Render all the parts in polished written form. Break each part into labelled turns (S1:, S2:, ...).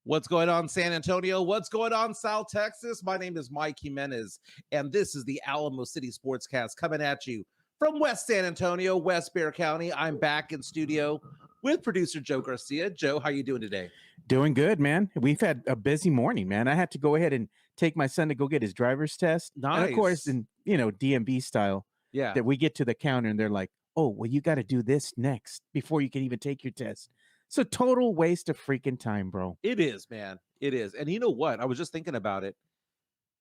S1: What's going on, San Antonio? What's going on, South Texas? My name is Mike Jimenez, and this is the Alamo City Sportscast coming at you from West San Antonio, West Bexar County. I'm back in studio with producer Joe Garcia. Joe, how you doing today?
S2: Doing good, man. We've had a busy morning, man. I had to go ahead and take my son to go get his driver's test.
S1: Nice.
S2: And of course, in DMV style,
S1: Yeah.
S2: that we get to the counter and they're like, "Oh, well, you got to do this next before you can even take your test." It's a total waste of freaking time, bro.
S1: It is, man. It is. And you know what? I was just thinking about it.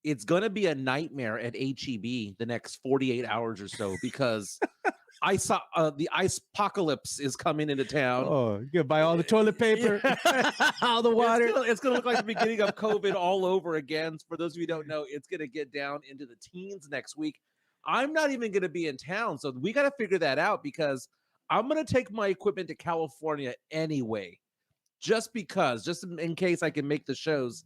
S1: It's going to be a nightmare at HEB the next 48 hours or so because I saw the ice apocalypse is coming into town.
S2: Oh, you gotta buy all the toilet paper, all the water.
S1: It's gonna look like the beginning of COVID all over again. For those of you who don't know, it's gonna get down into the teens next week. I'm not even gonna be in town, so we got to figure that out because I'm gonna take my equipment to California anyway, just in case I can make the shows.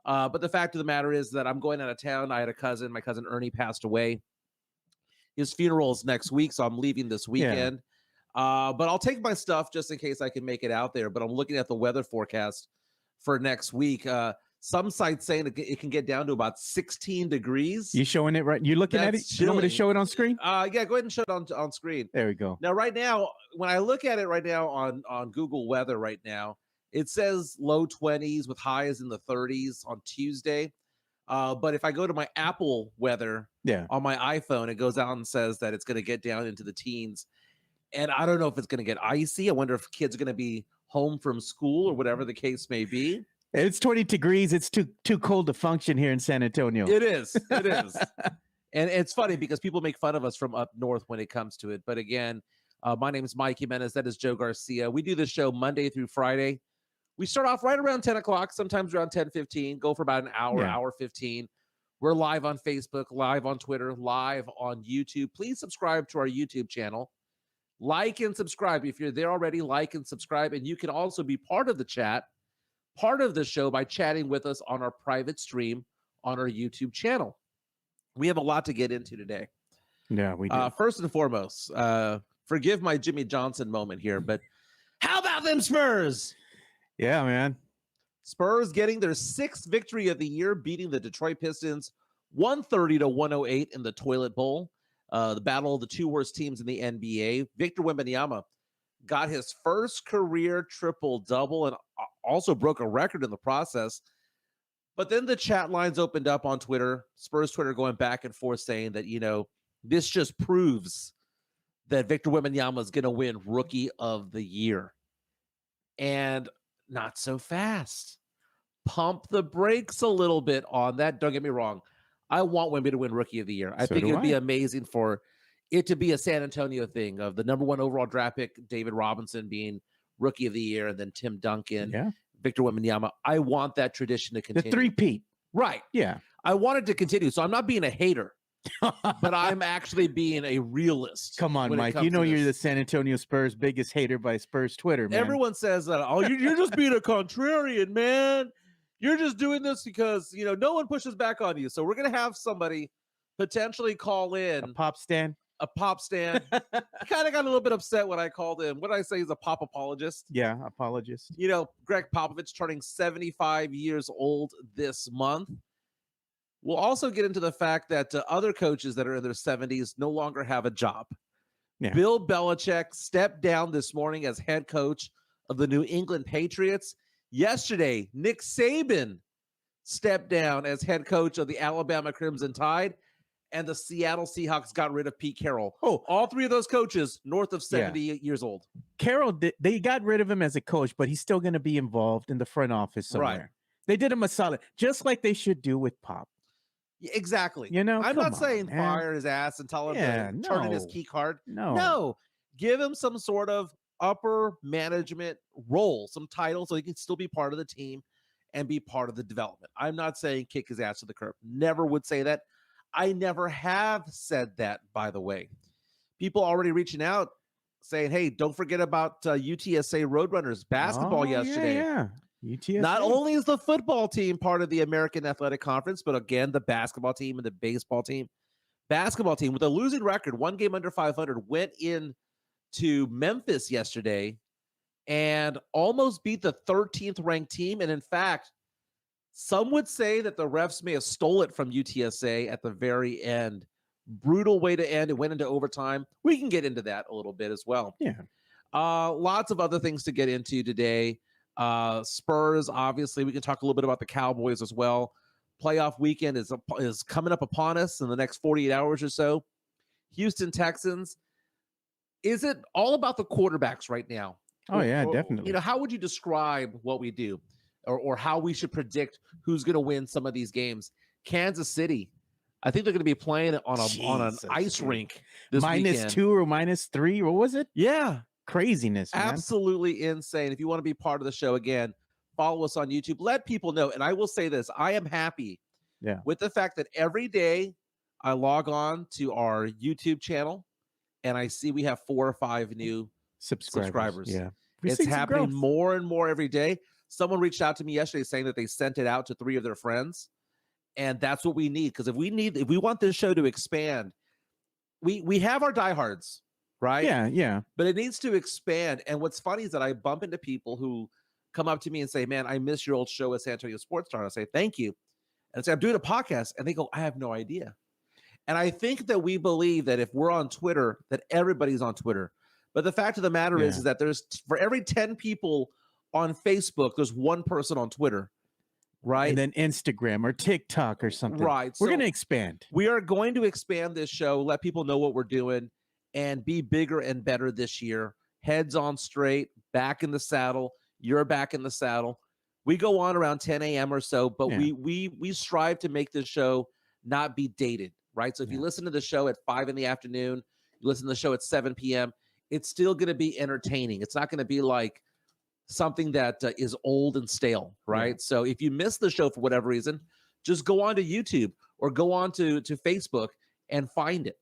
S1: But the fact of the matter is that I'm going out of town. I had a cousin. My cousin Ernie passed away. His funeral is next week, so I'm leaving this weekend. Yeah. But I'll take my stuff just in case I can make it out there. But I'm looking at the weather forecast for next week. Some sites saying it can get down to about 16 degrees.
S2: You showing it right? You looking at it?
S1: Chilling.
S2: You want me to show it on screen?
S1: Yeah, go ahead and show it on screen.
S2: There we go.
S1: Now, right now, when I look at it right now on Google Weather right now, it says low 20s with highs in the 30s on Tuesday. But if I go to my Apple weather on my iPhone, it goes out and says that it's going to get down into the teens. And I don't know if it's going to get icy. I wonder if kids are going to be home from school or whatever the case may be.
S2: It's 20 degrees. It's too cold to function here in San Antonio.
S1: It is. It is. And it's funny because people make fun of us from up north when it comes to it. But again, my name is Mike Jimenez. That is Joe Garcia. We do this show Monday through Friday. We start off right around 10 o'clock, sometimes around 10:15, go for about an hour, hour 15. We're live on Facebook, live on Twitter, live on YouTube. Please subscribe to our YouTube channel. Like and subscribe. If you're there already, like and subscribe. And you can also be part of the chat, part of the show by chatting with us on our private stream on our YouTube channel. We have a lot to get into today.
S2: Yeah, we do.
S1: First and foremost, forgive my Jimmy Johnson moment here, but how about them Spurs?
S2: Yeah, man.
S1: Spurs getting their 6th victory of the year, beating the Detroit Pistons 130-108 in the Toilet Bowl. The battle of the two worst teams in the NBA. Victor Wembanyama got his first career triple-double and also broke a record in the process. But then the chat lines opened up on Twitter, Spurs Twitter going back and forth saying that, this just proves that Victor Wembanyama is going to win Rookie of the Year. And not so fast. Pump the brakes a little bit on that. Don't get me wrong. I want Wemby to win Rookie of the Year. I think it would be amazing for it to be a San Antonio thing of the number 1 overall draft pick, David Robinson, being Rookie of the Year, and then Tim Duncan, Victor Wembanyama. I want that tradition to continue.
S2: The three-peat.
S1: Right.
S2: Yeah.
S1: I want it to continue. So I'm not being a hater, but I'm actually being a realist.
S2: Come on, Mike. You know you're the San Antonio Spurs biggest hater by Spurs Twitter, man.
S1: Everyone says that, you're just being a contrarian, man. You're just doing this because, no one pushes back on you. So we're going to have somebody potentially call in.
S2: A pop stand.
S1: He kind of got a little bit upset when I called him. What did I say? He's a pop apologist.
S2: Yeah, apologist.
S1: Greg Popovich turning 75 years old this month. We'll also get into the fact that other coaches that are in their 70s no longer have a job. Yeah. Bill Belichick stepped down this morning as head coach of the New England Patriots. Yesterday, Nick Saban stepped down as head coach of the Alabama Crimson Tide, and the Seattle Seahawks got rid of Pete Carroll. Oh, all three of those coaches north of 70 years old.
S2: Carroll, they got rid of him as a coach, but he's still going to be involved in the front office somewhere. Right. They did him a solid, just like they should do with Pop.
S1: Yeah, exactly. I'm not saying fire his ass and tell him to turn in his key card. No. Give him some sort of upper management role, some title, so he can still be part of the team and be part of the development. I'm not saying kick his ass to the curb. Never would say that. I never have said that, by the way. People already reaching out saying, hey, don't forget about UTSA Roadrunners basketball yesterday.
S2: Yeah. UTSA.
S1: Not only is the football team part of the American Athletic Conference, but again, the basketball team and the baseball team. Basketball team with a losing record, 1 game under 500, went in to Memphis yesterday and almost beat the 13th ranked team. And in fact, some would say that the refs may have stole it from UTSA at the very end. Brutal way to end. It went into overtime. We can get into that a little bit as well.
S2: Yeah.
S1: Lots of other things to get into today. Spurs, obviously, we can talk a little bit about the Cowboys as well. Playoff weekend is coming up upon us in the next 48 hours or so. Houston Texans. Is it all about the quarterbacks right now?
S2: Oh, yeah, definitely.
S1: How would you describe what we do or how we should predict who's going to win some of these games? Kansas City, I think they're going to be playing on an ice rink this weekend.
S2: -2 or -3. What was it?
S1: Yeah.
S2: Craziness, man.
S1: Absolutely insane. If you want to be part of the show, again, follow us on YouTube. Let people know. And I will say this. I am happy with the fact that every day I log on to our YouTube channel and I see we have 4 or 5 new subscribers.
S2: Yeah.
S1: It's happening more and more every day. Someone reached out to me yesterday saying that they sent it out to 3 of their friends. And that's what we need. Because if we want this show to expand, we have our diehards, right?
S2: Yeah.
S1: But it needs to expand. And what's funny is that I bump into people who come up to me and say, man, I miss your old show at San Antonio Sports Star. And I say, thank you. And I say, I'm doing a podcast. And they go, I have no idea. And I think that we believe that if we're on Twitter, that everybody's on Twitter. But the fact of the matter is that there's, for every 10 people on Facebook, there's 1 person on Twitter, right?
S2: And then Instagram or TikTok or something.
S1: Right.
S2: We're going to expand.
S1: We are going to expand this show, let people know what we're doing, and be bigger and better this year. Heads on straight, back in the saddle. You're back in the saddle. We go on around 10 a.m. or so, but we strive to make this show not be dated, right? So if you listen to the show at 5 in the afternoon, you listen to the show at 7 p.m., it's still going to be entertaining. It's not going to be like something that is old and stale, right? Yeah. So if you miss the show for whatever reason, just go on to YouTube or go on to Facebook and find it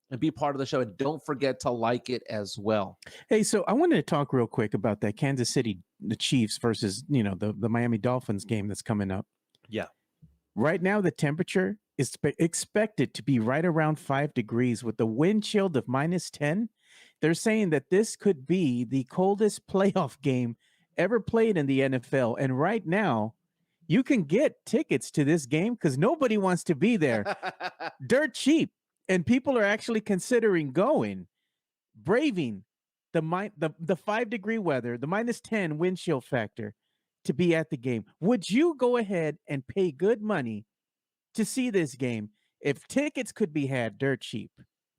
S1: and be part of the show. And don't forget to like it as well.
S2: Hey, so I wanted to talk real quick about that Kansas City, the Chiefs versus, the Miami Dolphins game that's coming up.
S1: Yeah.
S2: Right now, the temperature is expected to be right around 5 degrees with the wind chill of -10. They're saying that this could be the coldest playoff game ever played in the NFL. And right now, you can get tickets to this game because nobody wants to be there. Dirt cheap. And people are actually considering going, braving the 5-degree weather, the -10 wind chill factor to be at the game. Would you go ahead and pay good money to see this game if tickets could be had dirt cheap?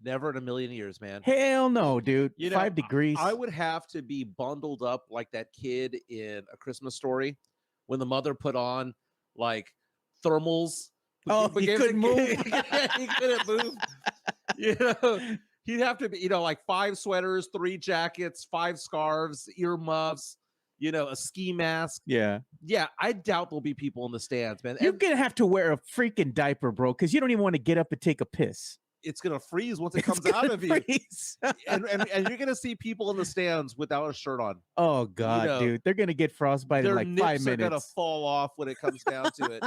S1: Never in a million years, man.
S2: Hell no, dude. 5 degrees.
S1: I would have to be bundled up like that kid in A Christmas Story when the mother put on like thermals.
S2: Oh, he couldn't move.
S1: He couldn't move. He'd have to be, like 5 sweaters, 3 jackets, 5 scarves, earmuffs, a ski mask.
S2: Yeah.
S1: Yeah, I doubt there'll be people in the stands, man.
S2: You're going to have to wear a freaking diaper, bro, because you don't even want to get up and take a piss.
S1: It's going to freeze once it comes out of you. and you're going to see people in the stands without a shirt on.
S2: Oh, God, dude. They're going to get frostbite in like 5 minutes.
S1: They're going to fall off when it comes down to it.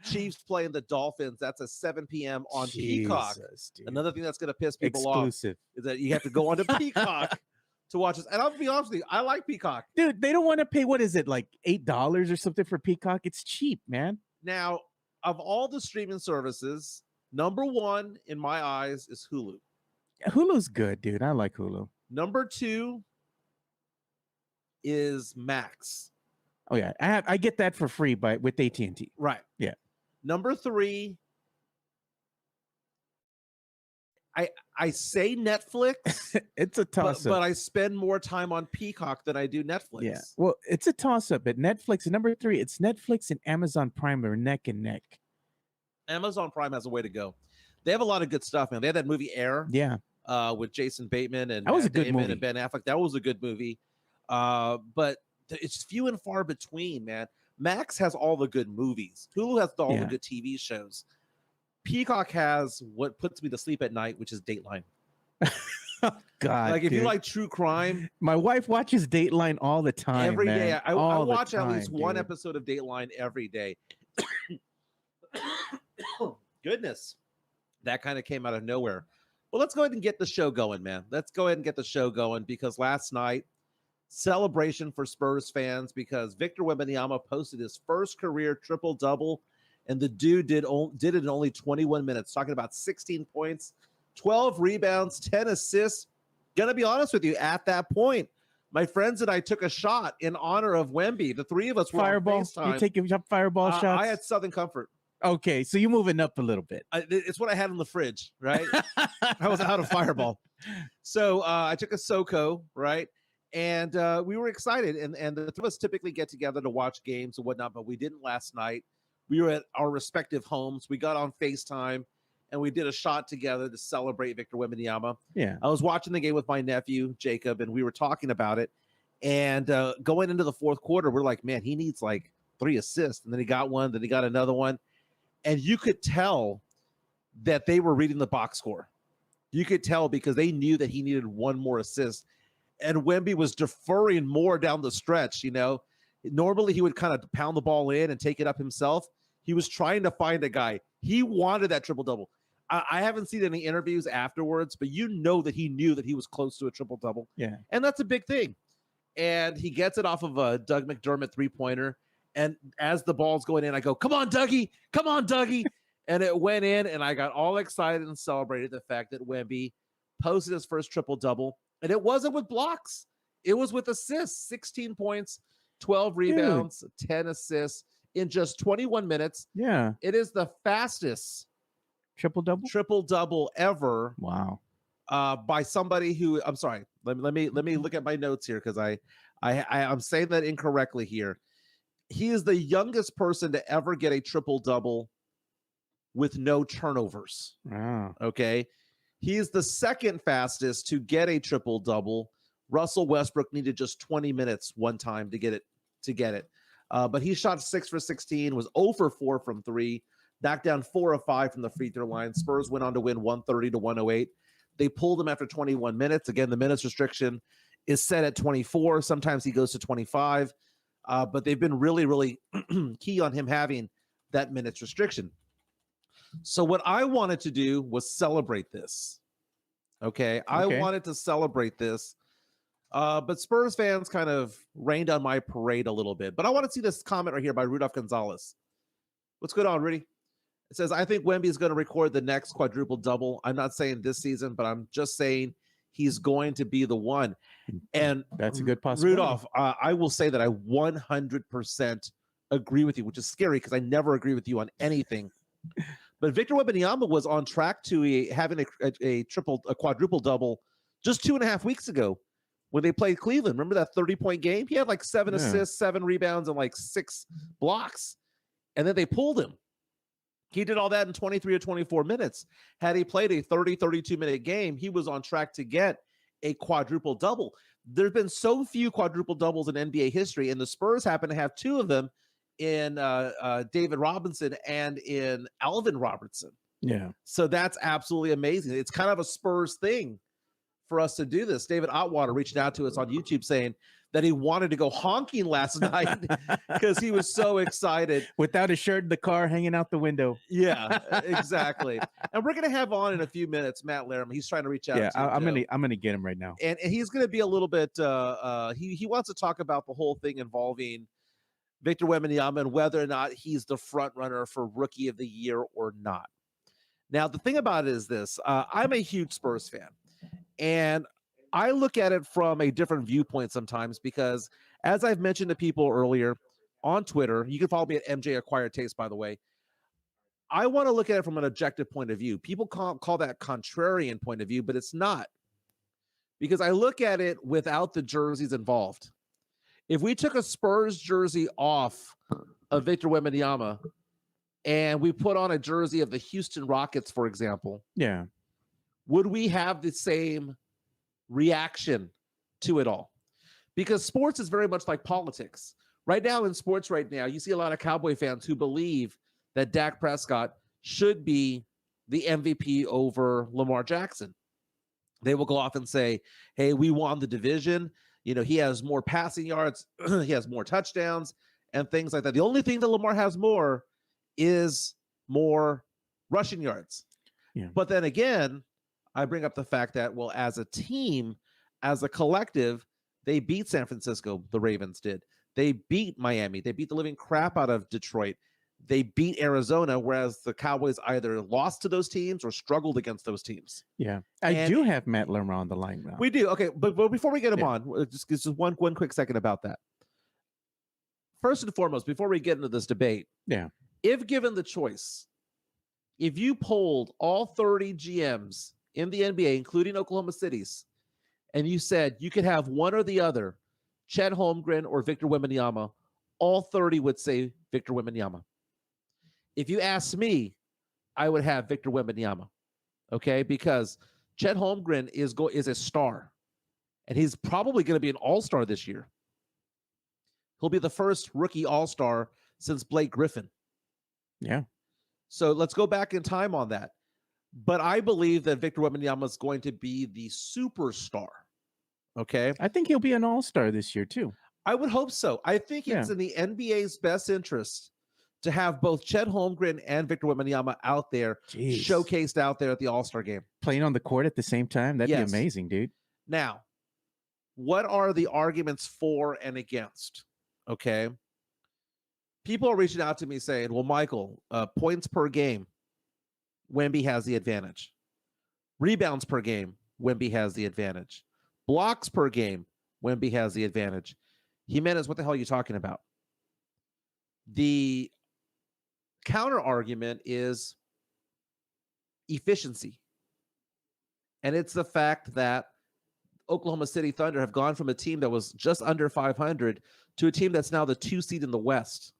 S1: Chiefs playing the Dolphins. That's at 7 p.m. on Peacock.
S2: Dude.
S1: Another thing that's going to piss people
S2: Exclusive.
S1: off is that you have to go onto Peacock to watch this. And I'll be honest with you, I like Peacock.
S2: Dude, they don't want to pay, what is it, like $8 or something for Peacock? It's cheap, man.
S1: Now, of all the streaming services, number 1 in my eyes is Hulu.
S2: Hulu's good, dude. I like Hulu.
S1: Number 2 is Max.
S2: Oh yeah, I get that for free with AT&T.
S1: Right.
S2: Yeah.
S1: Number 3, I say Netflix.
S2: It's a toss-up.
S1: But I spend more time on Peacock than I do Netflix.
S2: Yeah. Well, it's a toss-up. At Netflix, number 3, it's Netflix and Amazon Prime are neck and neck.
S1: Amazon Prime has a way to go. They have a lot of good stuff, man. They had that movie Air.
S2: Yeah.
S1: With Jason Bateman and
S2: that was
S1: Matt
S2: a good
S1: Damon
S2: movie.
S1: And Ben Affleck. That was a good movie. But it's few and far between, man. Max has all the good movies. Hulu has all the good TV shows. Peacock has what puts me to sleep at night, which is Dateline.
S2: Oh, God,
S1: like if you like true crime,
S2: my wife watches Dateline all the time.
S1: Every day, I watch at least one
S2: dude.
S1: episode of Dateline every day. Goodness, that kind of came out of nowhere. Well, let's go ahead and get the show going, man. Let's go ahead and get the show going because last night celebration for Spurs fans because Victor Wembanyama posted his first career triple-double, and the dude did it in only 21 minutes, talking about 16 points, 12 rebounds, 10 assists. Gonna be honest with you, at that point, my friends and I took a shot in honor of Wemby. The three of us were
S2: Fireball.
S1: on FaceTime.
S2: You taking fireball shots?
S1: I had Southern Comfort.
S2: Okay, so you're moving up a little bit.
S1: It's what I had in the fridge, right? I was out of Fireball. So I took a SoCo, right? And we were excited. And the three of us typically get together to watch games and whatnot, but we didn't last night. We were at our respective homes. We got on FaceTime, and we did a shot together to celebrate Victor Wembanyama.
S2: Yeah.
S1: I was watching the game with my nephew, Jacob, and we were talking about it. And going into the fourth quarter, we're like, man, he needs like 3 assists. And then he got one, then he got another one. And you could tell that they were reading the box score. You could tell because they knew that he needed one more assist. And Wemby was deferring more down the stretch, you know. Normally he would kind of pound the ball in and take it up himself. He was trying to find a guy. He wanted that triple-double. I haven't seen any interviews afterwards, but you know that he knew that he was close to a triple-double.
S2: Yeah.
S1: And that's a big thing. And he gets it off of a Doug McDermott three-pointer. And as the ball's going in, I go, come on, Dougie. Come on, Dougie. And it went in, and I got all excited and celebrated the fact that Wemby posted his first triple-double. And it wasn't with blocks. It was with assists. 16 points, 12 rebounds, 10 assists in just 21 minutes.
S2: Yeah.
S1: It is the fastest triple-double ever.
S2: Wow.
S1: By somebody who, I'm sorry, let me look at my notes here because I'm saying that incorrectly here. He is the youngest person to ever get a triple-double with no turnovers.
S2: Wow.
S1: Okay. He is the second fastest to get a triple-double. Russell Westbrook needed just 20 minutes one time to get it. But he shot 6 for 16, was 0 for 4 from 3, knocked down 4 of 5 from the free throw line. Spurs went on to win 130-108. They pulled him after 21 minutes. Again, the minutes restriction is set at 24. Sometimes he goes to 25. But they've been really, really key on him having that minutes restriction. So what I wanted to do was celebrate this. Okay. I wanted to celebrate this. But Spurs fans kind of rained on my parade a little bit. But I want to see this comment right here by Rudolph Gonzalez. What's going on, Rudy? It says, I think Wemby is going to record the next quadruple double. I'm not saying this season, but I'm just saying he's going to be the one. And
S2: that's a good possibility.
S1: Rudolph, I will say that I 100% agree with you, which is scary because I never agree with you on anything. But Victor Wembanyama was on track to having a quadruple double just 2.5 weeks ago when they played Cleveland. Remember that 30-point game? He had like 7 assists, 7 rebounds, and like 6 blocks. And then they pulled him. He did all that in 23 or 24 minutes. Had he played a 30, 32-minute game, he was on track to get a quadruple double. There's been so few quadruple doubles in NBA history, and the Spurs happen to have 2 of them in David Robinson and in Alvin Robertson.
S2: Yeah.
S1: So that's absolutely amazing. It's kind of a Spurs thing for us to do this. David Otwater reached out to us on YouTube saying that he wanted to go honking last night because he was so excited.
S2: Without a shirt in the car, hanging out the window.
S1: Yeah, exactly. And we're going to have on in a few minutes Matt Laram. He's trying to reach out.
S2: Yeah, I'm gonna get him right now.
S1: And he's going to be a little bit. He wants to talk about the whole thing involving Victor Wembanyama and whether or not he's the front runner for Rookie of the Year or not. Now, the thing about it is this: I'm a huge Spurs fan, and I look at it from a different viewpoint sometimes because, as I've mentioned to people earlier on Twitter, you can follow me at MJ Acquired Taste, by the way. I want to look at it from an objective point of view. People call that contrarian point of view, but it's not, because I look at it without the jerseys involved. If we took a Spurs jersey off of Victor Wembanyama and we put on a jersey of the Houston Rockets, for example,
S2: yeah,
S1: would we have the same reaction to it all? Because sports is very much like politics. Right now in sports right now, you see a lot of Cowboy fans who believe that Dak Prescott should be the MVP over Lamar Jackson. They will go off and say, hey, we won the division. You know, he has more passing yards. He has more touchdowns and things like that. The only thing that Lamar has more is more rushing yards.
S2: Yeah.
S1: But then again, I bring up the fact that, well, as a team, as a collective, They beat San Francisco. The Ravens did. They beat Miami. They beat the living crap out of Detroit. They beat Arizona, whereas the Cowboys either lost to those teams or struggled against those teams.
S2: Yeah. I do have Matt Lerner on the line now.
S1: We do. Okay. But before we get him on, just one quick second about that. First and foremost, before we get into this debate, if given the choice, if you polled all 30 GMs in the NBA, including Oklahoma City's, and you said you could have one or the other, Chet Holmgren or Victor Wembanyama, all 30 would say Victor Wembanyama. If you ask me, I would have Victor Wembanyama, okay? Because Chet Holmgren is a star, and he's probably going to be an all-star this year. He'll be the first rookie all-star since Blake Griffin.
S2: Yeah.
S1: So let's go back in time on that. But I believe that Victor Wembanyama is going to be the superstar, okay?
S2: I think he'll be an all-star this year, too.
S1: I would hope so. I think it's in the NBA's best interest to have both Chet Holmgren and Victor Wembanyama out there, showcased out there at the All-Star game.
S2: Playing on the court at the same time? That'd be amazing, dude.
S1: Now, what are the arguments for and against? Okay. People are reaching out to me saying, well, Michael, points per game, Wemby has the advantage. Rebounds per game, Wemby has the advantage. Blocks per game, Wemby has the advantage. Jimenez, what the hell are you talking about? The counter argument is efficiency. And it's the fact that Oklahoma City Thunder have gone from a team that was just under 500 to a team that's now the 2 seed in the West.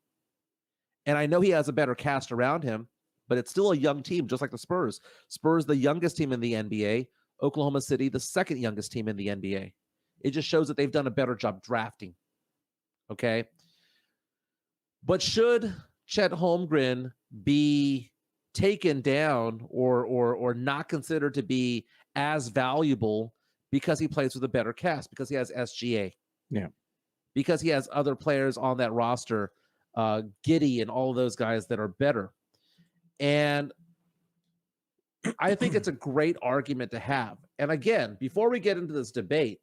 S1: And I know he has a better cast around him, but it's still a young team, just like the Spurs. Spurs, the youngest team in the NBA. Oklahoma City, the second youngest team in the NBA. It just shows that they've done a better job drafting. Okay. But should Chet Holmgren be taken down or not considered to be as valuable because he plays with a better cast, because he has SGA?
S2: Yeah.
S1: Because he has other players on that roster, Giddey and all of those guys that are better. And I think it's a great argument to have. And again, before we get into this debate,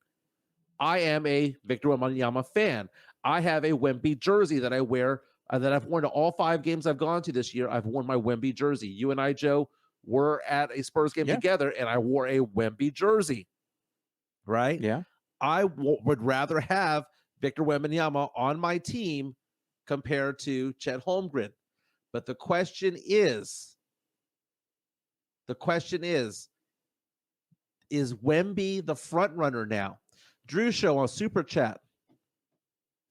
S1: I am a Victor Wembanyama fan. I have a Wemby jersey that I wear, that I've worn to all 5 games I've gone to this year. I've worn my Wemby jersey. You and I, Joe, were at a Spurs game together, and I wore a Wemby jersey. Right?
S2: Yeah.
S1: I would rather have Victor Wembanyama on my team compared to Chet Holmgren. But the question is Wemby the front runner now? Drew Show on Super Chat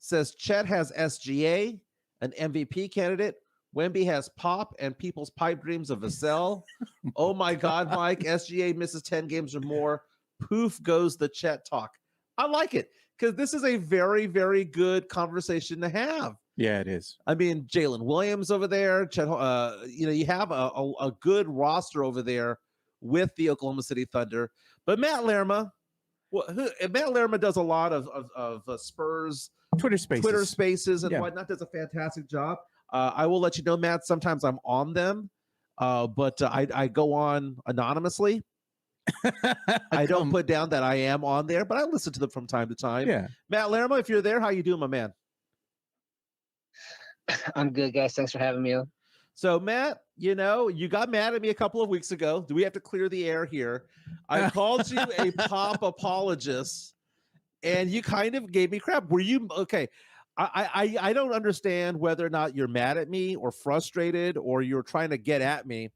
S1: says Chet has SGA, an MVP candidate. Wemby has pop and people's pipe dreams of Vassell. Oh my God, Mike. SGA misses 10 games or more. Poof goes the Chet talk. I like it because this is a very, very good conversation to have.
S2: Yeah, it is.
S1: I mean, Jalen Williams over there. Chet, you have a good roster over there with the Oklahoma City Thunder. But Matt Lerma, Matt Lerma does a lot of Spurs
S2: Twitter Spaces
S1: and whatnot. Does a fantastic job. I will let you know, Matt. Sometimes I'm on them, but I go on anonymously. I don't put down that I am on there, but I listen to them from time to time.
S2: Yeah,
S1: Matt Lerma, if you're there, how you doing, my man?
S3: I'm good, guys. Thanks for having me on.
S1: So, Matt, you got mad at me a couple of weeks ago. Do we have to clear the air here? I called you a pop apologist, and you kind of gave me crap. Were you okay? I don't understand whether or not you're mad at me or frustrated or you're trying to get at me.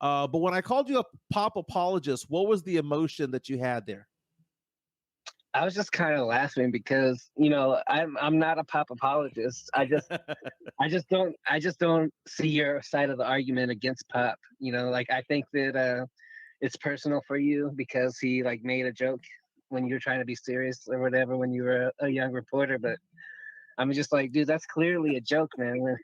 S1: But when I called you a pop apologist, what was the emotion that you had there?
S3: I was just kind of laughing because I'm not a pop apologist. I just don't see your side of the argument against Pop. I think that it's personal for you because he made a joke when you were trying to be serious or whatever when you were a young reporter. But I'm just like, dude, that's clearly a joke, man.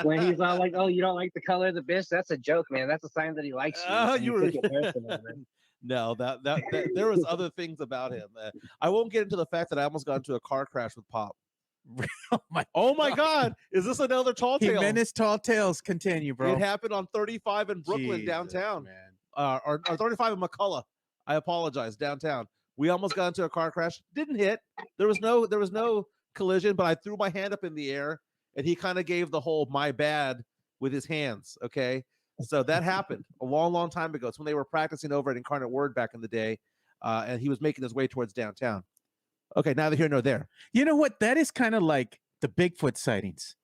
S3: When he's all like, "Oh, you don't like the color of the bitch," that's a joke, man. That's a sign that he likes you.
S1: You were
S3: took it personal, man.
S1: No, that there was other things about him. I won't get into the fact that I almost got into a car crash with Pop. Oh my God! Is this another tall tale?
S2: Jimenez tall tales continue, bro.
S1: It happened on 35 in Brooklyn, downtown, or 35 in McCullough. I apologize, downtown. We almost got into a car crash. Didn't hit. There was no collision, but I threw my hand up in the air, and he kind of gave the whole "my bad" with his hands. Okay, so that happened a long time ago. It's when they were practicing over at Incarnate Word back in the day, and he was making his way towards downtown. Okay, neither here nor there.
S2: You know what? That is kind of like the Bigfoot sightings.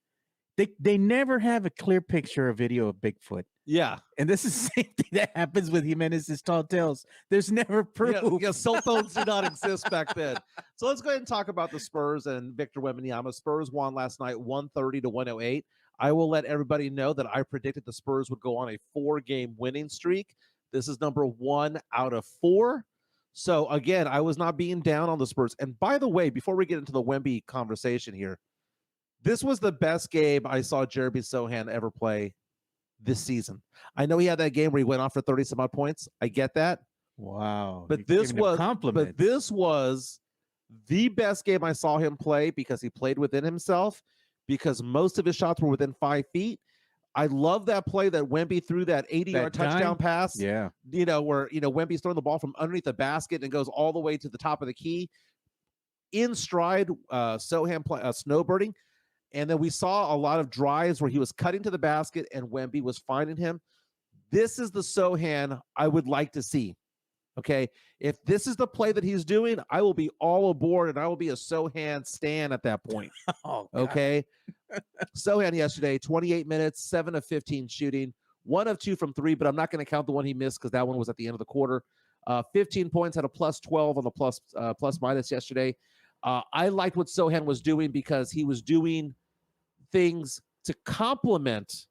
S2: They never have a clear picture or video of Bigfoot.
S1: Yeah.
S2: And this is the same thing that happens with Jimenez's tall tales. There's never proof.
S1: Yeah, cell phones did not exist back then. So let's go ahead and talk about the Spurs and Victor Wembanyama. Spurs won last night 130-108. I will let everybody know that I predicted the Spurs would go on a 4-game winning streak. This is number 1 out of 4. So again, I was not being down on the Spurs. And by the way, before we get into the Wemby conversation here, this was the best game I saw Jeremy Sohan ever play this season. I know he had that game where he went off for 30 some odd points. I get that.
S2: Wow.
S1: But this was the best game I saw him play because he played within himself, because most of his shots were within 5 feet. I love that play that Wemby threw, that 80-yard touchdown pass.
S2: Yeah.
S1: Where, Wemby's throwing the ball from underneath the basket and goes all the way to the top of the key. In stride, Sohan snowbirding. And then we saw a lot of drives where he was cutting to the basket and Wemby was finding him. This is the Sohan I would like to see. Okay. If this is the play that he's doing, I will be all aboard and I will be a Sohan stan at that point. Okay. Sohan yesterday, 28 minutes, 7 of 15 shooting, 1 of 2 from 3, but I'm not going to count the one he missed because that one was at the end of the quarter. 15 points, had a plus 12 on the plus minus yesterday. I liked what Sohan was doing because he was doing things to complement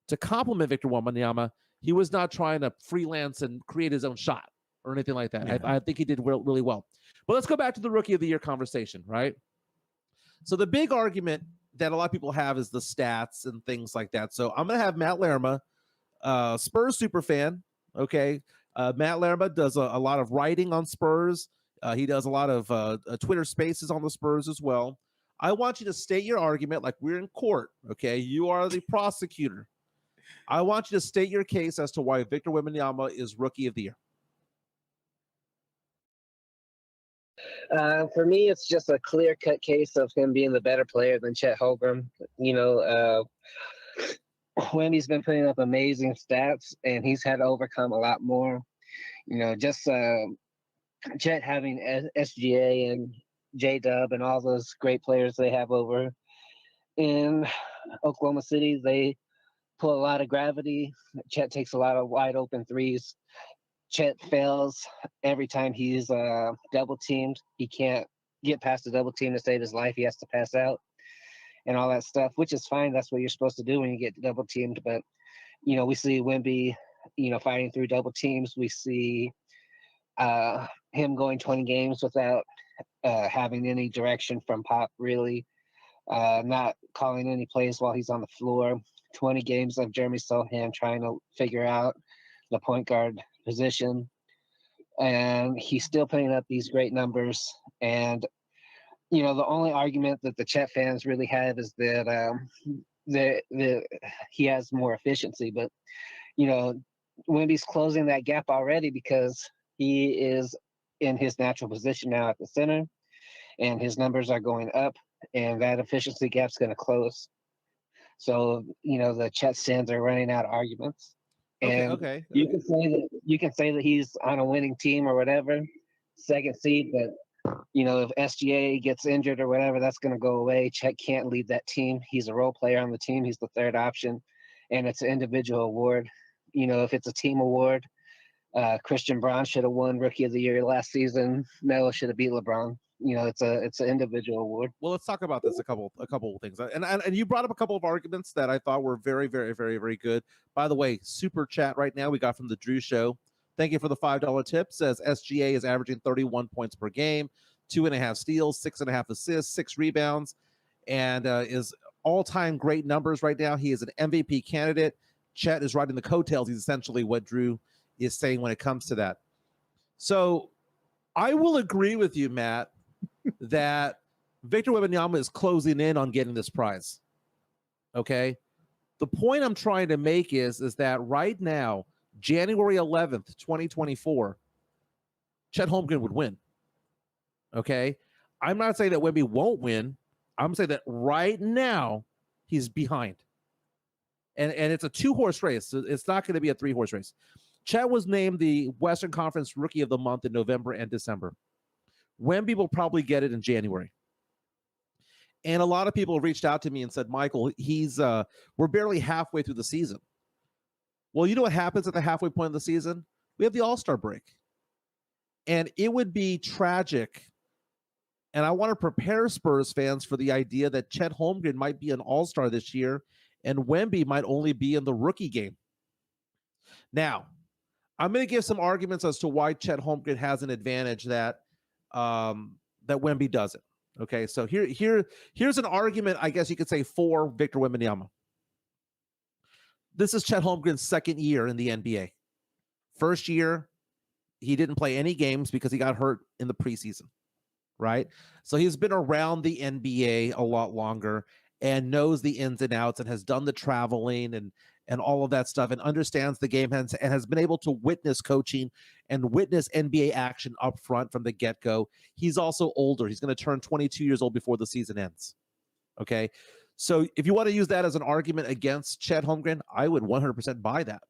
S1: Victor Wembanyama. He was not trying to freelance and create his own shot or anything like that. Yeah. I think he did really well. But let's go back to the Rookie of the Year conversation, right? So the big argument that a lot of people have is the stats and things like that. So I'm going to have Matt Lerma, Spurs super fan. Okay. Matt Lerma does a lot of writing on Spurs. He does a lot of Twitter spaces on the Spurs as well. I want you to state your argument like we're in court, okay? You are the prosecutor. I want you to state your case as to why Victor Wembanyama is Rookie of the Year.
S3: For me, it's just a clear-cut case of him being the better player than Chet Holmgren. Wemby's been putting up amazing stats, and he's had to overcome a lot more. Chet having SGA and J-Dub and all those great players they have over in Oklahoma City, they pull a lot of gravity. Chet takes a lot of wide open threes. Chet fails every time he's double teamed. He can't get past the double team to save his life. He has to pass out and all that stuff, which is fine. That's what you're supposed to do when you get double teamed. But, we see Wemby, fighting through double teams. We see him going 20 games without having any direction from Pop, really. Not calling any plays while he's on the floor. 20 games of Jeremy Sohan trying to figure out the point guard position. And he's still putting up these great numbers. And, the only argument that the Chet fans really have is that he has more efficiency. But, Wemby's closing that gap already because he is in his natural position now at the center, and his numbers are going up, and that efficiency gap's going to close. So, the Chet stands are running out of arguments. And
S1: okay.
S3: You can say that he's on a winning team or whatever, second seed, but if SGA gets injured or whatever, that's going to go away. Chet can't lead that team. He's a role player on the team. He's the third option, and it's an individual award. If it's a team award, Christian Braun should have won Rookie of the Year last season. Melo should have beat LeBron. It's an individual award.
S1: Well, let's talk about this a couple of things. And you brought up a couple of arguments that I thought were very, very, very, very good. By the way, super chat right now we got from the Drew Show. Thank you for the $5 tip. Says SGA is averaging 31 points per game, 2.5 steals, 6.5 assists, 6 rebounds, and is all-time great numbers right now. He is an MVP candidate. Chet is riding the coattails. He's essentially what Drew is saying when it comes to that. So I will agree with you, Matt, that Victor Wembanyama is closing in on getting this prize. Okay? The point I'm trying to make is that right now, January 11th, 2024, Chet Holmgren would win. Okay. I'm not saying that Wemby won't win. I'm saying that right now he's behind. And it's a 2-horse race. So it's not going to be a 3-horse race. Chet was named the Western Conference Rookie of the Month in November and December. Wemby will probably get it in January. And a lot of people reached out to me and said, Michael, we're barely halfway through the season. Well, you know what happens at the halfway point of the season? We have the All-Star break. And it would be tragic. And I want to prepare Spurs fans for the idea that Chet Holmgren might be an All-Star this year and Wemby might only be in the rookie game. Now, I'm going to give some arguments as to why Chet Holmgren has an advantage that Wemby doesn't. Okay, so here's an argument, I guess you could say, for Victor Wembanyama. This is Chet Holmgren's second year in the NBA. First year, he didn't play any games because he got hurt in the preseason, right? So he's been around the NBA a lot longer and knows the ins and outs and has done the traveling and all of that stuff and understands the game and has been able to witness coaching and witness NBA action up front from the get-go. He's also older. He's going to turn 22 years old before the season ends. Okay? So if you want to use that as an argument against Chet Holmgren, I would 100% buy that.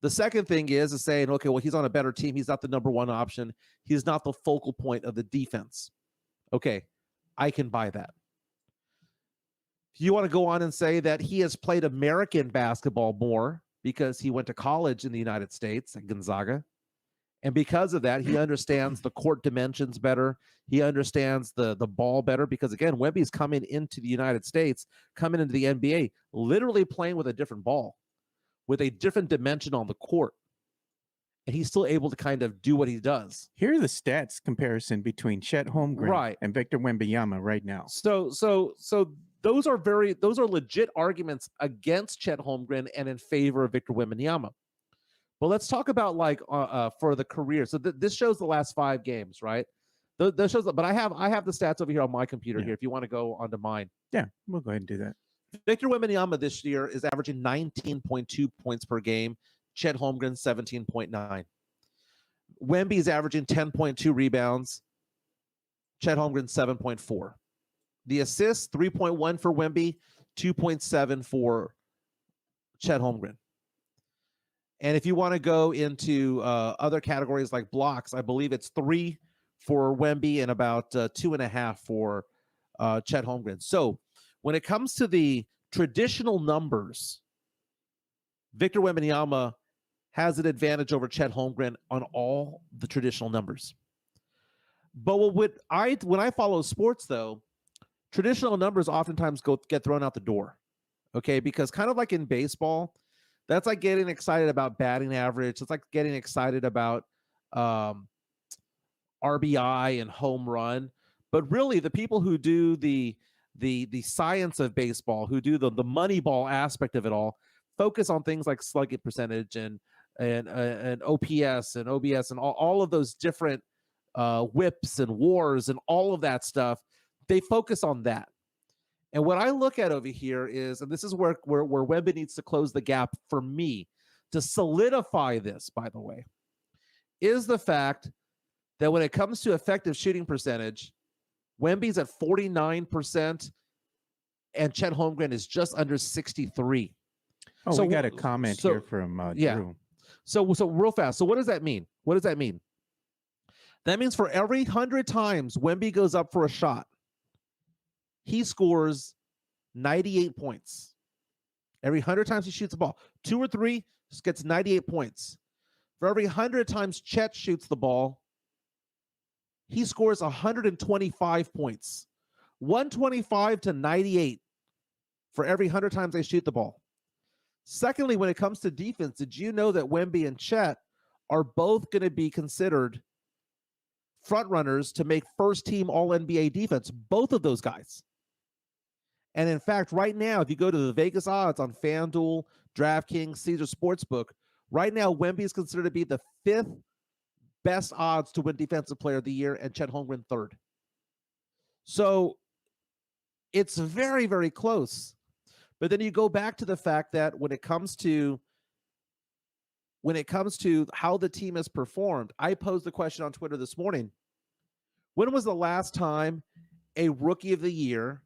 S1: The second thing is saying, okay, well, he's on a better team. He's not the number one option. He's not the focal point of the defense. Okay, I can buy that. If you want to go on and say that he has played American basketball more because he went to college in the United States at Gonzaga, and because of that, he understands the court dimensions better. He understands the ball better because, again, Wemby's coming into the United States, coming into the NBA, literally playing with a different ball, with a different dimension on the court. And he's still able to kind of do what he does.
S2: Here are the stats comparison between Chet Holmgren and Victor Wembanyama right now.
S1: So those are legit arguments against Chet Holmgren and in favor of Victor Wembanyama. But let's talk about for the career. So this shows the last 5 games, right? This shows, but I have the stats over here on my computer here. If you want to go onto mine,
S2: we'll go ahead and do that.
S1: Victor Wembanyama this year is averaging 19.2 points per game. Chet Holmgren 17.9. Wemby is averaging 10.2 rebounds. Chet Holmgren 7.4. The assists 3.1 for Wemby, 2.7 for Chet Holmgren. And if you want to go into other categories like blocks, I believe it's 3 for Wemby and about 2.5 for Chet Holmgren. So when it comes to the traditional numbers, Victor Wembanyama has an advantage over Chet Holmgren on all the traditional numbers. But when I follow sports, though, traditional numbers oftentimes get thrown out the door. Okay, because kind of like in baseball, that's like getting excited about batting average. It's like getting excited about RBI and home run. But really, the people who do the science of baseball, who do the money ball aspect of it all, focus on things like slugging percentage and OPS and OBS and all of those different whips and wars and all of that stuff. They focus on that. And what I look at over here is, and this is where Wemby needs to close the gap for me to solidify this, by the way, is the fact that when it comes to effective shooting percentage, Wemby's at 49% and Chet Holmgren is just under 63.
S2: Oh, so we got a comment here from Drew.
S1: So real fast. So what does that mean? What does that mean? That means for every 100 times Wemby goes up for a shot, he scores 98 points. Every 100 times he shoots the ball, 2 or 3, just gets 98 points. For every 100 times Chet shoots the ball, he scores 125 points. 125 to 98 for every 100 times they shoot the ball. Secondly, when it comes to defense, did you know that Wemby and Chet are both going to be considered front runners to make first team All-NBA defense? Both of those guys. And in fact, right now, if you go to the Vegas odds on FanDuel, DraftKings, Caesar Sportsbook, right now, Wemby is considered to be the 5th best odds to win Defensive Player of the Year, and Chet Holmgren 3rd. So it's very, very close. But then you go back to the fact that when it comes to when it comes to how the team has performed, I posed the question on Twitter this morning. When was the last time a rookie of the year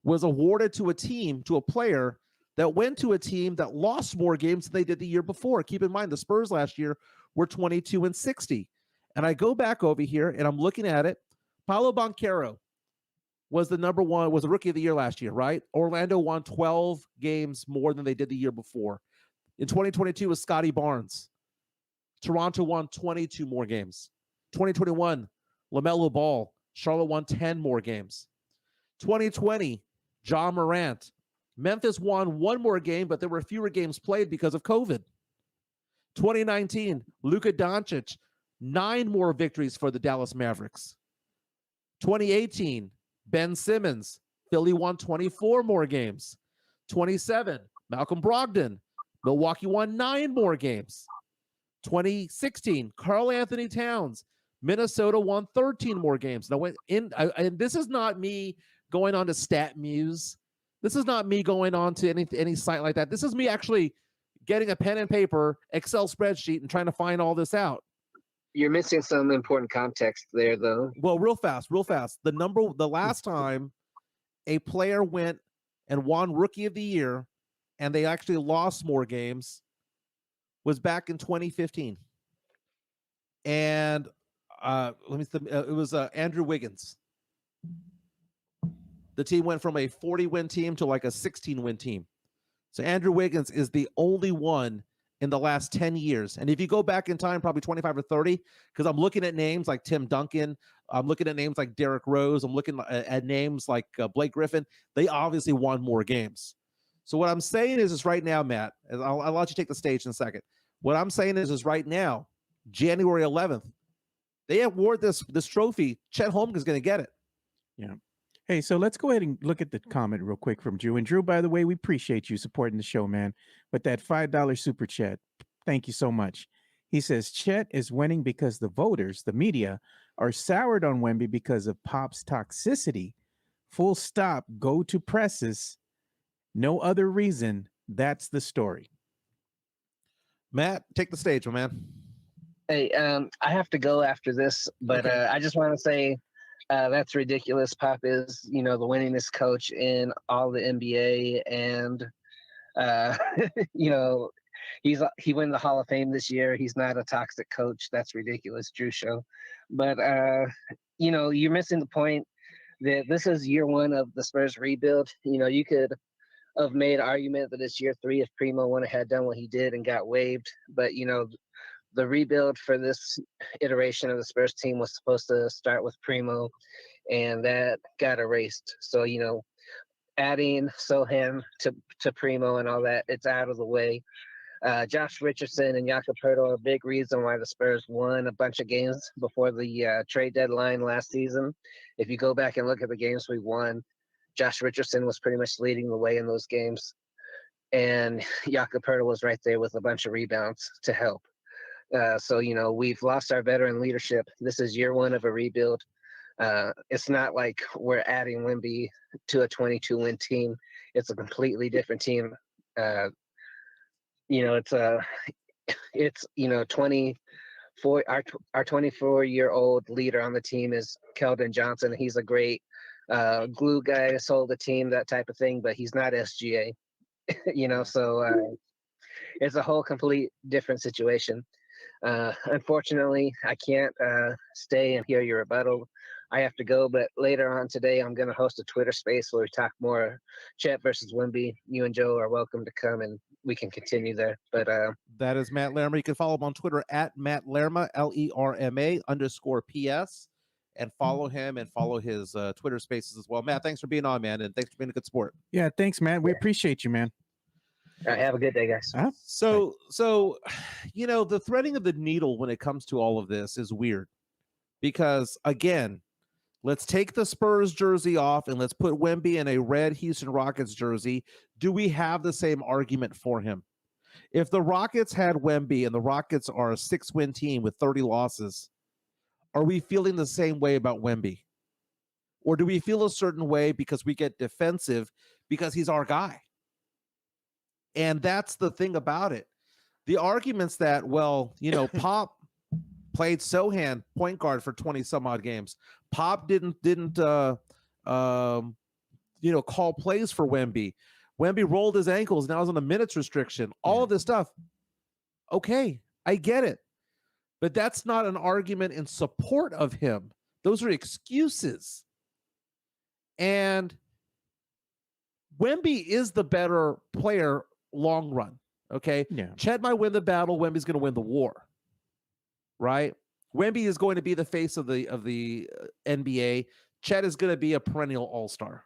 S1: was awarded to a team, to a player that went to a team that lost more games than they did the year before? Keep in mind, the Spurs last year were 22-60. And I go back over here and I'm looking at it. Paolo Banchero was the number one, was a rookie of the year last year, right? Orlando won 12 games more than they did the year before. In 2022 was Scotty Barnes. Toronto won 22 more games. 2021, LaMelo Ball. Charlotte won 10 more games. 2020, Ja Morant. Memphis won one more game, but there were fewer games played because of COVID. 2019, Luka Doncic. 9 more victories for the Dallas Mavericks. 2018, Ben Simmons. Philly won 24 more games. 27, Malcolm Brogdon. Milwaukee won 9 more games. 2016, Karl Anthony Towns. Minnesota won 13 more games. Now, and this is not me going on to StatMuse. This is not me going on to any site like that. This is me actually getting a pen and paper, Excel spreadsheet, and trying to find all this out.
S3: You're missing some important context there, though.
S1: Well, real fast. The last time a player went and won Rookie of the Year, and they actually lost more games, was back in 2015. And it was Andrew Wiggins. The team went from a 40-win team to like a 16-win team. So Andrew Wiggins is the only one in the last 10 years. And if you go back in time, probably 25 or 30, because I'm looking at names like Tim Duncan, I'm looking at names like Derrick Rose, I'm looking at names like Blake Griffin. They obviously won more games. So what I'm saying is right now, Matt, and I'll let you take the stage in a second. What I'm saying is right now, January 11th, they award this trophy. Chet Holmgren is going to get it.
S2: Yeah. Hey, so let's go ahead and look at the comment real quick from Drew. And Drew, by the way, we appreciate you supporting the show, man. With that $5 super chat, thank you so much. He says, Chet is winning because the voters, the media, are soured on Wemby because of Pop's toxicity. Full stop. Go to presses. No other reason. That's the story.
S1: Matt, take the stage, my man.
S3: Hey, I have to go after this, but
S1: Okay.
S3: I just want to say that's ridiculous. Pop is, the winningest coach in all the NBA, and he won the Hall of Fame this year. He's not a toxic coach. That's ridiculous, Drew Show. But you're missing the point that this is year one of the Spurs rebuild. You could have made an argument that it's year 3 if Primo went ahead, done what he did, and got waived. But the rebuild for this iteration of the Spurs team was supposed to start with Primo, and that got erased. So, adding Sohan to Primo and all that, it's out of the way. Josh Richardson and Jakob Poeltl are a big reason why the Spurs won a bunch of games before the trade deadline last season. If you go back and look at the games we won, Josh Richardson was pretty much leading the way in those games, and Jakob Poeltl was right there with a bunch of rebounds to help. So, we've lost our veteran leadership. This is year one of a rebuild. It's not like we're adding Wemby to a 22-win team. It's a completely different team. It's 24. Our 24-year-old leader on the team is Keldon Johnson. He's a great glue guy to hold the team, that type of thing, but he's not SGA. So it's a whole complete different situation. Unfortunately, I can't stay and hear your rebuttal. I have to go, but later on today, I'm going to host a Twitter space where we talk more Chet versus Wemby. You and Joe are welcome to come, and we can continue there. But
S1: that is Matt Lerma. You can follow him on Twitter at Matt Lerma, LERMA_PS, and follow him and follow his Twitter spaces as well. Matt, thanks for being on, man, and thanks for being a good sport.
S2: Yeah, thanks, man. We appreciate you, man.
S3: All right, have a good day, guys.
S1: So, the threading of the needle when it comes to all of this is weird because, again, let's take the Spurs jersey off and let's put Wemby in a red Houston Rockets jersey. Do we have the same argument for him? If the Rockets had Wemby and the Rockets are a 6-win team with 30 losses, are we feeling the same way about Wemby? Or do we feel a certain way because we get defensive because he's our guy? And that's the thing about it. the arguments that, well, Pop played Sohan point guard for 20 some odd games. Pop didn't call plays for Wemby. Wemby rolled his ankles. Now he's on a minutes restriction. All of this stuff. Okay, I get it. But that's not an argument in support of him. Those are excuses. And Wemby is the better player long run. Okay.
S2: Yeah.
S1: Chet might win the battle. Wemby's going to win the war. Right. Wemby is going to be the face of the NBA. Chet is going to be a perennial all-star.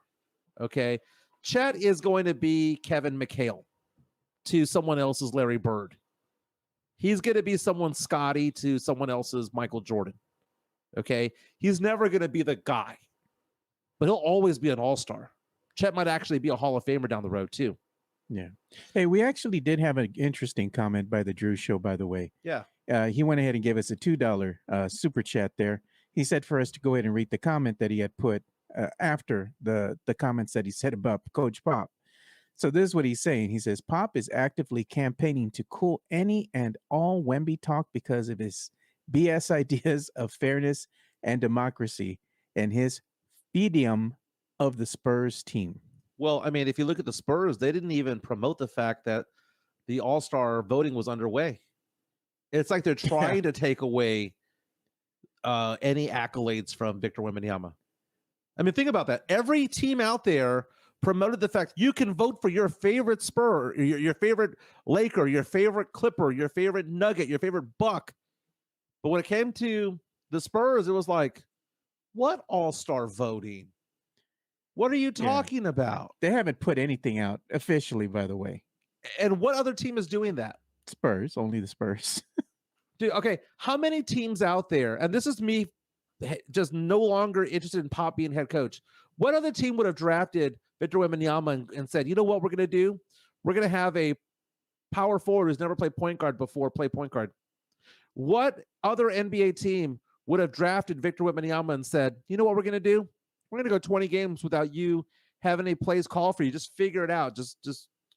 S1: Okay. Chet is going to be Kevin McHale to someone else's Larry Bird. He's going to be someone's Scotty to someone else's Michael Jordan. Okay. He's never going to be the guy, but he'll always be an all-star. Chet might actually be a Hall of Famer down the road too.
S2: Yeah. Hey, we actually did have an interesting comment by the Drew Show, by the way.
S1: Yeah.
S2: He went ahead and gave us a $2 super chat there. He said for us to go ahead and read the comment that he had put after the comments that he said about Coach Pop. So this is what he's saying. He says, Pop is actively campaigning to cool any and all Wemby talk because of his BS ideas of fairness and democracy and his fidium of the Spurs team.
S1: Well, I mean, if you look at the Spurs, they didn't even promote the fact that the All-Star voting was underway. It's like they're trying to take away any accolades from Victor Wembanyama. I mean, think about that. Every team out there promoted the fact you can vote for your favorite Spur, your favorite Laker, your favorite Clipper, your favorite Nugget, your favorite Buck. But when it came to the Spurs, it was like, what All-Star voting? What are you talking about?
S2: They haven't put anything out officially, by the way.
S1: And what other team is doing that?
S2: Spurs, only the Spurs.
S1: Dude, okay, how many teams out there, and this is me just no longer interested in Pop being head coach. What other team would have drafted Victor Wembanyama and said, you know what we're going to do? We're going to have a power forward who's never played point guard before play point guard. What other NBA team would have drafted Victor Wembanyama and said, you know what we're going to do? We're going to go 20 games without you having any plays called for you. Just figure it out. Just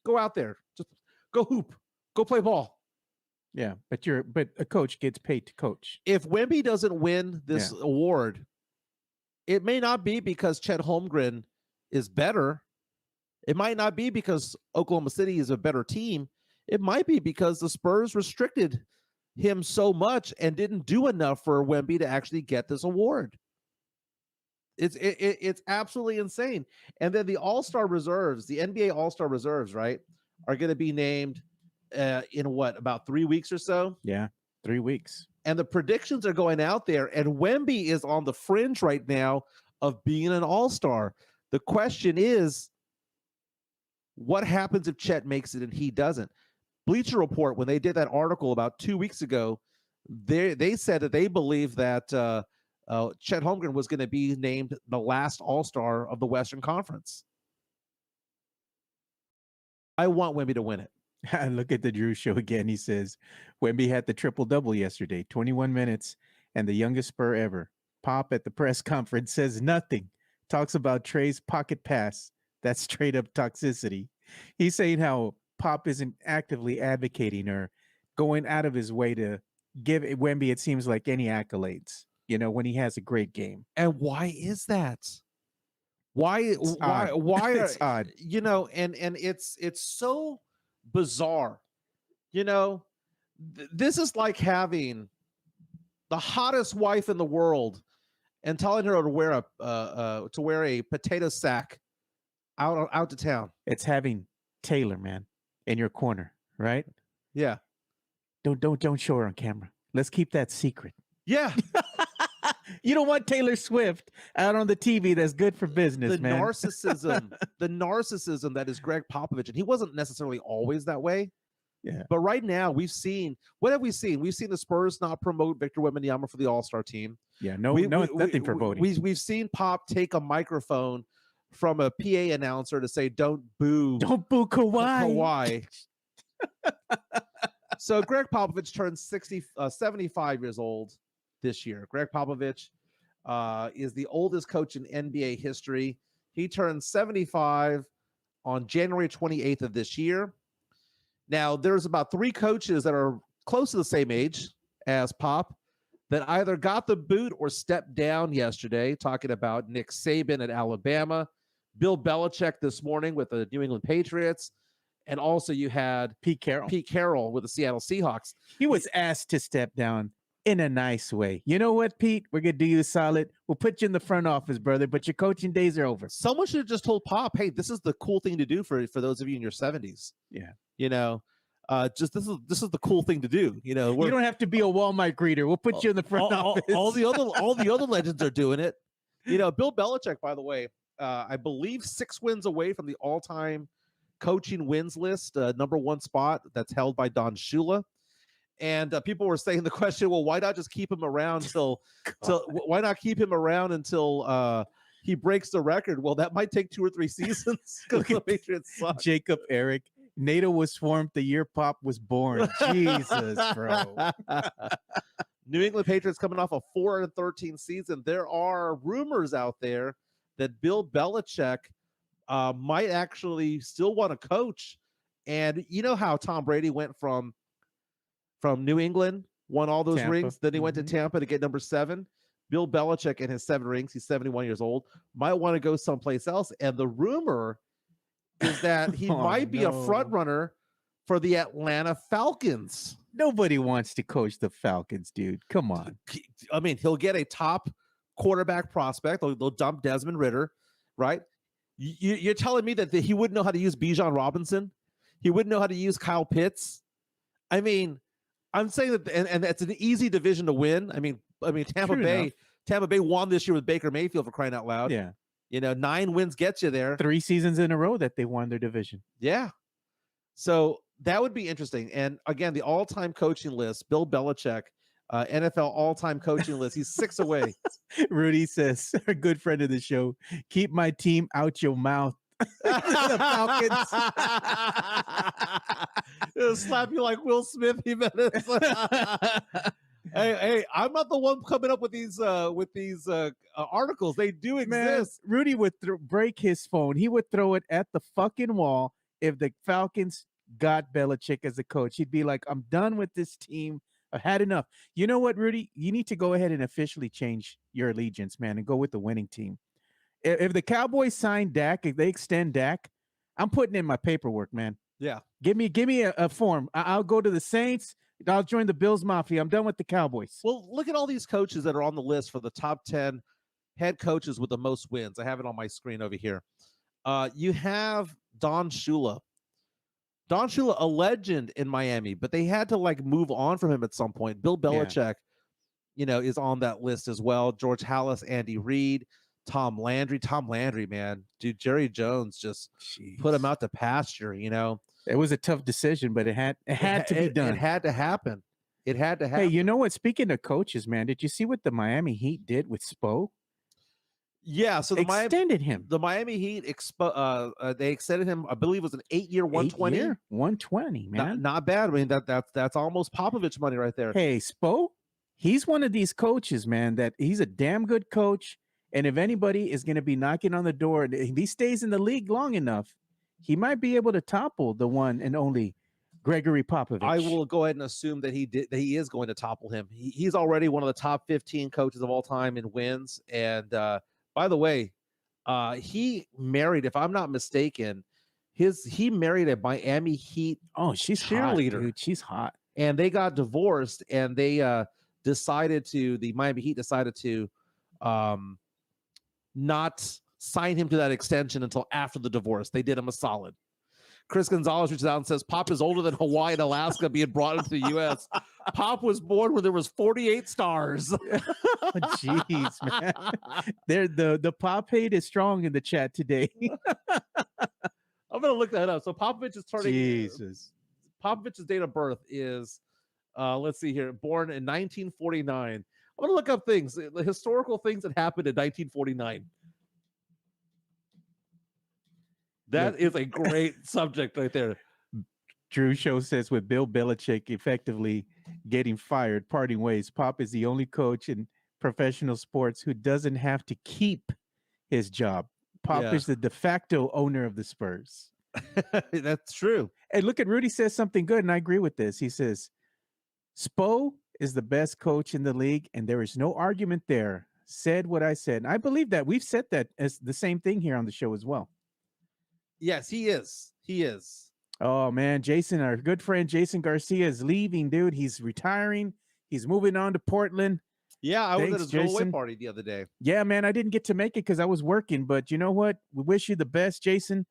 S1: go out there. Just go hoop. Go play ball.
S2: Yeah, but a coach gets paid to coach.
S1: If Wemby doesn't win this award, it may not be because Chet Holmgren is better. It might not be because Oklahoma City is a better team. It might be because the Spurs restricted him so much and didn't do enough for Wemby to actually get this award. It's absolutely insane. And then the All-Star reserves, the NBA All-Star reserves, right, are going to be named in what, about 3 weeks or so?
S2: Yeah, 3 weeks.
S1: And the predictions are going out there, and Wemby is on the fringe right now of being an All-Star. The question is, what happens if Chet makes it and he doesn't? Bleacher Report, when they did that article about 2 weeks ago, they said that they believe that Chet Holmgren was going to be named the last All-Star of the Western Conference. I want Wemby to win it.
S2: Look at the Drew Show again. He says, Wemby had the triple-double yesterday, 21 minutes, and the youngest Spur ever. Pop at the press conference says nothing. Talks about Trey's pocket pass. That's straight-up toxicity. He's saying how Pop isn't actively advocating or going out of his way to give Wemby, it seems like, any accolades, when he has a great game.
S1: And why is that? Why
S2: it's odd.
S1: And it's so bizarre. This is like having the hottest wife in the world and telling her to wear a potato sack out to town.
S2: It's having Taylor, man, in your corner, right?
S1: Yeah.
S2: Don't show her on camera. Let's keep that secret.
S1: Yeah.
S2: You don't want Taylor Swift out on the TV. That's good for business, man. The narcissism that is Greg Popovich, and he wasn't necessarily always that way. Yeah.
S1: But right now, what have we seen? We've seen the Spurs not promote Victor Wembanyama for the All-Star team.
S2: Yeah, nothing for voting.
S1: We've seen Pop take a microphone from a PA announcer to say, "Don't boo
S2: Kawhi."
S1: So Greg Popovich turned 75 years old this year. Greg Popovich is the oldest coach in NBA history. He turned 75 on January 28th of this year. Now, there's about 3 coaches that are close to the same age as Pop that either got the boot or stepped down yesterday, talking about Nick Saban at Alabama, Bill Belichick this morning with the New England Patriots, and also you had
S2: Pete Carroll
S1: with the Seattle Seahawks.
S2: He was asked to step down in a nice way. You know what, Pete? We're going to do you a solid. We'll put you in the front office, brother, but your coaching days are over.
S1: Someone should have just told Pop, hey, this is the cool thing to do for those of you in your 70s.
S2: Yeah.
S1: You know, just this is the cool thing to do. You know,
S2: you don't have to be a Walmart greeter. We'll put you in the front office.
S1: All the other legends are doing it. You know, Bill Belichick, by the way, I believe 6 wins away from the all-time coaching wins list, number 1 spot that's held by Don Shula. And people were saying the question, well, why not just keep him around till why not keep him around until he breaks the record? Well, that might take 2 or 3 seasons because the Patriots suck.
S2: Jacob Eric, NATO was formed the year Pop was born. Jesus, bro.
S1: New England Patriots coming off a 4-13 season. There are rumors out there that Bill Belichick might actually still want to coach. And you know how Tom Brady went from New England, won all those rings, then he went to Tampa to get number 7. Bill Belichick and his 7 rings, he's 71 years old, might want to go someplace else. And the rumor is that he might be a front runner for the Atlanta Falcons.
S2: Nobody wants to coach the Falcons, dude. Come on.
S1: I mean, he'll get a top quarterback prospect. They'll dump Desmond Ridder, right? You're telling me that he wouldn't know how to use Bijan Robinson? He wouldn't know how to use Kyle Pitts? I mean, I'm saying that, and it's an easy division to win. I mean, Tampa Bay won this year with Baker Mayfield, for crying out loud.
S2: Yeah.
S1: You know, 9 wins gets you there.
S2: 3 seasons in a row that they won their division.
S1: Yeah. So that would be interesting. And again, the all-time coaching list, Bill Belichick, NFL all-time coaching list. He's 6 away.
S2: Rudy says, a good friend of the show, keep my team out your mouth. The Falcons.
S1: It'll slap you like Will Smith. Hey, I'm not the one coming up with these articles. They do exist.
S2: Man, Rudy would break his phone. He would throw it at the fucking wall if the Falcons got Belichick as a coach. He'd be like, I'm done with this team. I've had enough. You know what, Rudy? You need to go ahead and officially change your allegiance, man, and go with the winning team. If the Cowboys sign Dak, if they extend Dak, I'm putting in my paperwork, man.
S1: Yeah.
S2: Give me a form. I'll go to the Saints. I'll join the Bills Mafia. I'm done with the Cowboys.
S1: Well, look at all these coaches that are on the list for the top 10 head coaches with the most wins. I have it on my screen over here. You have Don Shula. Don Shula, a legend in Miami, but they had to move on from him at some point. Bill Belichick, is on that list as well. George Halas, Andy Reid, Tom Landry. Tom Landry, man, dude, Jerry Jones just put him out to pasture.
S2: It was a tough decision, but it had to be done.
S1: It had to happen. It had to happen.
S2: Hey, you know what? Speaking of coaches, man, did you see what the Miami Heat did with Spo?
S1: Yeah, so
S2: they extended him.
S1: The Miami Heat they extended him. I believe it was an 8-year, 120.
S2: 120, man,
S1: not bad. I mean, that's almost Popovich money right there.
S2: Hey, Spo, he's one of these coaches, man. That he's a damn good coach. And if anybody is going to be knocking on the door, if he stays in the league long enough, he might be able to topple the one and only Gregory Popovich.
S1: I will go ahead and assume that he is going to topple him. He's already one of the top 15 coaches of all time in wins. And by the way, he married, if I'm not mistaken, he married a Miami Heat
S2: she's
S1: cheerleader.
S2: Hot, dude. She's hot.
S1: And they got divorced, and they the Miami Heat decided to not sign him to that extension until after the divorce. They did him a solid. Chris Gonzalez reaches out and says, Pop is older than Hawaii and Alaska being brought into the U.S. Pop was born when there was 48 stars.
S2: Jeez, man. The Pop hate is strong in the chat today.
S1: I'm going to look that up. So Popovich is turning...
S2: Jesus.
S1: Popovich's date of birth is, let's see here, born in 1949. I'm going to look up things, the historical things that happened in 1949. That is a great subject right there.
S2: Drew Show says with Bill Belichick effectively getting fired, parting ways, Pop is the only coach in professional sports who doesn't have to keep his job. Pop is the de facto owner of the Spurs.
S1: That's true.
S2: Hey, look at Rudy says something good, and I agree with this. He says, Spo is the best coach in the league, and there is no argument there. Said what I said. And I believe that. We've said that as the same thing here on the show as well.
S1: Yes, he is. He is.
S2: Oh, man. Jason, our good friend Jason Garcia is leaving, dude. He's retiring. He's moving on to Portland.
S1: Yeah, I was
S2: Thanks,
S1: at his go-away
S2: Jason.
S1: party the other day.
S2: Yeah, man. I didn't get to make it because I was working, but you know what? We wish you the best, Jason.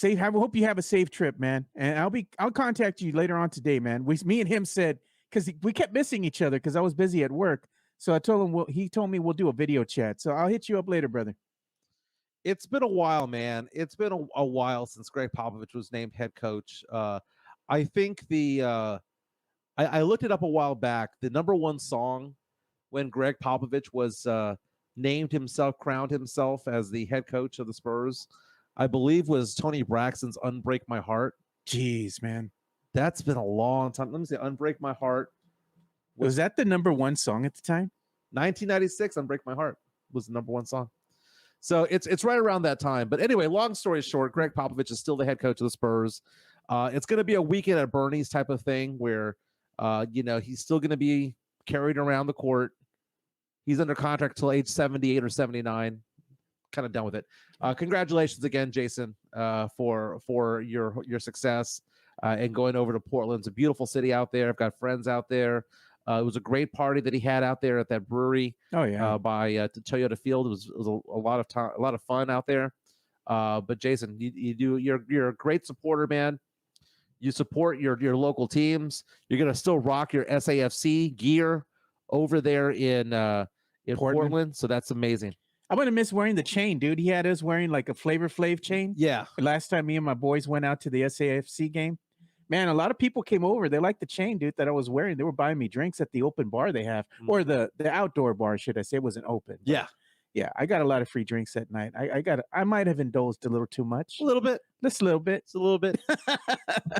S2: Hope you have a safe trip, man. And I'll contact you later on today, man. Me and him said, because we kept missing each other because I was busy at work. So I told him, he told me we'll do a video chat. So I'll hit you up later, brother.
S1: It's been a while, man. It's been a while since Greg Popovich was named head coach. I think I looked it up a while back. The number one song when Greg Popovich was crowned himself as the head coach of the Spurs, I believe was Tony Braxton's "Unbreak My Heart."
S2: Jeez, man.
S1: That's been a long time. Let me see. "Unbreak My Heart."
S2: Was that the number one song at the time?
S1: 1996, "Unbreak My Heart" was the number one song. So it's right around that time. But anyway, long story short, Greg Popovich is still the head coach of the Spurs. It's going to be a weekend at Bernie's type of thing where, he's still going to be carried around the court. He's under contract till age 78 or 79. Kind of done with it. Congratulations again, Jason, for your success and going over to Portland. It's a beautiful city out there. I've got friends out there. It was a great party that he had out there at that brewery.
S2: Oh yeah,
S1: by Toyota Field. It was a lot of time, a lot of fun out there. But Jason, you're a great supporter, man. You support your local teams. You're gonna still rock your SAFC gear over there in Portland. So that's amazing.
S2: I'm gonna miss wearing the chain, dude. He had us wearing like a Flavor Flav chain.
S1: Yeah.
S2: Last time me and my boys went out to the SAFC game. Man, a lot of people came over. They liked the chain, dude, that I was wearing. They were buying me drinks at the open bar they have, or the outdoor bar, should I say? It wasn't open.
S1: Yeah.
S2: Yeah, I got a lot of free drinks that night. I might have indulged a little too much.
S1: A little bit.
S2: Just a little bit.
S1: It's a little bit.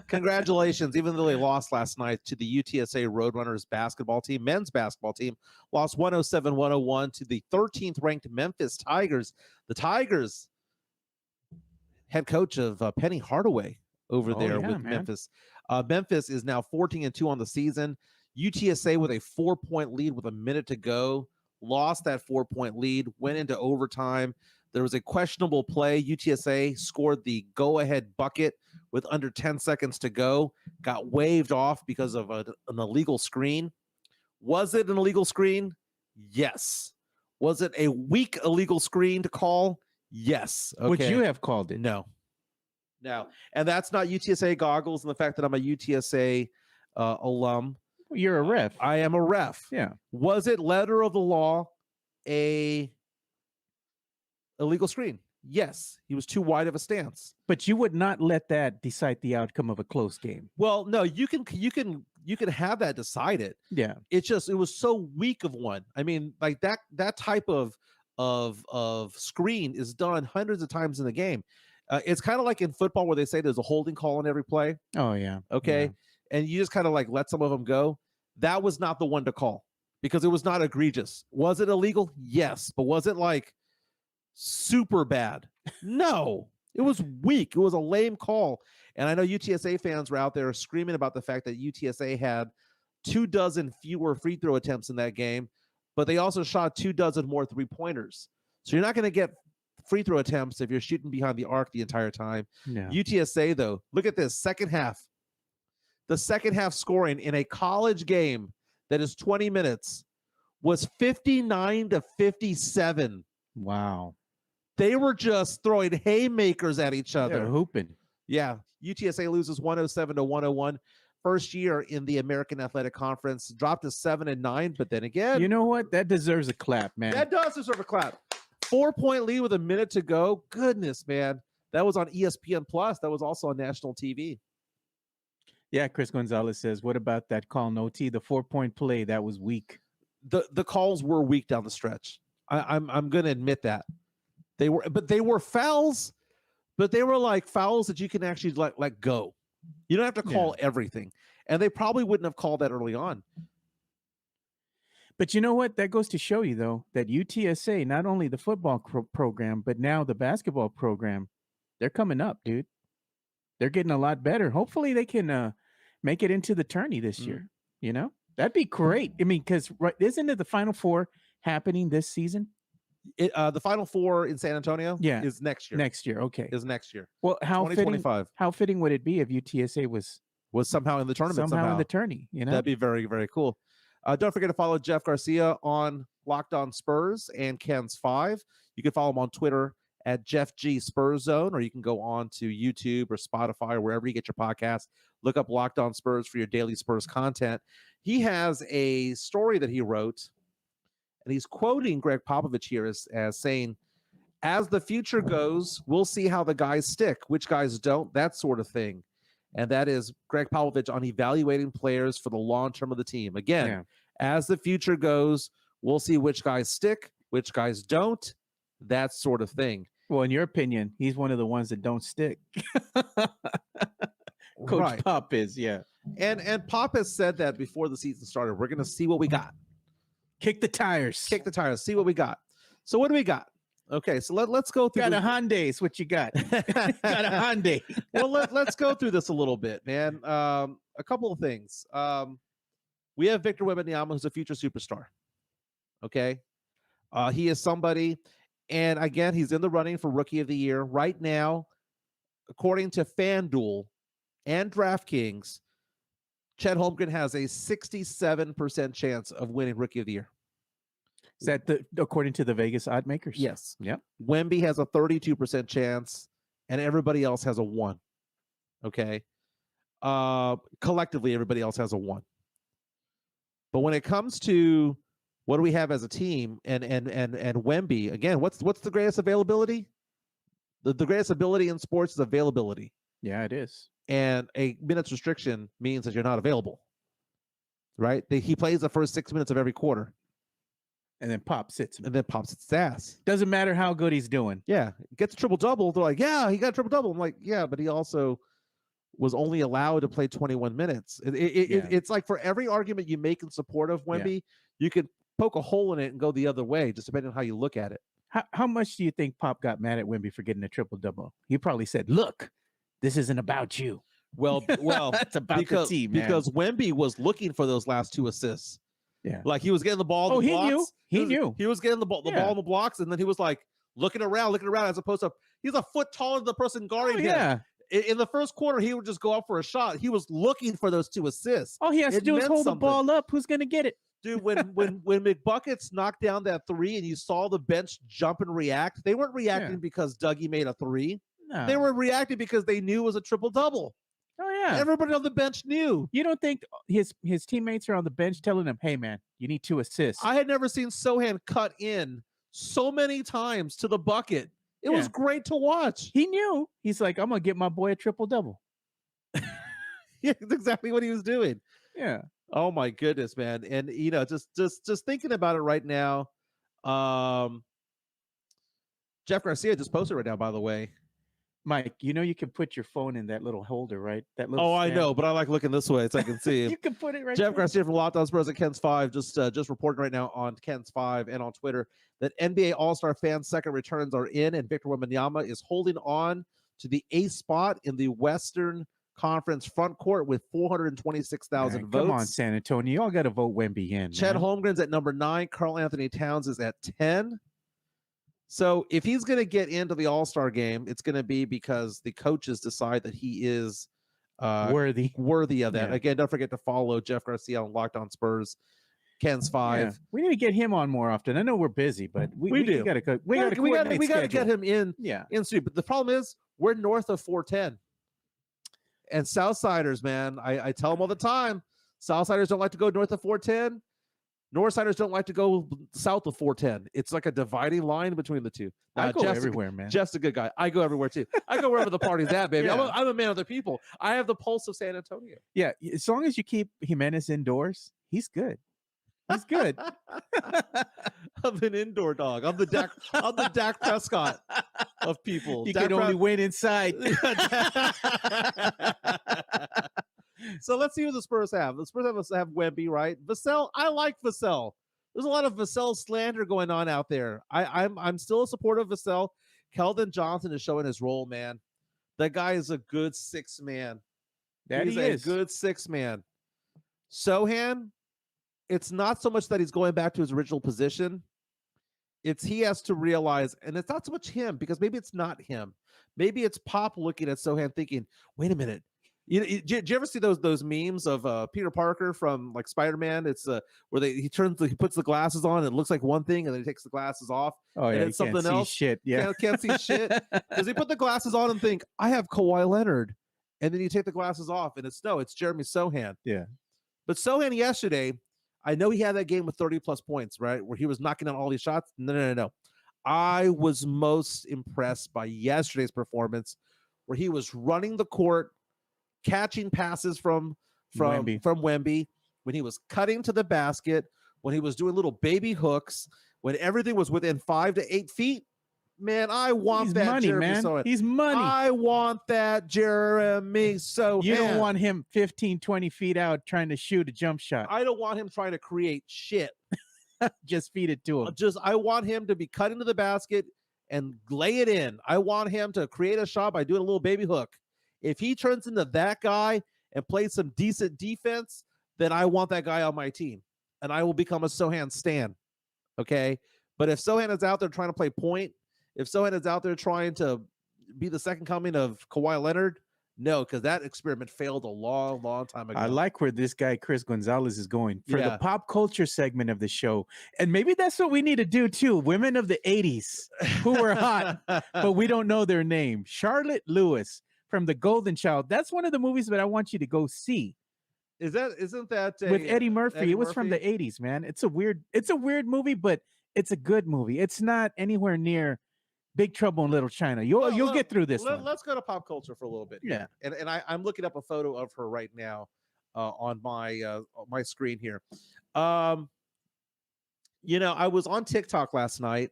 S1: Congratulations, even though they lost last night to the UTSA Roadrunners basketball team, men's basketball team, lost 107-101 to the 13th ranked Memphis Tigers. The Tigers, head coach of Penny Hardaway over there with Memphis. Memphis is now 14-2 on the season. UTSA with a 4-point lead with a minute to go. Lost that 4-point lead, went into overtime. There was a questionable play. UTSA scored the go-ahead bucket with under 10 seconds to go. Got waved off because of an illegal screen. Was it an illegal screen? Yes. Was it a weak illegal screen to call? Yes. Okay.
S2: Would you have called it?
S1: No. And that's not UTSA goggles and the fact that I'm a UTSA alum.
S2: You're a ref.
S1: I am a ref.
S2: Yeah.
S1: Was it letter of the law a illegal screen? Yes. He was too wide of a stance.
S2: But you would not let that decide the outcome of a close game.
S1: Well, no, you can have that decided.
S2: Yeah.
S1: It was so weak of one. I mean, like that type of screen is done hundreds of times in the game. It's kind of like in football where they say there's a holding call on every play.
S2: Oh yeah.
S1: Okay.
S2: Yeah.
S1: And you just kind of like let some of them go. That was not the one to call because it was not egregious. Was it illegal? Yes. But was it like super bad? No. It was weak. It was a lame call. And I know UTSA fans were out there screaming about the fact that UTSA had 24 fewer free throw attempts in that game, but they also shot 24 more three-pointers. So you're not going to get free throw attempts if you're shooting behind the arc the entire time.
S2: Yeah.
S1: UTSA, though, look at this second half. The second half scoring in a college game that is 20 minutes was 59-57.
S2: Wow.
S1: They were just throwing haymakers at each other.
S2: They're hooping.
S1: Yeah. UTSA loses 107-101. First year in the American Athletic Conference, dropped to 7-9. But then again,
S2: you know what? That deserves a clap, man.
S1: That does deserve a clap. 4-point lead with a minute to go. Goodness, man. That was on ESPN Plus. That was also on national TV.
S2: Yeah, Chris Gonzalez says, what about that call in OT? The 4-point play, that was weak.
S1: The calls were weak down the stretch. I'm going to admit that. They were fouls, but they were like fouls that you can actually let go. You don't have to call everything. And they probably wouldn't have called that early on.
S2: But you know what? That goes to show you, though, that UTSA, not only the football program, but now the basketball program, they're coming up, dude. They're getting a lot better. Hopefully they can make it into the tourney this year. You know, that'd be great. I mean, because isn't it the Final Four happening this season?
S1: The Final Four in San Antonio is next year.
S2: Next year, okay.
S1: Is next year.
S2: Well, how
S1: 2025.
S2: How fitting would it be if UTSA was
S1: somehow in the tournament?
S2: Somehow in the tourney, you know?
S1: That'd be very, very cool. Don't forget to follow Jeff Garcia on Locked On Spurs and Ken's 5. You can follow him on Twitter at Jeff G Spurs Zone, or you can go on to YouTube or Spotify or wherever you get your podcast. Look up Locked On Spurs for your daily Spurs content. He has a story that he wrote, and he's quoting Greg Popovich here as saying, as the future goes, we'll see how the guys stick, which guys don't, that sort of thing. And that is Greg Popovich on evaluating players for the long term of the team. Again, as the future goes, we'll see which guys stick, which guys don't, that sort of thing.
S2: Well, in your opinion, he's one of the ones that don't stick. Coach Pop is,
S1: And Pop has said that before the season started. We're going to see what we got.
S2: Kick the tires.
S1: See what we got. So what do we got? Okay, so let's go through.
S2: Got a Hyundai is what you got. Got a Hyundai.
S1: Well, let's go through this a little bit, man. A couple of things. We have Victor Wembanyama, who's a future superstar. Okay, he is somebody, and again, he's in the running for Rookie of the Year right now, according to FanDuel and DraftKings. Chet Holmgren has a 67% chance of winning Rookie of the Year.
S2: Is that according to the Vegas odd makers?
S1: Yes.
S2: Yep.
S1: Wemby has a 32% chance, and everybody else has a 1. Okay. Collectively, everybody else has a 1. But when it comes to what do we have as a team, and Wemby, again, what's the greatest availability? The greatest ability in sports is availability.
S2: Yeah, it is.
S1: And a minutes restriction means that you're not available. Right? He plays the first 6 minutes of every quarter.
S2: And then Pop sits him.
S1: And then Pop sits his ass.
S2: Doesn't matter how good he's doing.
S1: Yeah. Gets a triple-double. They're like, yeah, he got a triple-double. I'm like, yeah, but he also was only allowed to play 21 minutes. It's like for every argument you make in support of Wemby, you can poke a hole in it and go the other way, just depending on how you look at it.
S2: How much do you think Pop got mad at Wemby for getting a triple-double? He probably said, look, this isn't about you.
S1: Well,
S2: it's about the team, man.
S1: Because Wemby was looking for those last 2 assists.
S2: Yeah.
S1: Like he was getting the ball.
S2: He knew. He knew.
S1: He was getting the ball in the blocks, and then he was like looking around as opposed to he's a foot taller than the person guarding him.
S2: Yeah.
S1: In the first quarter, he would just go up for a shot. He was looking for those 2 assists.
S2: All he has to do is hold the ball up. Who's going to get it?
S1: Dude, when McBuckets knocked down that 3 and you saw the bench jump and react, they weren't reacting because Dougie made a 3.
S2: No.
S1: They were reacting because they knew it was a triple-double.
S2: Oh, yeah.
S1: Everybody on the bench knew.
S2: You don't think his teammates are on the bench telling him, hey, man, you need 2 assists?
S1: I had never seen Sohan cut in so many times to the bucket. It was great to watch.
S2: He knew. He's like, I'm going to get my boy a triple-double.
S1: Yeah, that's exactly what he was doing.
S2: Yeah.
S1: Oh, my goodness, man. And, just thinking about it right now, Jeff Garcia just posted right now, by the way.
S2: Mike, you can put your phone in that little holder, right? That little stand.
S1: I know, but I like looking this way so I can see.
S2: You can put it right
S1: Jeff
S2: there.
S1: Garcia from Locked On Spurs at Ken's 5 just reporting right now on Ken's 5 and on Twitter that NBA All-Star fans' second returns are in, and Victor Wembanyama is holding on to the 8th spot in the Western Conference front court with 426,000 votes.
S2: Come on, San Antonio. Y'all got to vote Wemby in.
S1: Chet Holmgren's at number 9. Karl Anthony Towns is at 10. So if he's going to get into the All-Star game, it's going to be because the coaches decide that he is worthy of that. Yeah. Again, don't forget to follow Jeff Garcia on Locked On Spurs, Ken's 5. Yeah.
S2: We need to get him on more often. I know we're busy, but we do. We got
S1: to get him in.
S2: Yeah.
S1: In studio. But the problem is we're north of 410. And Southsiders, man, I tell them all the time, Southsiders don't like to go north of 410. Northsiders don't like to go south of 410. It's like a dividing line between the two.
S2: I go everywhere, man.
S1: Jeff's a good guy. I go everywhere too. I go wherever the party's at, baby. Yeah. I'm a man of the people. I have the pulse of San Antonio.
S2: Yeah, as long as you keep Jimenez indoors, he's good. He's good.
S1: I'm an indoor dog. I'm the Dak Prescott of people.
S2: You can only win inside.
S1: So let's see who the Spurs have. The Spurs have Wemby, right? Vassell, I like Vassell. There's a lot of Vassell slander going on out there. I'm still a supporter of Vassell. Keldon Johnson is showing his role, man. That guy is a good 6-man. He's a good 6-man. Sohan, it's not so much that he's going back to his original position. It's he has to realize, and it's not so much him, because maybe it's not him. Maybe it's Pop looking at Sohan thinking, wait a minute. Did you ever see those memes of Peter Parker from like Spider-Man? It's where he puts the glasses on and it looks like one thing, and then he takes the glasses off.
S2: Oh yeah,
S1: and it's something else.
S2: Shit. Yeah,
S1: can't see shit. Does he put the glasses on and think, I have Kawhi Leonard? And then you take the glasses off, and it's Jeremy Sohan.
S2: Yeah.
S1: But Sohan yesterday, I know he had that game with 30 plus points, right? Where he was knocking out all these shots. No. I was most impressed by yesterday's performance, where he was running the court, catching passes from Wemby, when he was cutting to the basket, when he was doing little baby hooks, when everything was within 5 to 8 feet. Man, I want
S2: He's
S1: that
S2: money,
S1: Jeremy
S2: man.
S1: Sohan.
S2: He's money.
S1: I want that Jeremy Sohan.
S2: You don't want him 15, 20 feet out trying to shoot a jump shot.
S1: I don't want him trying to create shit.
S2: Just feed it to him.
S1: I want him to be cutting to the basket and lay it in. I want him to create a shot by doing a little baby hook. If he turns into that guy and plays some decent defense, then I want that guy on my team, and I will become a Sohan stan. Okay? But if Sohan is out there trying to play point, if Sohan is out there trying to be the second coming of Kawhi Leonard, no, because that experiment failed a long, long time ago.
S2: I like where this guy, Chris Gonzalez, is going for the pop culture segment of the show. And maybe that's what we need to do too. Women of the 80s who were hot, but we don't know their name. Charlotte Lewis from The Golden Child. That's one of the movies that I want you to go see.
S1: Isn't that
S2: with Eddie Murphy? It was from the 80s, man. It's a weird movie, but it's a good movie. It's not anywhere near Big Trouble in Little China. You'll get through this one.
S1: Let's go to pop culture for a little bit.
S2: Yeah.
S1: And I'm looking up a photo of her right now on my screen here. I was on TikTok last night,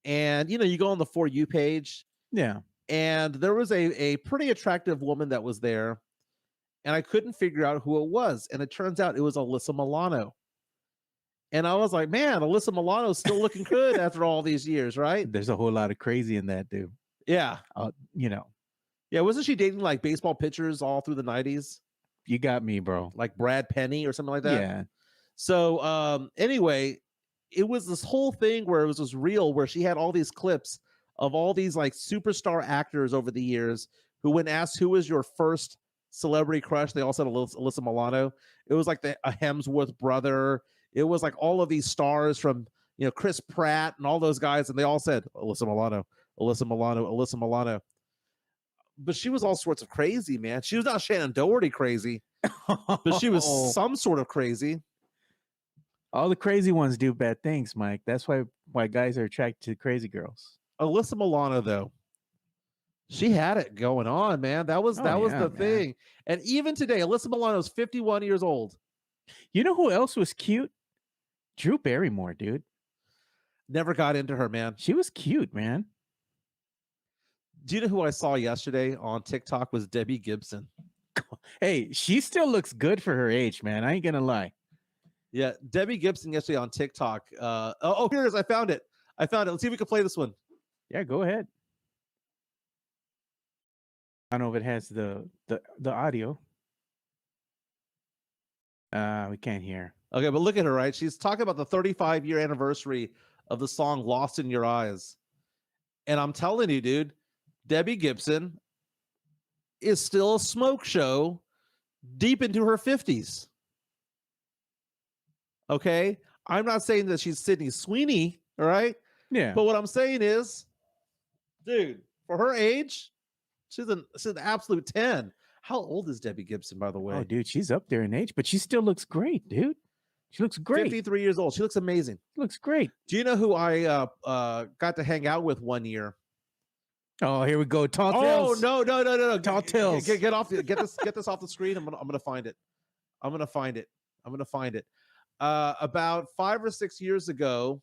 S1: and you go on the For You page.
S2: Yeah.
S1: And there was a pretty attractive woman that was there, and I couldn't figure out who it was. And it turns out it was Alyssa Milano. And I was like, man, Alyssa Milano's still looking good after all these years, right?
S2: There's a whole lot of crazy in that, dude.
S1: Yeah.
S2: Yeah,
S1: wasn't she dating like baseball pitchers all through the 90s?
S2: You got me, bro.
S1: Like Brad Penny or something like that?
S2: Yeah.
S1: So anyway, it was this whole thing where it was this reel where she had all these clips of all these like superstar actors over the years who, when asked who was your first celebrity crush, they all said Alyssa Milano. It was like a Hemsworth brother. It was like all of these stars from, Chris Pratt and all those guys, and they all said Alyssa Milano, Alyssa Milano, Alyssa Milano. But she was all sorts of crazy, man. She was not Shannon Doherty crazy, but she was some sort of crazy.
S2: All the crazy ones do bad things, Mike. That's why guys are attracted to crazy girls.
S1: Alyssa Milano, though, she had it going on, man. That was the thing. And even today, Alyssa Milano's 51 years old.
S2: You know who else was cute? Drew Barrymore, dude.
S1: Never got into her, man.
S2: She was cute, man.
S1: Do you know who I saw yesterday on TikTok was Debbie Gibson?
S2: Hey, she still looks good for her age, man. I ain't gonna lie.
S1: Yeah, Debbie Gibson yesterday on TikTok. Here it is. I found it. Let's see if we can play this one.
S2: Yeah, go ahead. I don't know if it has the audio. We can't hear.
S1: Okay, but look at her, right? She's talking about the 35-year anniversary of the song Lost in Your Eyes. And I'm telling you, dude, Debbie Gibson is still a smoke show deep into her 50s. Okay? I'm not saying that she's Sydney Sweeney, all right?
S2: Yeah.
S1: But what I'm saying is, dude, for her age, she's an absolute 10. How old is Debbie Gibson, by the way?
S2: Oh, dude, she's up there in age, but she still looks great, dude. She looks great.
S1: 53 years old. She looks amazing.
S2: Looks great.
S1: Do you know who I got to hang out with one year?
S2: Oh, here we go. Tall Tales.
S1: Oh, no.
S2: Tall Tales.
S1: Get this off the screen. I'm gonna find it. I'm gonna find it. About 5 or 6 years ago,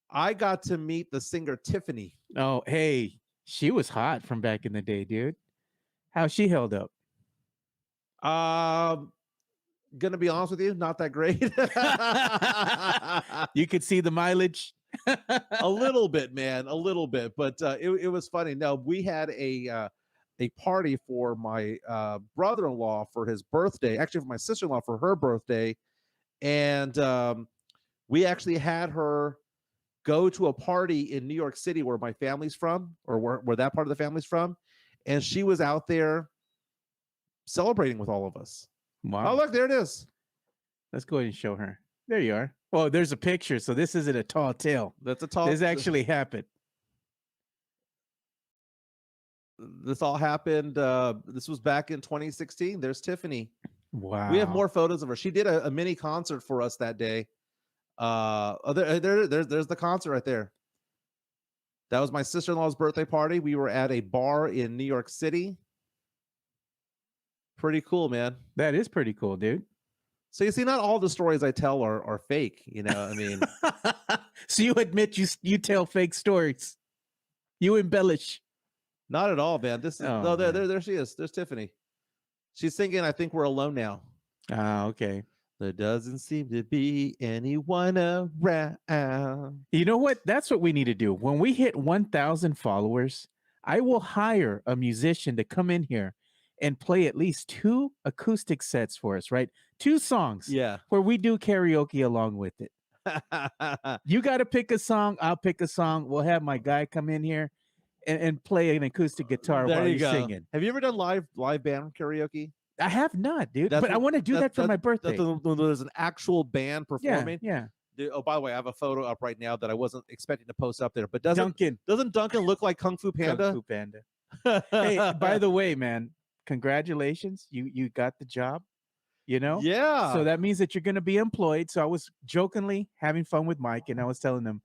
S1: I got to meet the singer Tiffany.
S2: Oh, hey, she was hot from back in the day, dude. How's she held up?
S1: Gonna be honest with you, not that great.
S2: You could see the mileage.
S1: A little bit, man, a little bit, but it was funny. No, we had a a party for my brother-in-law for his birthday, actually for my sister-in-law for her birthday, and we actually had her go to a party in New York City where my family's from, or where that part of the family's from, and she was out there celebrating with all of us.
S2: Wow.
S1: Oh, look, there it is.
S2: Let's go ahead and show her. There you are. Oh, there's a picture. So this isn't a tall tale.
S1: That's a tall.
S2: This actually happened.
S1: This all happened. This was back in 2016. There's Tiffany.
S2: Wow.
S1: We have more photos of her. She did a mini concert for us that day. There's the concert right there. That was my sister-in-law's birthday party. We were at a bar in New York City. Pretty cool, man.
S2: That is pretty cool, dude.
S1: So you see, not all the stories I tell are fake. You know, I mean.
S2: So you admit you tell fake stories. You embellish.
S1: Not at all, man. This is there she is. There's Tiffany. She's singing "I Think We're Alone Now."
S2: Ah, okay.
S1: There doesn't seem to be anyone around.
S2: You know what? That's what we need to do. When we hit 1,000 followers, I will hire a musician to come in here and play at least 2 acoustic sets for us, right? 2 songs.
S1: Yeah.
S2: Where we do karaoke along with it. You got to pick a song. I'll pick a song. We'll have my guy come in here and play an acoustic guitar while you're singing.
S1: Have you ever done live band karaoke?
S2: I have not, dude. But I want to do that for my birthday.
S1: There's an actual band performing.
S2: Yeah.
S1: Dude, oh, by the way, I have a photo up right now that I wasn't expecting to post up there. But doesn't Duncan look like Kung Fu Panda?
S2: Kung Fu Panda. Hey, by the way, man, congratulations. You got the job. You know?
S1: Yeah.
S2: So that means that you're going to be employed. So I was jokingly having fun with Mike, and I was telling him,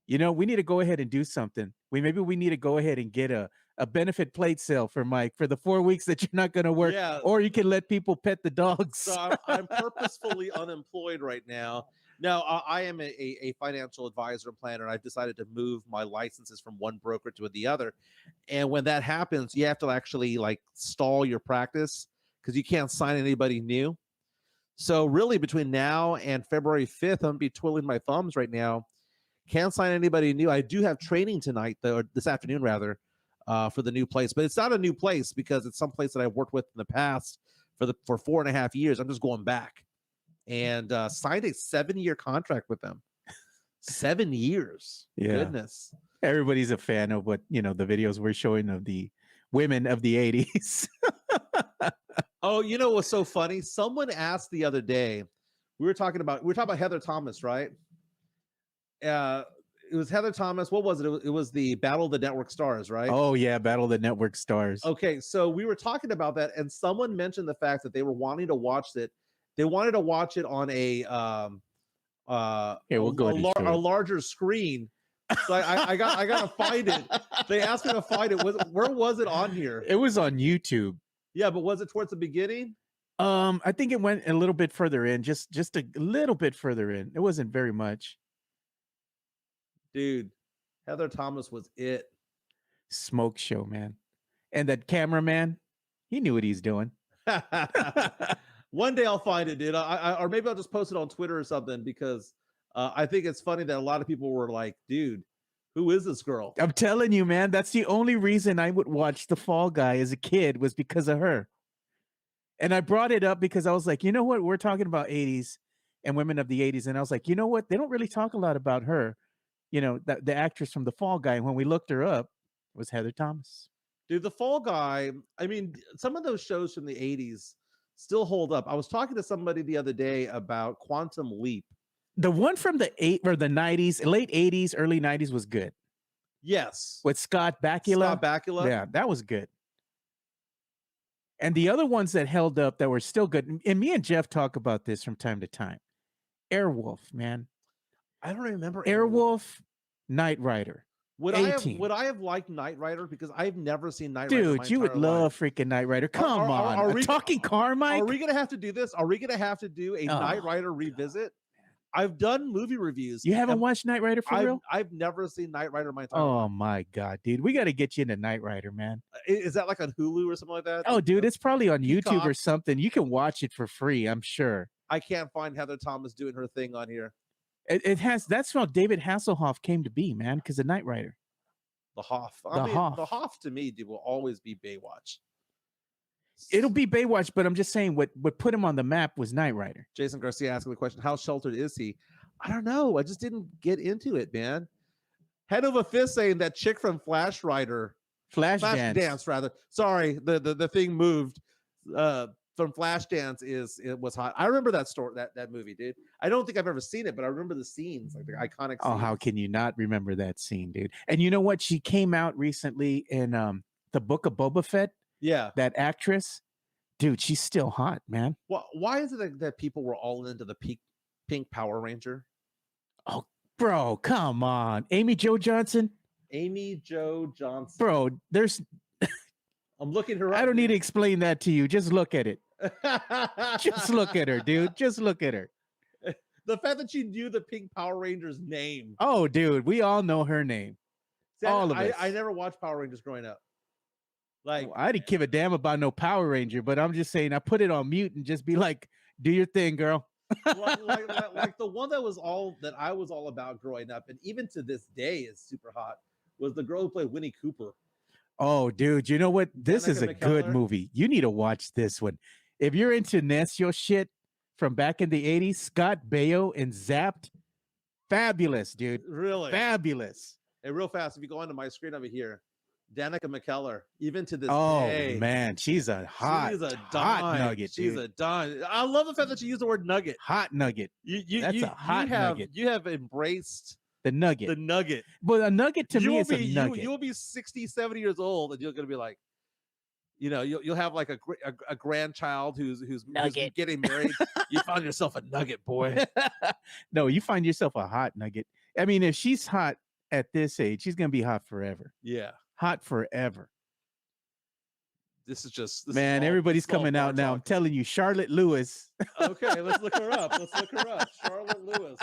S2: you know, we need to go ahead and do something. Maybe we need to go ahead and get a benefit plate sale for Mike for the 4 weeks that you're not going to work, or you can let people pet the dogs.
S1: So I'm purposefully unemployed right now. Now, I am a financial advisor and planner, and I've decided to move my licenses from one broker to the other. And when that happens, you have to actually like stall your practice because you can't sign anybody new. So really between now and February 5th, I'm going to be twiddling my thumbs right now. Can't sign anybody new. I do have training tonight, though, or this afternoon rather, for the new place. But it's not a new place because it's some place that I've worked with in the past for 4.5 years. I'm just going back and signed a 7-year contract with them. 7 years.
S2: Yeah.
S1: Goodness.
S2: Everybody's a fan of what, you know, the videos we're showing of the women of the 80s.
S1: Oh, you know what's so funny? Someone asked the other day, we were talking about Heather Thomas, right? It was Heather Thomas. What was it? It was the Battle of the Network Stars, right?
S2: Oh yeah, Battle of the Network Stars.
S1: Okay, so we were talking about that, and someone mentioned the fact that they were wanting to watch it. They wanted to watch it on a larger screen. So I gotta find it. They asked me to find it. Where was it on here?
S2: It was on YouTube.
S1: Yeah, but was it towards the beginning?
S2: I think it went a little bit further in, just a little bit further in. It wasn't very much.
S1: Dude, Heather Thomas was it.
S2: Smoke show, man. And that cameraman, he knew what he's doing.
S1: One day I'll find it, dude. Or maybe I'll just post it on Twitter or something because I think it's funny that a lot of people were like, dude, who is this girl?
S2: I'm telling you, man, that's the only reason I would watch The Fall Guy as a kid was because of her. And I brought it up because I was like, you know what? We're talking about 80s and women of the 80s. And I was like, you know what? They don't really talk a lot about her. You know, the actress from The Fall Guy. And when we looked her up, it was Heather Thomas.
S1: Dude, The Fall Guy, I mean, some of those shows from the 80s still hold up. I was talking to somebody the other day about Quantum Leap.
S2: The one from the 90s, late 80s, early 90s was good.
S1: Yes.
S2: With Scott Bakula. Yeah, that was good. And the other ones that held up that were still good, and me and Jeff talk about this from time to time. Airwolf, man.
S1: I don't remember
S2: Airwolf, Knight Rider.
S1: Would I have liked Knight Rider? Because I've never seen Knight Rider.
S2: Dude, you would love freaking Knight Rider. Come on. Are we talking Carmike?
S1: Are we going to have to do this? Are we going to have to do a Knight Rider revisit? I've done movie reviews.
S2: You haven't watched Knight Rider for real?
S1: I've never seen Knight Rider in my entire life.
S2: Oh my God, dude. We got to get you into Knight Rider, man.
S1: Is that like on Hulu or something like that?
S2: Oh, dude, it's probably on YouTube or something. You can watch it for free, I'm sure.
S1: I can't find Heather Thomas doing her thing on here.
S2: It has, that's how David Hasselhoff came to be, man, because of Knight Rider.
S1: The Hoff.
S2: The Hoff.
S1: The Hoff to me will always be Baywatch.
S2: It'll be Baywatch, but I'm just saying what put him on the map was Knight Rider.
S1: Jason Garcia asking the question, how sheltered is he? I don't know. I just didn't get into it, man. Head over fist saying that chick from Flash Dance rather. Sorry, the thing moved. From Flashdance it was hot. I remember that that movie, dude. I don't think I've ever seen it, but I remember the scenes, like the iconic scenes.
S2: Oh, how can you not remember that scene, dude? And you know what? She came out recently in the Book of Boba Fett.
S1: Yeah.
S2: That actress, dude, she's still hot, man.
S1: Well, why is it that people were all into the pink Power Ranger?
S2: Oh, bro, come on. Amy Jo Johnson. Bro, there's
S1: I'm looking her up.
S2: I don't need to explain that to you. Just look at it. Just look at her, dude. Just look at her.
S1: The fact that she knew the Pink Power Ranger's name.
S2: Oh, dude, we all know her name. All of us.
S1: I never watched Power Rangers growing up. Like,
S2: I didn't give a damn about no Power Ranger, but I'm just saying I put it on mute and just be like, do your thing, girl.
S1: like the one that I was all about growing up, and even to this day is super hot, was the girl who played Winnie Cooper.
S2: Oh, dude, you know what? This
S1: Danica
S2: is a good
S1: McKellar.
S2: movie. You need to watch this one. If you're into Necio shit from back in the 80s, Scott Baio and Zapped, fabulous, dude.
S1: Really?
S2: Fabulous.
S1: And real fast, if you go onto my screen over here, Danica McKellar, even to this
S2: Oh,
S1: day.
S2: man, she's a hot nugget,
S1: She's
S2: dude.
S1: a dime. I love the fact that you use the word nugget.
S2: Hot nugget. That's a hot nugget.
S1: You have embraced
S2: the nugget.
S1: The nugget.
S2: But a nugget to me is a nugget.
S1: You'll be 60, 70 years old, and you're going to be like, you know, you'll have like a grandchild who's getting married. You found yourself a nugget, boy.
S2: No, you find yourself a hot nugget. I mean, if she's hot at this age, she's going to be hot forever.
S1: Yeah.
S2: Hot forever.
S1: This is
S2: man, everybody's coming out now. I'm telling you, Charlotte Lewis.
S1: Okay, let's look her up. Charlotte Lewis.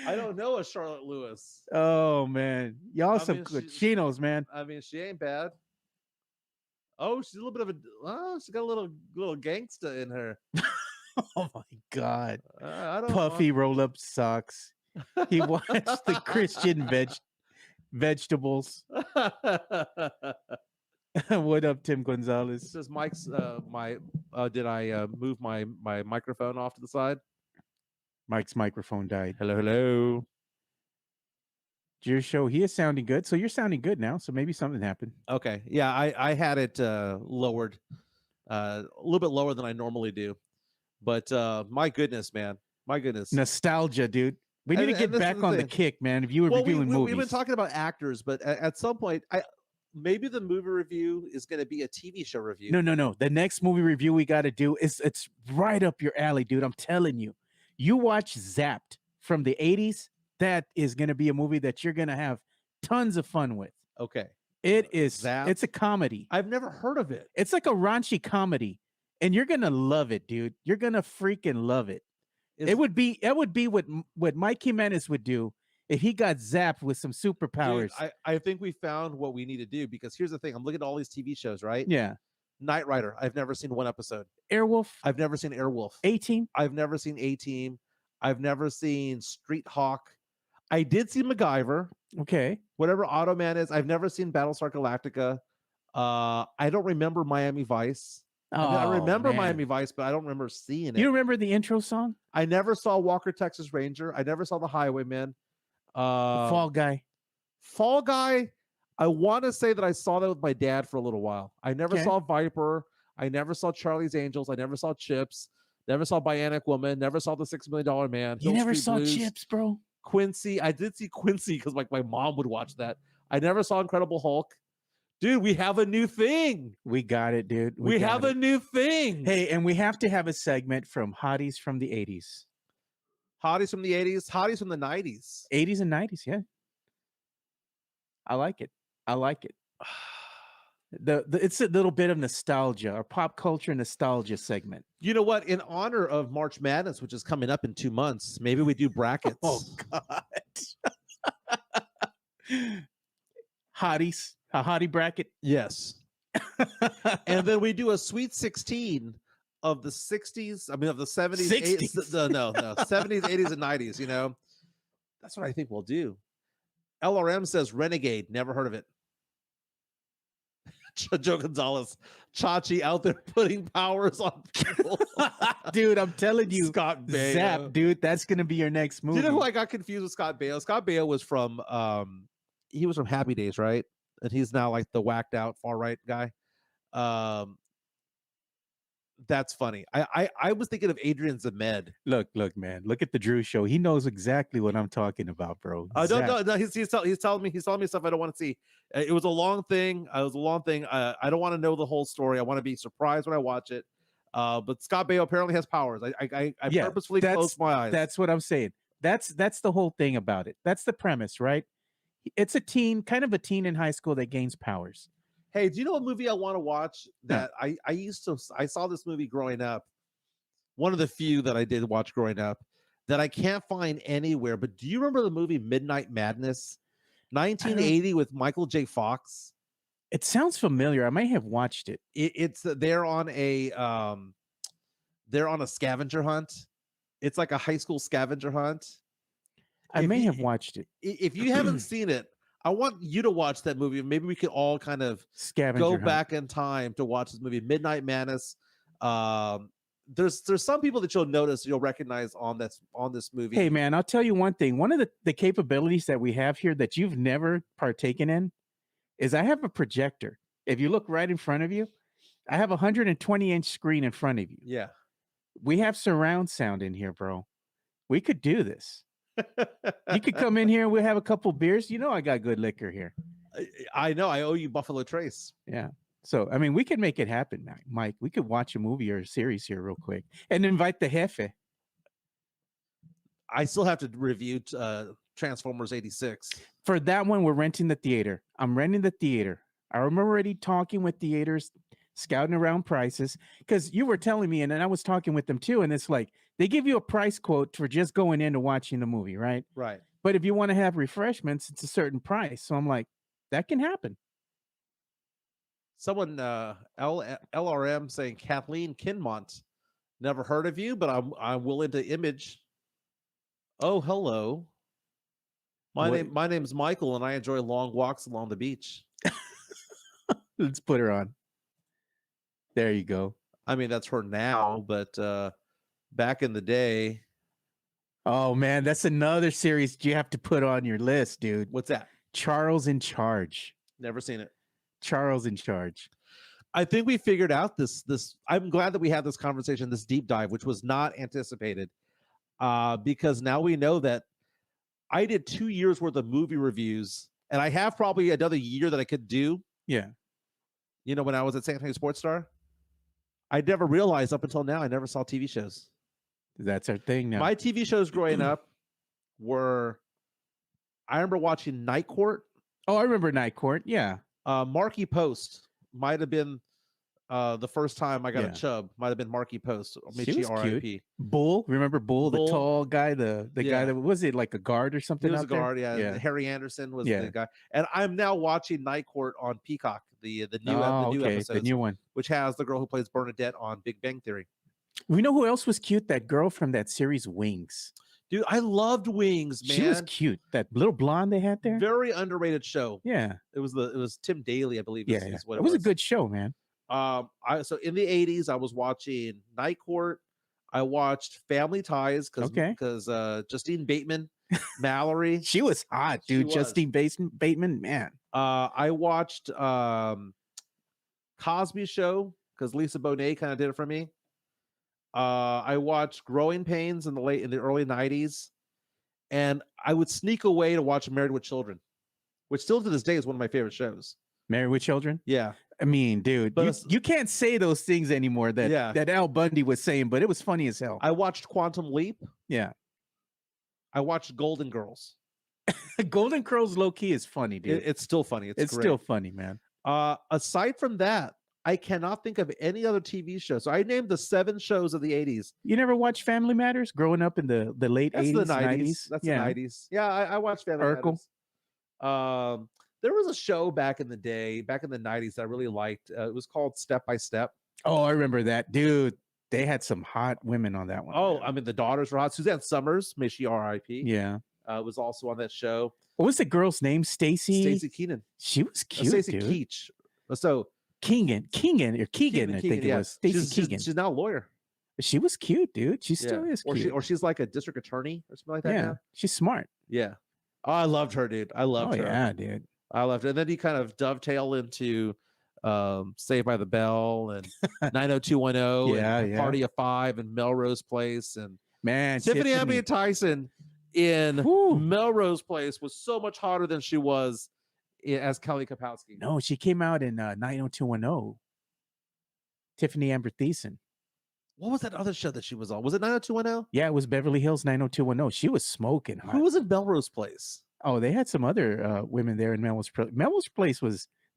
S1: I don't know a Charlotte Lewis.
S2: Oh man, y'all some good chinos, man.
S1: I mean, she ain't bad. Oh, she's a little bit of she's got a little gangsta in her.
S2: Oh my god.
S1: I don't
S2: Puffy roll-up socks. He watched the Christian vegetables. What up, Tim Gonzalez?
S1: This is Mike's did I move my microphone off to the side?
S2: Mike's microphone died.
S1: Hello.
S2: Your show, he is sounding good. So you're sounding good now. So maybe something happened.
S1: Okay. Yeah, I had it lowered a little bit lower than I normally do. But my goodness, man. My goodness.
S2: Nostalgia, dude. We need to get back on the kick, man. If you were reviewing movies.
S1: We've been talking about actors, but at some point, maybe the movie review is going to be a TV show review.
S2: No. The next movie review we got to do it's right up your alley, dude. I'm telling you. You watch Zapped from the 80s, that is going to be a movie that you're going to have tons of fun with.
S1: Okay.
S2: It is.
S1: Zapped?
S2: It's a comedy.
S1: I've never heard of it.
S2: It's like a raunchy comedy, and you're going to love it, dude. You're going to freaking love it. It would be what Mike Jimenez would do if he got zapped with some superpowers.
S1: Dude, I think we found what we need to do, because here's the thing. I'm looking at all these TV shows, right?
S2: Yeah.
S1: Knight Rider. I've never seen one episode.
S2: Airwolf.
S1: I've never seen Airwolf.
S2: A-Team.
S1: I've never seen A-Team. I've never seen Street Hawk. I did see MacGyver.
S2: Okay.
S1: Whatever Automan is. I've never seen Battlestar Galactica. I don't remember Miami Vice. I remember Miami Vice, but I don't remember seeing it.
S2: You remember the intro song?
S1: I never saw Walker, Texas Ranger. I never saw The Highwaymen.
S2: Fall Guy.
S1: Fall Guy. I want to say that I saw that with my dad for a little while. I never saw Viper. I never saw Charlie's Angels. I never saw Chips. Never saw Bionic Woman. Never saw The $6 Million Man.
S2: You never saw Chips, bro?
S1: Quincy. I did see Quincy because like my mom would watch that. I never saw Incredible Hulk. Dude, we have a new thing.
S2: We got it, dude.
S1: We have a new thing.
S2: Hey, and we have to have a segment from Hotties from the 80s.
S1: Hotties from the 80s. Hotties from the 90s.
S2: 80s and 90s, yeah. I like it. It's a little bit of nostalgia, or pop culture nostalgia segment.
S1: You know what? In honor of March Madness, which is coming up in 2 months, maybe we do brackets.
S2: Oh, God. Hotties. A hottie bracket?
S1: Yes. And then we do a Sweet 16 of the 60s. I mean, of the 70s.
S2: 60s.
S1: No, 70s, 80s, and 90s, you know. That's what I think we'll do. LRM says Renegade. Never heard of it. Joe Gonzalez, Chachi out there putting powers on people.
S2: Dude, I'm telling you,
S1: Scott Baio.
S2: Zap, dude, that's gonna be your next
S1: Do
S2: movie.
S1: you know who I got confused with? Scott Baio. Scott Baio was from he was from Happy Days, right? And he's now like the whacked out far right guy. That's funny. I was thinking of Adrian Zemed.
S2: Look, man, look at the Drew show. He knows exactly what I'm talking about, bro.
S1: No. He's telling me stuff I don't want to see. It was a long thing. I don't want to know the whole story. I want to be surprised when I watch it. But Scott Baio apparently has powers. I purposefully closed my eyes.
S2: That's what I'm saying. That's the whole thing about it. That's the premise, right? It's a teen, kind of a teen in high school that gains powers.
S1: Hey, do you know a movie I want to watch that I saw this movie growing up? One of the few that I did watch growing up that I can't find anywhere. But do you remember the movie Midnight Madness, 1980 with Michael J. Fox?
S2: It sounds familiar. I might have watched it.
S1: They're on a scavenger hunt. It's like a high school scavenger hunt.
S2: I may have watched it.
S1: If you haven't seen it, I want you to watch that movie. Maybe we could all kind of go back in time to watch this movie, Midnight Madness. There's some people that you'll recognize on this movie.
S2: Hey man, I'll tell you one thing. One of the capabilities that we have here that you've never partaken in is I have a projector. If you look right in front of you, I have a 120-inch screen in front of you.
S1: Yeah.
S2: We have surround sound in here, bro. We could do this. You could come in here. We'll have a couple beers. You know, I got good liquor here.
S1: I know. I owe you Buffalo Trace.
S2: Yeah. So, I mean, we could make it happen, Mike. We could watch a movie or a series here real quick and invite the Jefe.
S1: I still have to review Transformers 86.
S2: For that one, we're renting the theater. I'm renting the theater. I'm already talking with theaters, scouting around prices, because you were telling me, and then I was talking with them too, and it's like they give you a price quote for just going in and watching the movie, right?
S1: Right.
S2: But if you want to have refreshments, it's a certain price. So I'm like, that can happen.
S1: Someone LRM saying Kathleen Kinmont, never heard of you, but I'm willing to image. Oh, hello. My name's Michael, and I enjoy long walks along the beach.
S2: Let's put her on. There you go.
S1: I mean, that's her now, but back in the day.
S2: Oh man, that's another series you have to put on your list, dude.
S1: What's that?
S2: Charles in Charge.
S1: Never seen it.
S2: Charles in Charge.
S1: I think we figured out this. I'm glad that we had this conversation, this deep dive, which was not anticipated, because now we know that I did 2 years worth of movie reviews, and I have probably another year that I could do.
S2: Yeah.
S1: You know, when I was at San Antonio Sports Star, I never realized up until now I never saw TV shows.
S2: That's our thing now.
S1: My TV shows growing up were, I remember watching Night Court.
S2: Oh, I remember Night Court. Yeah.
S1: Marky Post might have been the first time I got a chub. Might have been Marky Post.
S2: She was cute. Bull, remember Bull, the tall guy, the guy that was it like a guard or something?
S1: He was
S2: out
S1: a guard,
S2: there?
S1: yeah. Harry Anderson was the guy. And I'm now watching Night Court on Peacock, the new episode,
S2: the new one,
S1: which has the girl who plays Bernadette on Big Bang Theory.
S2: We know who else was cute? That girl from that series Wings.
S1: Dude, I loved Wings, man.
S2: She was cute. That little blonde they had there.
S1: Very underrated show.
S2: Yeah.
S1: It was Tim Daly, I believe. Is what
S2: it was a good show, man.
S1: So in the 80s, I was watching Night Court. I watched Family Ties because Justine Bateman, Mallory.
S2: She was hot, dude. Justine Bateman, man.
S1: I watched Cosby Show because Lisa Bonet kind of did it for me. I watched Growing Pains in the early 90s, and I would sneak away to watch Married with Children, which still to this day is one of my favorite shows.
S2: Married with Children?
S1: Yeah.
S2: I mean, dude, you can't say those things anymore that Al Bundy was saying, but it was funny as hell.
S1: I watched Quantum Leap.
S2: Yeah.
S1: I watched Golden Girls.
S2: Golden Girls low key is funny, dude.
S1: It's still funny. It's great.
S2: Still funny, man.
S1: Aside from that, I cannot think of any other TV show. So I named the 7 shows of the 80s.
S2: You never watched Family Matters growing up in the late 80s,
S1: the 90s? That's
S2: the
S1: 90s. Yeah, I watched Family Matters. There was a show back in the day, back in the 90s that I really liked. It was called Step by Step.
S2: Oh, I remember that. Dude, they had some hot women on that one.
S1: Oh, I mean, the daughters were hot. Suzanne Summers, may she R.I.P.
S2: Yeah.
S1: was also on that show.
S2: What was the girl's name? Stacy
S1: Keenan.
S2: She was cute,
S1: Stacey
S2: dude.
S1: Keach. So
S2: Keegan, I think it was. Stacy Keegan.
S1: She's now a lawyer.
S2: She was cute, dude. She still is cute.
S1: Or she's like a district attorney or something like that.
S2: Yeah,
S1: now.
S2: she's smart.
S1: Yeah. Oh, I loved her, dude. I loved her.
S2: Yeah, dude.
S1: I loved her. And then you kind of dovetail into Saved by the Bell and 90210 and Party of Five and Melrose Place. And
S2: man,
S1: Tiffany Amber Tyson in Melrose Place was so much hotter than she was as Kelly Kapowski.
S2: No, she came out in 90210. Tiffany Amber Thiessen.
S1: What was that other show that she was on? Was it 90210?
S2: Yeah, it was Beverly Hills 90210. She was smoking hot.
S1: Who was in Melrose Place?
S2: Oh, they had some other women there in Melrose Place. Melrose Place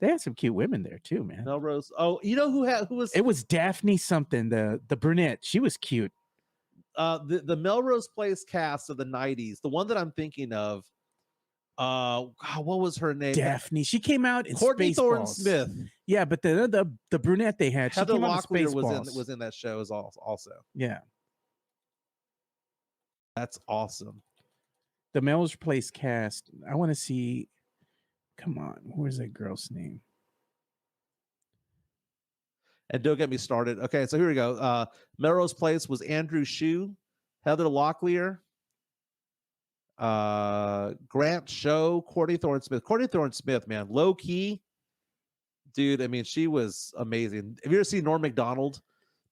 S2: they had some cute women there too, man.
S1: Melrose. Oh, you know who was?
S2: It was Daphne something, the brunette. She was cute.
S1: The Melrose Place cast of the 90s, the one that I'm thinking of. What was her name?
S2: Daphne. She came out in
S1: Courtney Thorne
S2: Spaceballs.
S1: Smith.
S2: Yeah, but the brunette they had,
S1: Heather
S2: she came
S1: Locklear
S2: out in
S1: was in that show also.
S2: Yeah,
S1: that's awesome.
S2: The Melrose Place cast. I want to see. Come on, where's that girl's name?
S1: And don't get me started. Okay, so here we go. Melrose Place was Andrew Shue, Heather Locklear, Grant Show, Courtney Thorne Smith. Courtney Thorne Smith, man, low key, dude. I mean, she was amazing. Have you ever seen Norm Macdonald?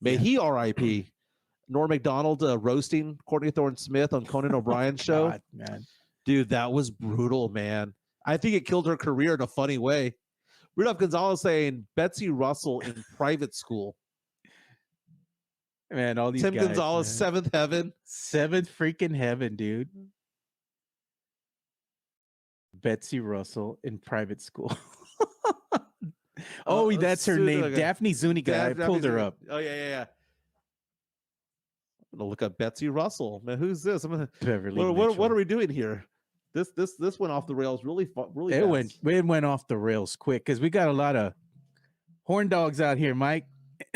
S1: May he R.I.P. Norm Macdonald roasting Courtney Thorne Smith on Conan O'Brien's show.
S2: God, man,
S1: dude, that was brutal, man. I think it killed her career in a funny way. Rudolph Gonzalez saying Betsy Russell in private school.
S2: Man, all these
S1: Tim
S2: guys,
S1: Gonzalez,
S2: man.
S1: Seventh Heaven.
S2: Seventh freaking heaven, dude. Betsy Russell in private school. That's her name. Daphne Zuniga. I pulled her up.
S1: Oh, yeah. I'm gonna look up Betsy Russell. Man, who's this? I'm gonna
S2: Beverly
S1: what are we doing here? This went off the rails really fast.
S2: It went off the rails quick because we got a lot of horn dogs out here, Mike.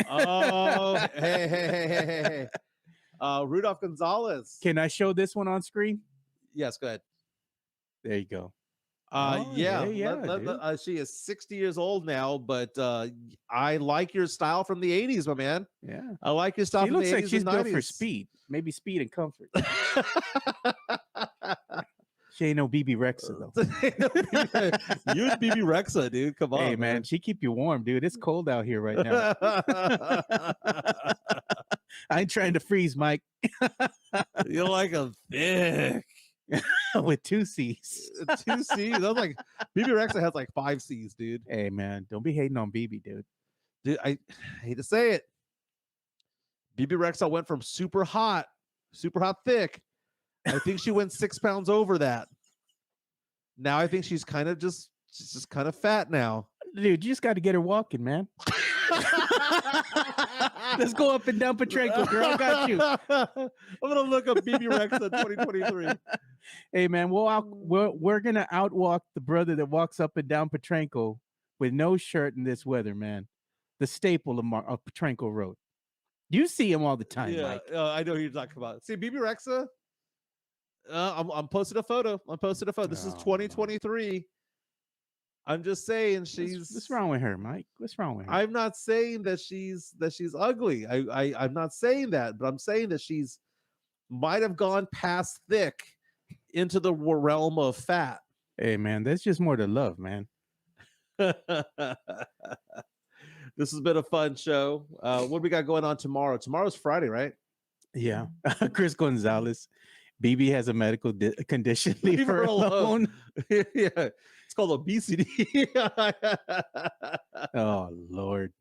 S1: Oh, hey. Rudolph Gonzalez.
S2: Can I show this one on screen?
S1: Yes, go ahead.
S2: There you go.
S1: She is 60 years old now, but I like your style from the 80s, my man.
S2: Yeah,
S1: I like your style.
S2: She
S1: from
S2: looks
S1: the 80s
S2: like she's
S1: and
S2: built
S1: 90s.
S2: for speed, maybe speed and comfort. She ain't no BB Rexa though.
S1: You and BB Rexa, dude. Come on,
S2: hey man, she keep you warm, dude. It's cold out here right now. I ain't trying to freeze, Mike.
S1: You're like a thick.
S2: With 2 C's.
S1: 2 C's. I was like, BB Rexa has like 5 C's, dude.
S2: Hey man, don't be hating on BB, dude.
S1: Dude, I hate to say it. BB Rexa went from super hot thick. I think she went 6 pounds over that. Now I think she's kind of just kind of fat now.
S2: Dude, you just got to get her walking, man. Let's go up and down Petrenko, girl. I got you.
S1: I'm gonna look up BB Rexa 2023.
S2: Hey man, we're gonna outwalk the brother that walks up and down Petrenko with no shirt in this weather, man. The staple of Petrenko Road. You see him all the time, Mike.
S1: I know who you're talking about. See BB Rexa. I'm posting a photo. This is 2023. I'm just saying
S2: what's wrong with her, Mike? What's wrong with her?
S1: I'm not saying that she's ugly. I'm not saying that, but I'm saying that she's might have gone past thick into the realm of fat.
S2: Hey man, that's just more to love, man.
S1: This has been a fun show. What do we got going on tomorrow? Tomorrow's Friday, right?
S2: Yeah. Chris Gonzalez. BB has a medical condition. Leave her alone.
S1: Yeah. It's called obesity.
S2: Oh, Lord.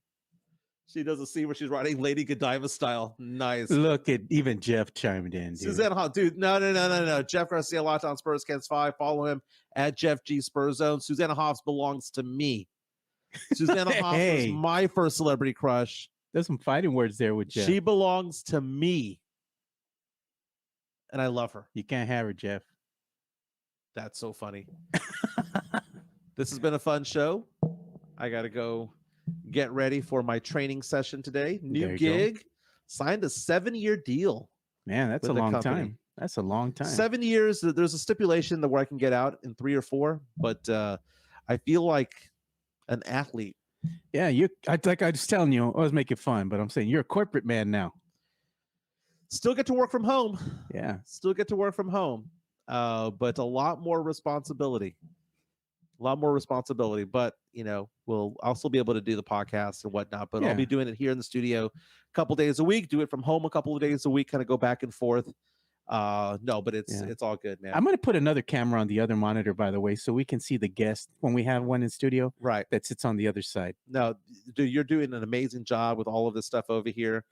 S1: She does a scene where she's riding Lady Godiva style. Nice.
S2: Look at even Jeff chimed in. Dude.
S1: Suzanne Hoff, dude. No. Jeff Garcia, Locked On Spurscast 5. Follow him at Jeff G Spurs Zone. Susanna Hoffs belongs to me. Susanna Hoffs was my first celebrity crush.
S2: There's some fighting words there with Jeff.
S1: She belongs to me. And I love her.
S2: You can't have her, Jeff.
S1: That's so funny. This has been a fun show. I got to go get ready for my training session today. New gig. Signed a 7-year deal.
S2: Man, that's a long time. That's a long time.
S1: 7 years. There's a stipulation that where I can get out in 3 or 4, but I feel like an athlete.
S2: Yeah, like I was telling you, I was making fun, but I'm saying you're a corporate man now.
S1: Still get to work from home.
S2: Yeah.
S1: Still get to work from home, but a lot more responsibility. But I'll still be able to do the podcast and whatnot, but I'll be doing it here in the studio a couple days a week, do it from home a couple of days a week, kind of go back and forth. No, but it's all good, man.
S2: I'm going to put another camera on the other monitor, by the way, so we can see the guest when we have one in studio.
S1: Right.
S2: That sits on the other side.
S1: No, dude, you're doing an amazing job with all of this stuff over here.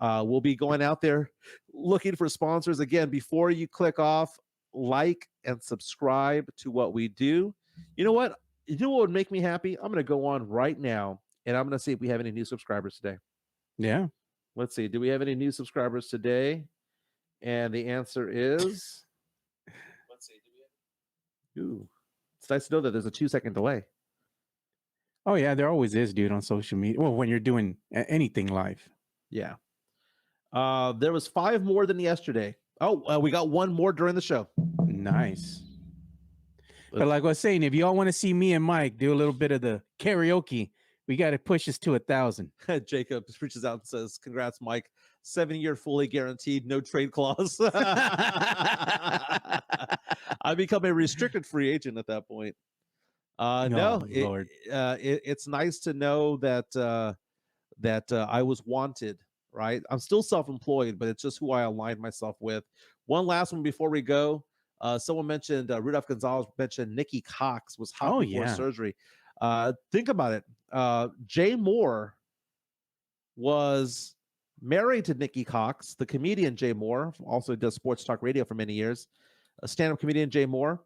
S1: We'll be going out there looking for sponsors. Again, before you click off, like and subscribe to what we do. You know what? You know what would make me happy? I'm going to go on right now, and I'm going to see if we have any new subscribers today.
S2: Yeah.
S1: Let's see. Do we have any new subscribers today? And the answer is, let's see. Do we have? Ooh, it's nice to know that there's a 2-second delay.
S2: Oh, yeah, there always is, dude, on social media. Well, when you're doing anything live.
S1: Yeah. There was 5 more than yesterday. Oh, we got 1 more during the show.
S2: Nice. But like I was saying, if y'all want to see me and Mike do a little bit of the karaoke, we got to push us to 1,000.
S1: Jacob reaches out and says, "Congrats, Mike. 7-year fully guaranteed, no trade clause." I become a restricted free agent at that point. It's nice to know that I was wanted. Right, I'm still self-employed, but it's just who I aligned myself with. One last one before we go. Someone mentioned Rudolph Gonzalez mentioned Nikki Cox was hot before surgery. Think about it. Jay Moore was married to Nikki Cox, the comedian Jay Moore, also does sports talk radio for many years. A stand-up comedian Jay Moore.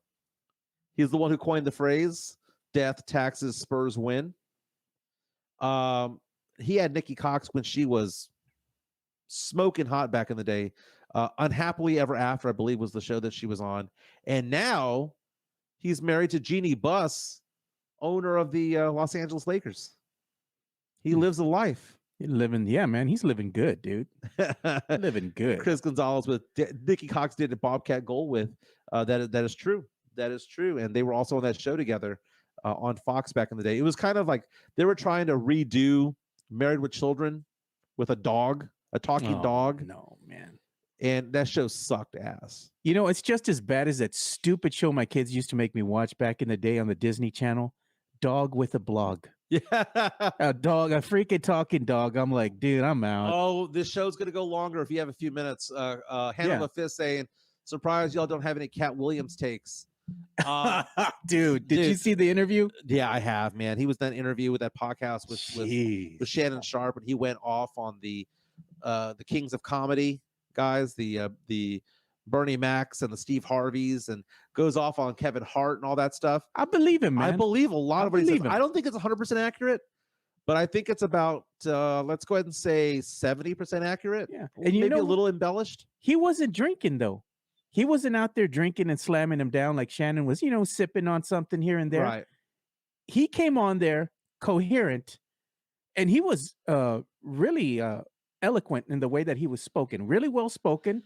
S1: He's the one who coined the phrase "death, taxes, Spurs win." He had Nikki Cox when she was smoking hot back in the day. Unhappily Ever After, I believe, was the show that she was on. And now he's married to Jeannie Buss, owner of the Los Angeles Lakers. He lives a life.
S2: He's living good, dude. Living good.
S1: Chris Gonzalez with Nikki Cox did a Bobcat goal with. That is true. That is true. And they were also on that show together on Fox back in the day. It was kind of like they were trying to redo Married with Children with a dog, a talking dog.
S2: No, man.
S1: And that show sucked ass.
S2: You know, it's just as bad as that stupid show my kids used to make me watch back in the day on the Disney Channel, Dog with a Blog.
S1: Yeah.
S2: A freaking talking dog. I'm like, dude, I'm out.
S1: Oh, this show's going to go longer if you have a few minutes. Hand on the fist saying, surprise, y'all don't have any Cat Williams takes.
S2: Dude, did you see the interview?
S1: Yeah, I have, man. He was in that interview with that podcast with Shannon Sharp, and he went off on the Kings of Comedy guys, the Bernie Macs and the Steve Harveys, and goes off on Kevin Hart and all that stuff.
S2: I believe him, man.
S1: I believe a lot of what he says. I don't think it's 100% accurate, but I think it's about let's go ahead and say 70% accurate.
S2: Yeah,
S1: and maybe a little embellished.
S2: He wasn't drinking though. He wasn't out there drinking and slamming him down like Shannon was, sipping on something here and there.
S1: Right.
S2: He came on there coherent, and he was really eloquent in the way that he was spoken. Really well spoken.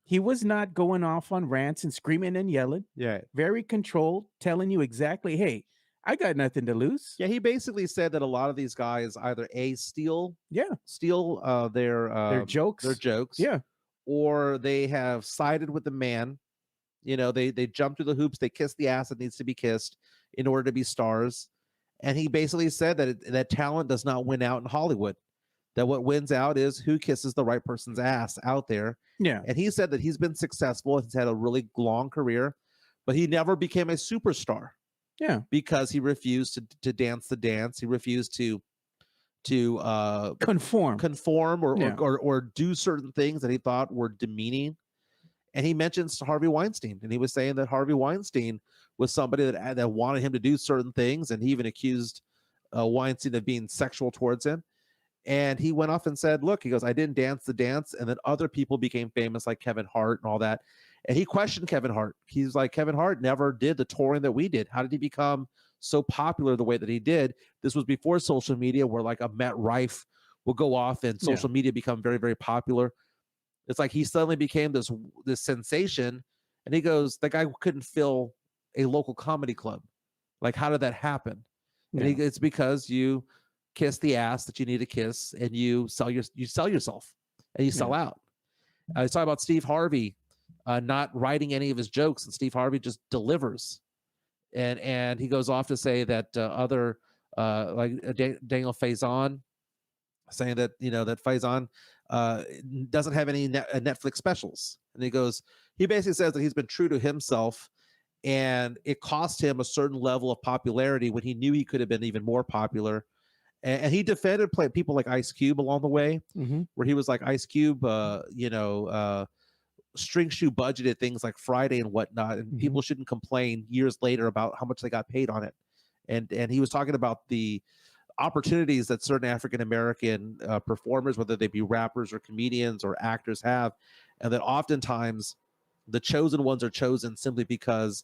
S2: He was not going off on rants and screaming and yelling.
S1: Yeah.
S2: Very controlled, telling you exactly, hey, I got nothing to lose.
S1: Yeah, he basically said that a lot of these guys either steal their
S2: jokes.
S1: Their jokes.
S2: Yeah.
S1: Or they have sided with the man. They jump through the hoops, they kiss the ass that needs to be kissed in order to be stars. And he basically said that talent does not win out in Hollywood. That what wins out is who kisses the right person's ass out there.
S2: Yeah.
S1: And he said that he's been successful. He's had a really long career, but he never became a superstar.
S2: Yeah.
S1: Because he refused to dance the dance. He refused to
S2: conform
S1: or do certain things that he thought were demeaning. And he mentions Harvey Weinstein, and he was saying that Harvey Weinstein was somebody that wanted him to do certain things, and he even accused Weinstein of being sexual towards him. And he went off and said, look, he goes, I didn't dance the dance. And then other people became famous like Kevin Hart and all that. And he questioned Kevin Hart. He's like, Kevin Hart never did the touring that we did. How did he become so popular the way that he did? This was before social media, where like a Matt Rife will go off and social media become very, very popular. It's like he suddenly became this sensation, and he goes, "That guy couldn't fill a local comedy club. Like, how did that happen?" And it's because you kiss the ass that you need to kiss, and you sell yourself, and you sell out. I was talking about Steve Harvey not writing any of his jokes, and Steve Harvey just delivers. And he goes off to say that other Daniel Faison, saying that that Faison doesn't have any Netflix specials, and he basically says that he's been true to himself, and it cost him a certain level of popularity when he knew he could have been even more popular. And he defended people like Ice Cube along the way, where he was like, Ice Cube, string shoe budgeted things like Friday and whatnot, and people shouldn't complain years later about how much they got paid on it. And he was talking about the opportunities that certain African American performers, whether they be rappers or comedians or actors, have, and that oftentimes the chosen ones are chosen simply because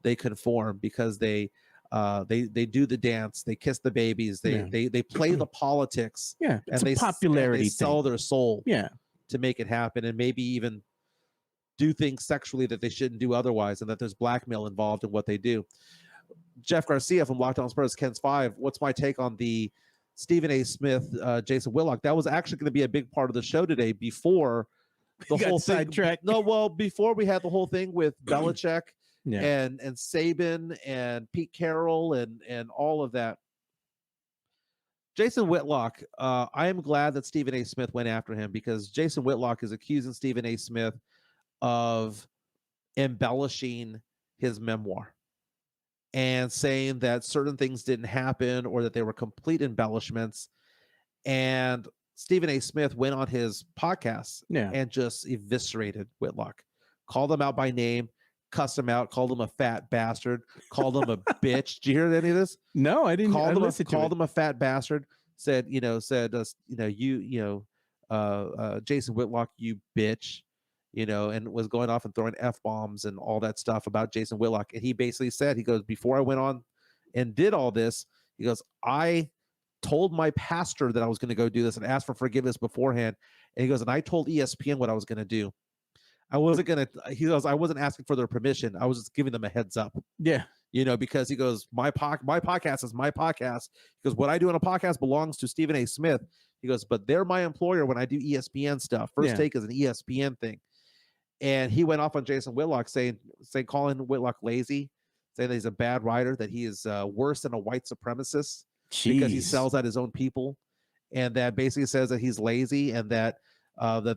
S1: they conform, because they do the dance, they kiss the babies, they play the politics,
S2: it's
S1: and they
S2: popularity,
S1: they sell their soul, to make it happen, and maybe even do things sexually that they shouldn't do otherwise, and that there's blackmail involved in what they do. Jeff Garcia from Locked On Spurs, Ken's 5. What's my take on the Stephen A. Smith, Jason Whitlock? That was actually going to be a big part of the show today before the whole thing. No, well, before we had the whole thing with Belichick and Saban and Pete Carroll and all of that. Jason Whitlock, I am glad that Stephen A. Smith went after him, because Jason Whitlock is accusing Stephen A. Smith of embellishing his memoir and saying that certain things didn't happen or that they were complete embellishments. And Stephen A. Smith went on his podcast and just eviscerated Whitlock, called him out by name, cussed him out, called him a fat bastard, called him a bitch. Did you hear any of this?
S2: No, I didn't.
S1: Called him a fat bastard. Said Jason Whitlock, you bitch. And was going off and throwing F-bombs and all that stuff about Jason Whitlock. And he basically said, he goes, before I went on and did all this, he goes, I told my pastor that I was going to go do this and asked for forgiveness beforehand. And he goes, and I told ESPN what I was going to do. I wasn't asking for their permission. I was just giving them a heads up.
S2: Yeah.
S1: Because he goes, my podcast is my podcast. He goes, what I do on a podcast belongs to Stephen A. Smith. He goes, but they're my employer when I do ESPN stuff. First Take is an ESPN thing. And he went off on Jason Whitlock, saying calling Whitlock lazy, saying that he's a bad writer, that he is worse than a white supremacist because he sells out his own people, and that basically says that he's lazy, and that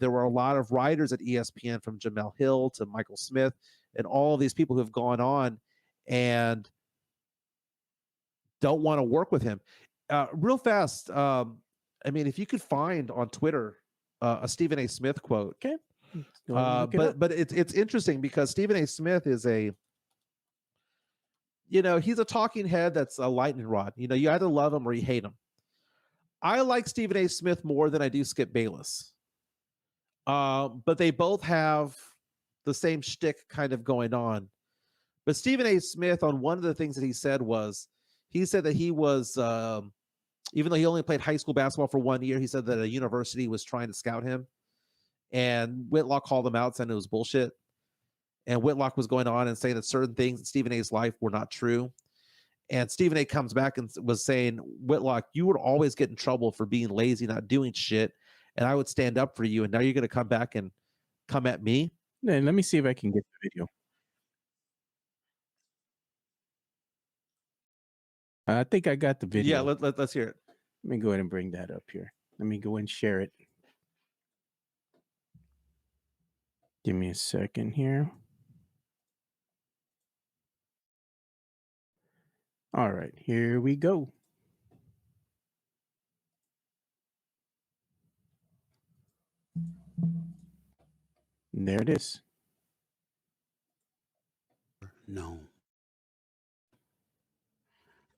S1: there were a lot of writers at ESPN, from Jamel Hill to Michael Smith and all of these people who have gone on and don't want to work with him. Real fast, if you could find on Twitter a Stephen A. Smith quote.
S2: Okay.
S1: But it's interesting because Stephen A. Smith is he's a talking head that's a lightning rod. You either love him or you hate him. I like Stephen A. Smith more than I do Skip Bayless. But they both have the same shtick kind of going on. But Stephen A. Smith, on one of the things that he said that he was, even though he only played high school basketball for 1 year, he said that a university was trying to scout him. And Whitlock called him out, saying it was bullshit. And Whitlock was going on and saying that certain things in Stephen A.'s life were not true. And Stephen A. comes back and was saying, Whitlock, you would always get in trouble for being lazy, not doing shit. And I would stand up for you. And now you're going to come back and come at me?
S2: Let me see if I can get the video. I think I got the video.
S1: Yeah, let's hear it.
S2: Let me go ahead and bring that up here. Let me go and share it. Give me a second here. All right, here we go. And there it is.
S4: No.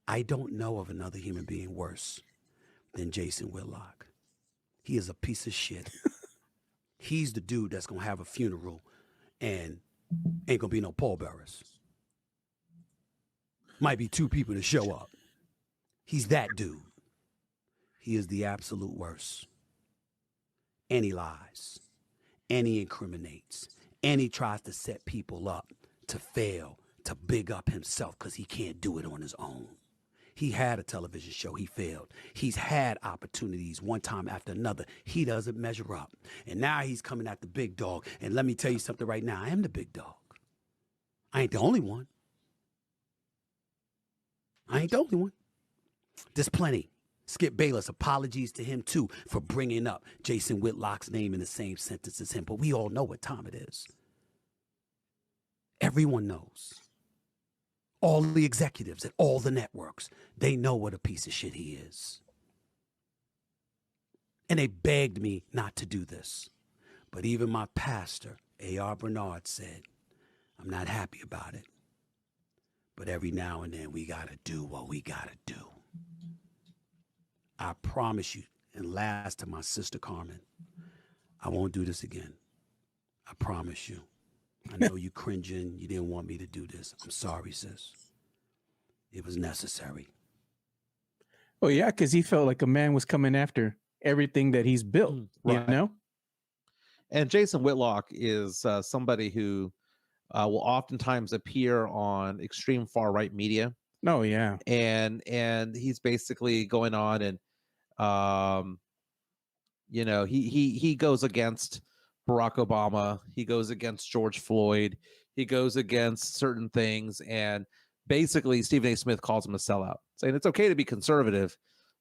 S4: I don't know of another human being worse than Jason Whitlock. He is a piece of shit. He's the dude that's going to have a funeral and ain't going to be no pallbearers. Might be 2 people to show up. He's that dude. He is the absolute worst. And he lies. and he incriminates, and he tries to set people up to fail, to big up himself because he can't do it on his own. He had a television show. He failed. He's had opportunities one time after another. He doesn't measure up. And now he's coming at the big dog. And let me tell you something right now. I am the big dog. I ain't the only one. I ain't the only one. There's plenty. Skip Bayless, apologies to him too for bringing up Jason Whitlock's name in the same sentence as him. But we all know what time it is. Everyone knows. All the executives at all the networks, they know what a piece of shit he is. And they begged me not to do this. But even my pastor, A.R. Bernard, said, I'm not happy about it. But every now and then we gotta do what we gotta do. I promise you, and last to my sister Carmen, I won't do this again. I promise you. I know you cringing. You didn't want me to do this. I'm sorry, sis. It was necessary.
S2: Oh, yeah, because he felt like a man was coming after everything that he's built,
S1: Right.
S2: you know?
S1: And Jason Whitlock is somebody who will oftentimes appear on extreme far right media,
S2: Oh, yeah.
S1: and he's basically going on and he goes against Barack Obama, he goes against George Floyd, he goes against certain things, and basically Stephen A. Smith calls him a sellout, saying it's okay to be conservative,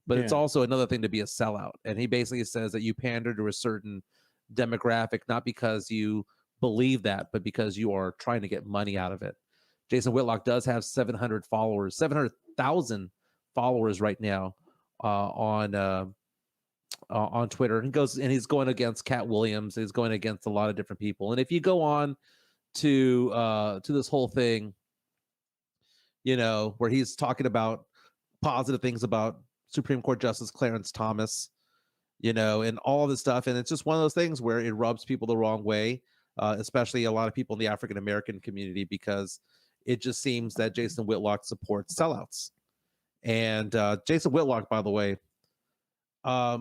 S1: but it's
S2: Yeah.
S1: also another thing to be a sellout. And he basically says that you pander to a certain demographic not because you believe that, but because you are trying to get money out of it. Jason Whitlock does have 700,000 followers right now on Twitter. He goes and he's going against Cat Williams. He's going against a lot of different people. And if you go on to this whole thing, where he's talking about positive things about Supreme Court Justice Clarence Thomas, and all this stuff, and it's just one of those things where it rubs people the wrong way, especially a lot of people in the African American community, because it just seems that Jason Whitlock supports sellouts. And Jason Whitlock, by the way, I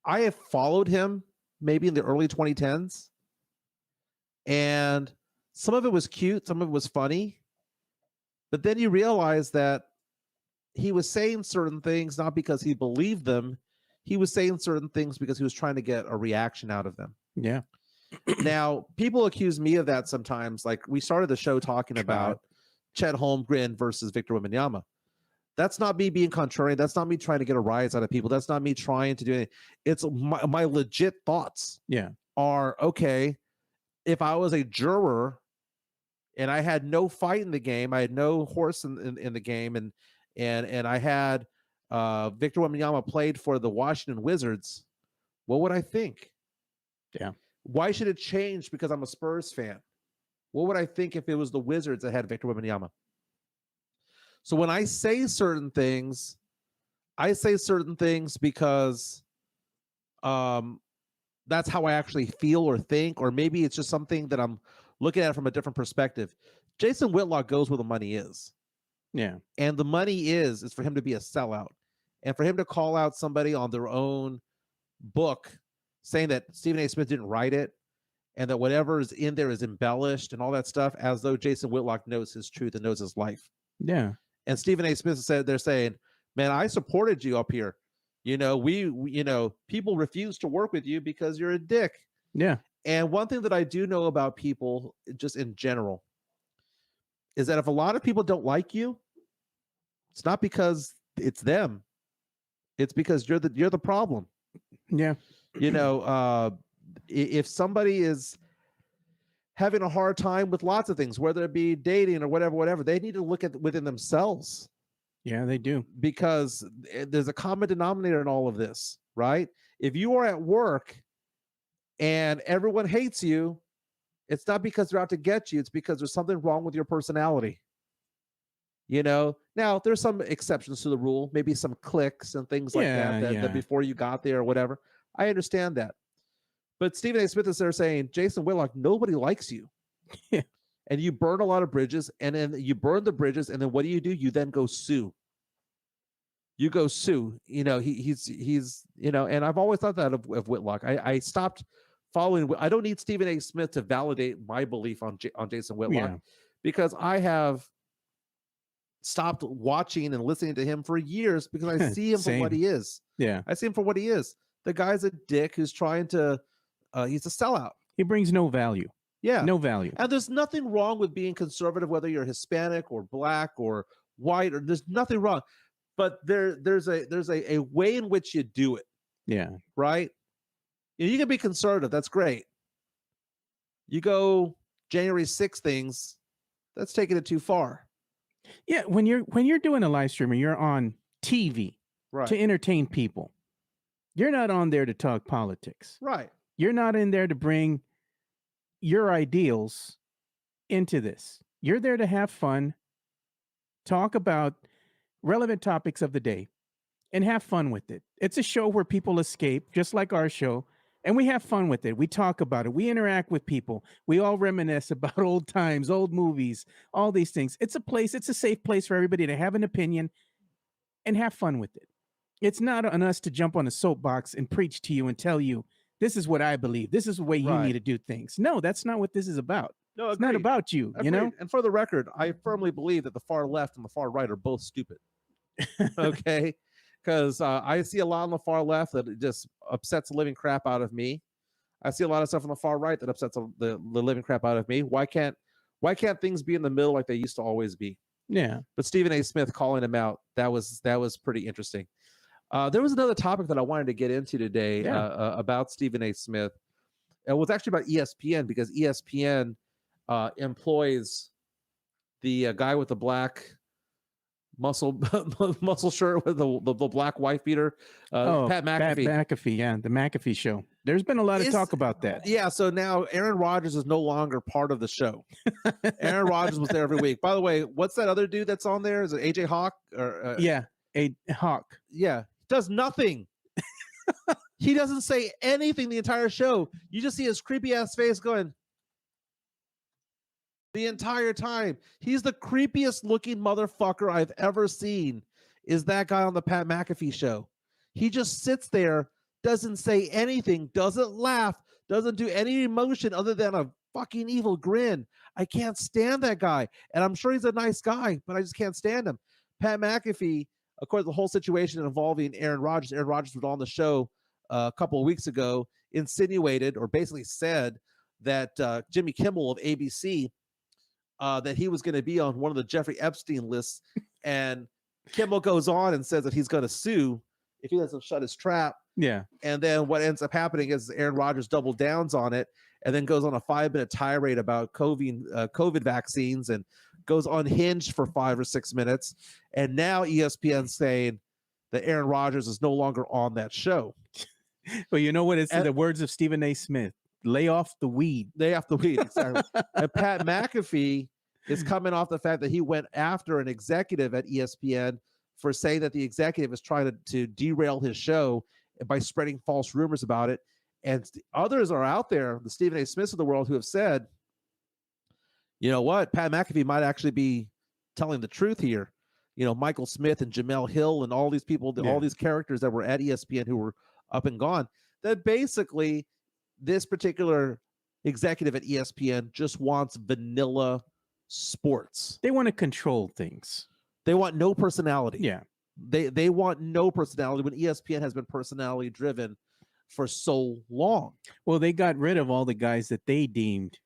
S1: have followed him maybe in the early 2010s, and some of it was cute, some of it was funny, but then you realize that he was saying certain things not because he believed them. He was saying certain things because he was trying to get a reaction out of them.
S2: Yeah.
S1: Now, people accuse me of that sometimes. Like, we started the show talking about Chet Holmgren versus Victor Wembanyama. That's not me being contrarian. That's not me trying to get a rise out of people. That's not me trying to do anything. It's my legit thoughts.
S2: Yeah.
S1: Are, okay, if I was a juror and I had no fight in the game, I had no horse in the game, and I had Victor Wembanyama played for the Washington Wizards, what would I think?
S2: Yeah.
S1: Why should it change because I'm a Spurs fan? What would I think if it was the Wizards that had Victor Wembanyama? So when I say certain things because that's how I actually feel or think, or maybe it's just something that I'm looking at from a different perspective. Jason Whitlock goes where the money is.
S2: Yeah.
S1: And the money is for him to be a sellout, and for him to call out somebody on their own book saying that Stephen A. Smith didn't write it and that whatever is in there is embellished and all that stuff, as though Jason Whitlock knows his truth and knows his life.
S2: Yeah.
S1: And Stephen A. Smith said, they're saying, man, I supported you up here. We people refuse to work with you because you're a dick.
S2: Yeah.
S1: And one thing that I do know about people just in general is that if a lot of people don't like you, it's not because it's them. It's because you're the problem.
S2: Yeah.
S1: If somebody is having a hard time with lots of things, whether it be dating or whatever, they need to look at within themselves.
S2: Yeah, they do.
S1: Because there's a common denominator in all of this, right? If you are at work and everyone hates you, it's not because they're out to get you. It's because there's something wrong with your personality. Now there's some exceptions to the rule, maybe some cliques and things like that before you got there or whatever. I understand that. But Stephen A. Smith is there saying, Jason Whitlock, nobody likes you.
S2: Yeah.
S1: And you burn a lot of bridges, and then you burn the bridges, and then what do? You then go sue. you go sue. He's and I've always thought that of Whitlock. I stopped following. I don't need Stephen A. Smith to validate my belief on Jason Whitlock because I have stopped watching and listening to him for years because I see him for what he is.
S2: Yeah.
S1: I see him for what he is. The guy's a dick who's trying to, he's a sellout.
S2: He brings no value.
S1: Yeah.
S2: No value.
S1: And there's nothing wrong with being conservative, whether you're Hispanic or black or white, or there's nothing wrong. But there's a way in which you do it.
S2: Yeah.
S1: Right? You can be conservative. That's great. You go January 6th things, that's taking it too far.
S2: Yeah, when you're doing a live stream and you're on TV to entertain people, you're not on there to talk politics.
S1: Right.
S2: You're not in there to bring your ideals into this. You're there to have fun, talk about relevant topics of the day, and have fun with it. It's a show where people escape, just like our show, and we have fun with it. We talk about it. We interact with people. We all reminisce about old times, old movies, all these things. It's a safe place for everybody to have an opinion and have fun with it. It's not on us to jump on a soapbox and preach to you and tell you, this is what I believe. This is the way you need to do things. No, that's not what this is about.
S1: No,
S2: it's not about you, you know?
S1: And for the record, I firmly believe that the far left and the far right are both stupid. Okay? Because I see a lot on the far left that just upsets the living crap out of me. I see a lot of stuff on the far right that upsets the living crap out of me. Why can't things be in the middle like they used to always be?
S2: Yeah.
S1: But Stephen A. Smith calling him out, that was pretty interesting. There was another topic that I wanted to get into today about Stephen A. Smith. It was actually about ESPN because ESPN employs the guy with the black muscle shirt with the black wife beater, Pat McAfee.
S2: Pat McAfee, yeah, the McAfee show. There's been a lot of talk about that.
S1: Yeah, so now Aaron Rodgers is no longer part of the show. Aaron Rodgers was there every week. By the way, what's that other dude that's on there? Is it AJ Hawk? Or
S2: a Hawk.
S1: Yeah, does nothing. He doesn't say anything the entire show. You just see his creepy ass face going the entire time. He's the creepiest looking motherfucker I've ever seen. Is that guy on the Pat McAfee show? He just sits there, doesn't say anything, doesn't laugh, doesn't do any emotion other than a fucking evil grin. I can't stand that guy. And I'm sure he's a nice guy, but I just can't stand him. Pat McAfee, of course, the whole situation involving Aaron Rodgers was on the show a couple of weeks ago, insinuated or basically said that Jimmy Kimmel of ABC, that he was going to be on one of the Jeffrey Epstein lists. And Kimmel goes on and says that he's going to sue if he doesn't shut his trap.
S2: Yeah.
S1: And then what ends up happening is Aaron Rodgers double downs on it and then goes on a 5-minute tirade about COVID vaccines and goes unhinged for 5 or 6 minutes. And now ESPN's saying that Aaron Rodgers is no longer on that show.
S2: But you know what? It's in the words of Stephen A. Smith. Lay off the weed.
S1: Lay off the weed. Exactly. And Pat McAfee is coming off the fact that he went after an executive at ESPN for saying that the executive is trying to derail his show by spreading false rumors about it. And others are out there, the Stephen A. Smiths of the world, who have said, you know what, Pat McAfee might actually be telling the truth here. You know, Michael Smith and Jamel Hill and all these people, all these characters that were at ESPN who were up and gone, that basically this particular executive at ESPN just wants vanilla sports.
S2: They want to control things.
S1: They want no personality.
S2: Yeah.
S1: They want no personality when ESPN has been personality driven for so long.
S2: Well, they got rid of all the guys that they deemed,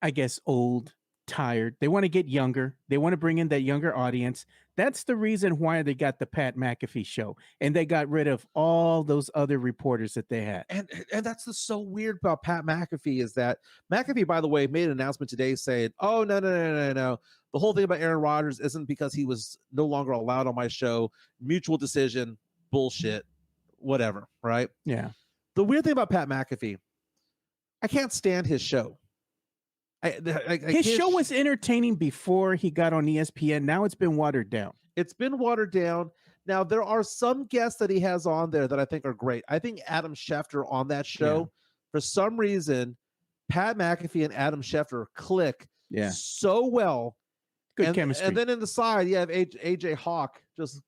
S2: I guess, old, tired. They want to get younger. They want to bring in that younger audience. That's the reason why they got the Pat McAfee show. And they got rid of all those other reporters that they had.
S1: And that's what's so weird about Pat McAfee is that McAfee, by the way, made an announcement today saying, oh, no. The whole thing about Aaron Rodgers isn't because he was no longer allowed on my show. Mutual decision, bullshit, whatever, right?
S2: Yeah.
S1: The weird thing about Pat McAfee, I can't stand his show.
S2: His show was entertaining before he got on ESPN. Now it's been watered down.
S1: It's been watered down. Now, there are some guests that he has on there that I think are great. I think Adam Schefter on that show, for some reason, Pat McAfee and Adam Schefter click so well.
S2: Good chemistry.
S1: And then in the side, you have AJ Hawk just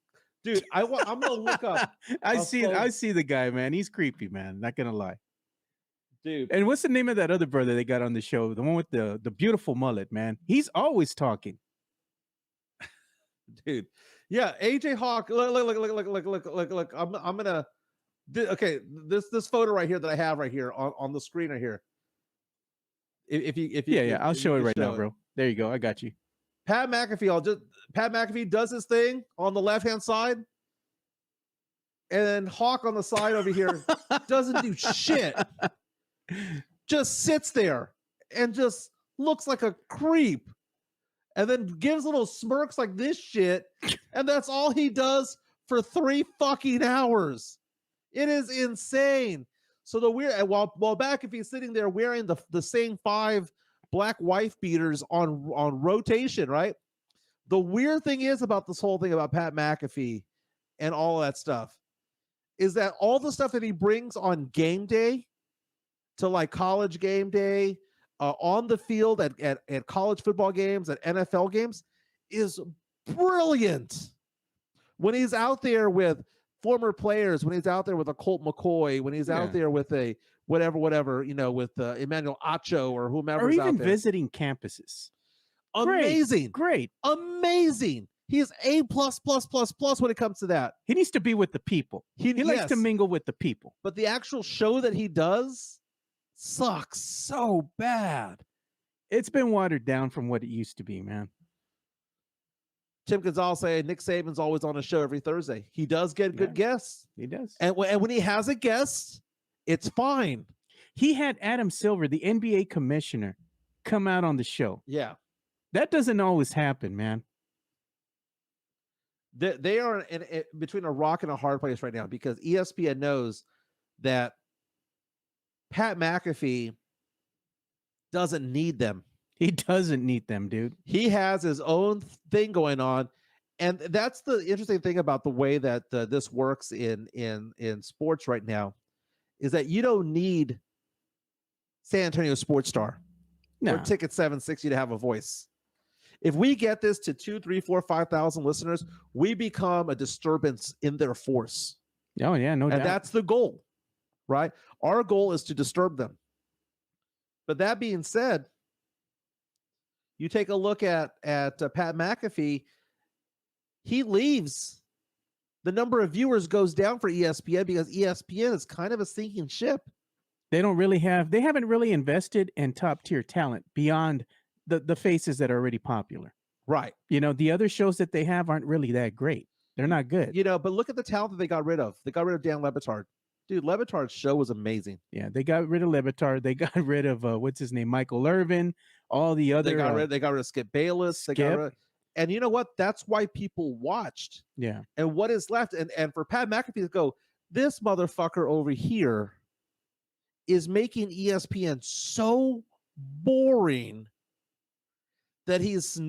S1: Dude, I'm gonna look up.
S2: I
S1: a
S2: see
S1: photo-
S2: the guy, man. He's creepy, man. Not gonna lie.
S1: Dude.
S2: And what's the name of that other brother they got on the show? The one with the beautiful mullet, man. He's always talking.
S1: Dude, yeah, AJ Hawk. Look. I'm gonna. Okay, this photo right here that I have right here on the screen right here. If you
S2: I'll
S1: if
S2: show
S1: you
S2: it
S1: can
S2: right now,
S1: it.
S2: bro. There you go. I got you.
S1: Pat McAfee does his thing on the left hand side, and then Hawk on the side over here doesn't do shit. Just sits there and just looks like a creep, and then gives little smirks like this shit, and that's all he does for 3 fucking hours. It is insane. So while McAfee's sitting there wearing the same 5 black wife beaters on rotation, right? The weird thing is about this whole thing about Pat McAfee and all of that stuff is that all the stuff that he brings on game day to like college game day, on the field at college football games, at NFL games is brilliant. When he's out there with former players, when he's out there with a Colt McCoy, when he's out there with a whatever, with Emmanuel Acho or whomever,
S2: Or even
S1: out there.
S2: visiting campuses.
S1: Amazing.
S2: Great.
S1: Amazing. He is A+++ when it comes to that.
S2: He needs to be with the people. He likes to
S1: yes.
S2: mingle with the people.
S1: But the actual show that he does sucks so bad.
S2: It's been watered down from what it used to be, man.
S1: Tim Gonzalez saying Nick Saban's always on a show every Thursday. He does get good guests.
S2: He does.
S1: And when he has a guest, it's fine.
S2: He had Adam Silver, the NBA commissioner, come out on the show.
S1: Yeah.
S2: That doesn't always happen, man.
S1: They are in between a rock and a hard place right now because ESPN knows that Pat McAfee doesn't need them.
S2: He doesn't need them, dude.
S1: He has his own thing going on. And that's the interesting thing about the way that this works in sports right now is that you don't need San Antonio Sports Star or Ticket 760 to have a voice. If we get this to 2, 3, 4, 5,000 listeners, we become a disturbance in their force.
S2: Oh, yeah, no doubt.
S1: And that's the goal, right? Our goal is to disturb them. But that being said, you take a look at Pat McAfee, he leaves. The number of viewers goes down for ESPN because ESPN is kind of a sinking ship.
S2: They haven't really invested in top tier talent beyond the faces that are already popular.
S1: Right.
S2: The other shows that they have aren't really that great. They're not good.
S1: But look at the talent that they got rid of. They got rid of Dan Le Batard. Dude, Le Batard's show was amazing.
S2: Yeah, they got rid of Le Batard. They got rid of what's his name, Michael Irvin. All the other.
S1: They got rid of Skip Bayless. And you know what? That's why people watched.
S2: Yeah.
S1: And what is left? And for Pat McAfee to go, this motherfucker over here is making ESPN so boring that he's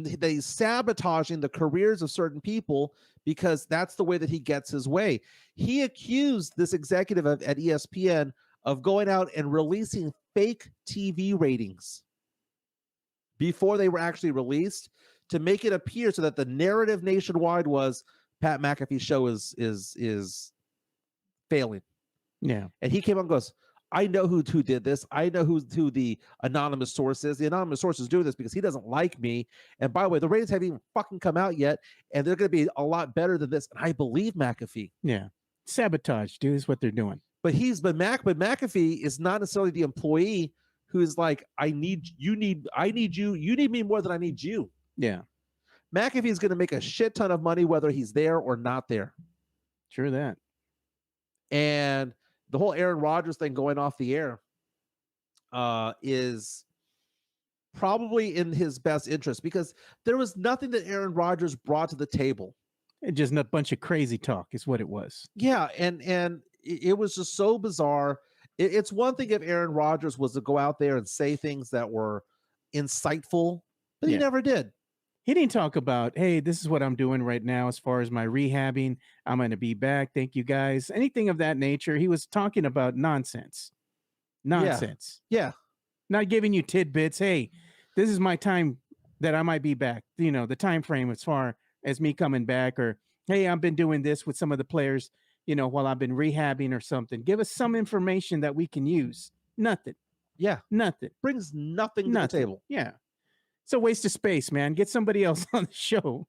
S1: sabotaging the careers of certain people because that's the way that he gets his way. He accused this executive at ESPN of going out and releasing fake TV ratings before they were actually released to make it appear so that the narrative nationwide was Pat McAfee's show is failing.
S2: Yeah.
S1: And he came out and goes, I know who did this. I know who the anonymous source is. The anonymous source is doing this because he doesn't like me. And by the way, the ratings haven't even fucking come out yet, and they're going to be a lot better than this. And I believe McAfee.
S2: Yeah, sabotage, dude, is what they're doing.
S1: But McAfee is not necessarily the employee who is like, I need you. You need me more than I need you.
S2: Yeah,
S1: McAfee is going to make a shit ton of money whether he's there or not there.
S2: True that.
S1: And the whole Aaron Rodgers thing going off the air is probably in his best interest because there was nothing that Aaron Rodgers brought to the table.
S2: Just a bunch of crazy talk is what it was.
S1: Yeah, and it was just so bizarre. It's one thing if Aaron Rodgers was to go out there and say things that were insightful, but he never did.
S2: He didn't talk about, hey, this is what I'm doing right now as far as my rehabbing. I'm going to be back. Thank you, guys. Anything of that nature. He was talking about nonsense.
S1: Yeah.
S2: Not giving you tidbits. Hey, this is my time that I might be back. The time frame as far as me coming back, or hey, I've been doing this with some of the players, while I've been rehabbing or something. Give us some information that we can use. Nothing.
S1: Yeah.
S2: Nothing.
S1: Brings nothing to the table.
S2: Yeah. It's a waste of space, man. Get somebody else on the show.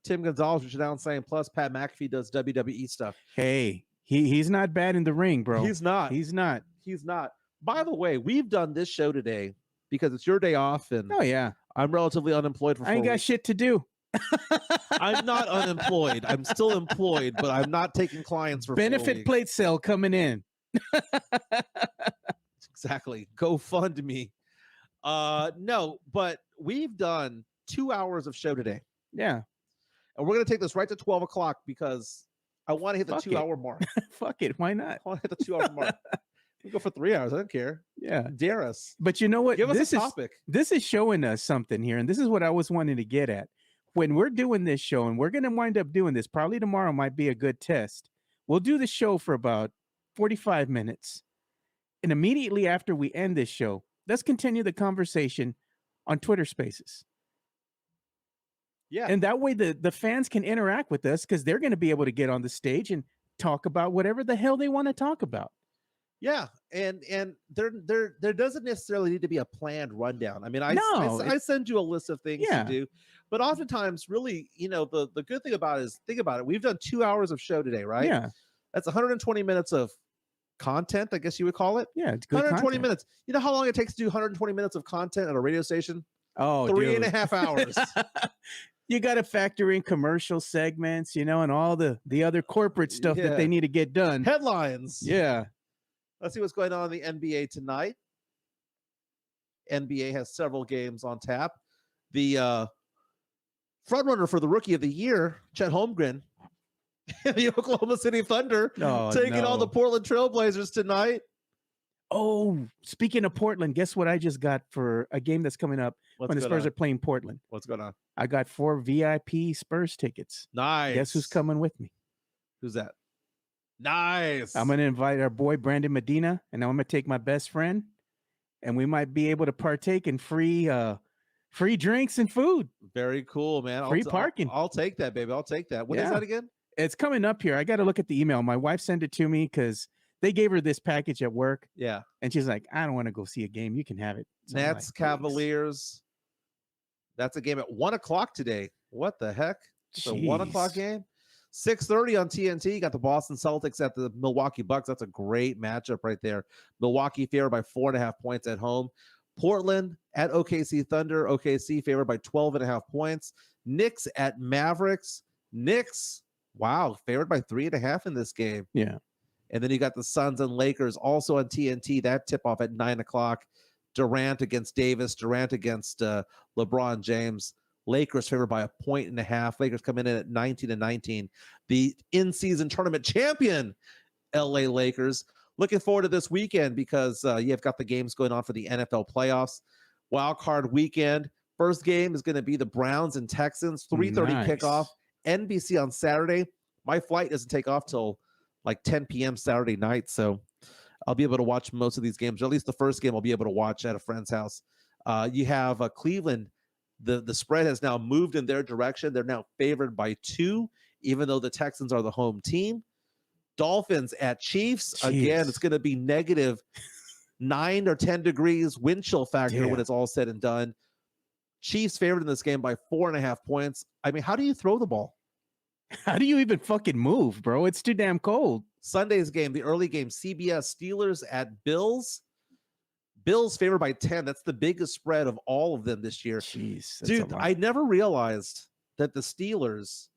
S1: Tim Gonzalez reached down saying, plus Pat McAfee does WWE stuff.
S2: Hey, he's not bad in the ring, bro.
S1: He's not.
S2: He's not.
S1: He's not. By the way, we've done this show today because it's your day off, and
S2: Oh, yeah.
S1: I'm relatively unemployed for 4
S2: I ain't got
S1: weeks.
S2: shit to do.
S1: I'm not unemployed. I'm still employed, but I'm not taking clients for 4
S2: Benefit
S1: weeks.
S2: plate sale coming in.
S1: Exactly. Go fund me. No, but we've done 2 hours of show today.
S2: Yeah.
S1: And we're going to take this right to 12 o'clock because I want to hit the
S2: Fuck
S1: 2 hour mark.
S2: Fuck it. Why not?
S1: I want to hit the 2 hour mark. We go for 3 hours. I don't care.
S2: Yeah.
S1: Dare us.
S2: But you know what?
S1: Give us
S2: this
S1: a topic.
S2: This is showing us something here. And this is what I was wanting to get at. When we're doing this show, and we're going to wind up doing this, probably tomorrow might be a good test. We'll do the show for about 45 minutes. And immediately after we end this show, let's continue the conversation on Twitter Spaces.
S1: Yeah.
S2: And that way the fans can interact with us because they're going to be able to get on the stage and talk about whatever the hell they want to talk about.
S1: Yeah, and there doesn't necessarily need to be a planned rundown. I mean, I send you a list of things to do, but oftentimes, really, the good thing about it is, think about it. We've done 2 hours of show today, right?
S2: Yeah,
S1: that's 120 minutes of content, I guess you would call it.
S2: Yeah, it's good
S1: 120
S2: content.
S1: minutes. You know how long it takes to do 120 minutes of content at a radio station?
S2: Oh,
S1: 3.5 hours.
S2: You got to factor in commercial segments, and all the other corporate stuff that they need to get done.
S1: Headlines.
S2: Yeah.
S1: Let's see what's going on in the NBA tonight. NBA has several games on tap. The frontrunner for the Rookie of the Year, Chet Holmgren, the Oklahoma City Thunder, taking on the Portland Trailblazers tonight.
S2: Oh, speaking of Portland, guess what I just got for a game that's coming up when the Spurs are playing Portland?
S1: What's going on?
S2: I got 4 VIP Spurs tickets.
S1: Nice.
S2: Guess who's coming with me?
S1: Who's that? Nice.
S2: I'm going to invite our boy Brandon Medina, and I'm going to take my best friend, and we might be able to partake in free drinks and food.
S1: Very cool, man.
S2: Free parking.
S1: I'll take that, baby. I'll take that. When is that again?
S2: It's coming up here. I got to look at the email. My wife sent it to me because they gave her this package at work.
S1: Yeah.
S2: And she's like, I don't want to go see a game. You can have it. So
S1: Nets, Cavaliers. That's a game at 1 o'clock today. What the heck? It's a 1 o'clock game. 6:30 on TNT. You got the Boston Celtics at the Milwaukee Bucks. That's a great matchup right there. Milwaukee favored by 4.5 points at home. Portland at OKC Thunder. OKC favored by 12.5 points. Knicks at Mavericks. Knicks, wow, favored by 3.5 in this game.
S2: Yeah.
S1: And then you got the Suns and Lakers also on TNT. That tip off at 9 o'clock. Durant against Davis. Durant against LeBron James. Lakers favored by 1.5. Lakers coming in at 19-19. The in-season tournament champion, LA Lakers. Looking forward to this weekend because you've got the games going on for the NFL playoffs. Wild card weekend. First game is going to be the Browns and Texans. 3:30 kickoff. NBC on Saturday. My flight doesn't take off till like 10 p.m. Saturday night, so I'll be able to watch most of these games, or at least the first game I'll be able to watch at a friend's house. You have Cleveland. The spread has now moved in their direction. They're now favored by 2, even though the Texans are the home team. Dolphins at Chiefs. Again, it's going to be negative 9 or 10 degrees wind chill factor when it's all said and done. Chiefs favored in this game by 4.5 points. I mean, how do you throw the ball?
S2: How do you even fucking move, bro? It's too damn cold.
S1: Sunday's game, the early game, CBS Steelers at Bills. Bills favored by 10. That's the biggest spread of all of them this year.
S2: Jeez,
S1: dude, I never realized that the Steelers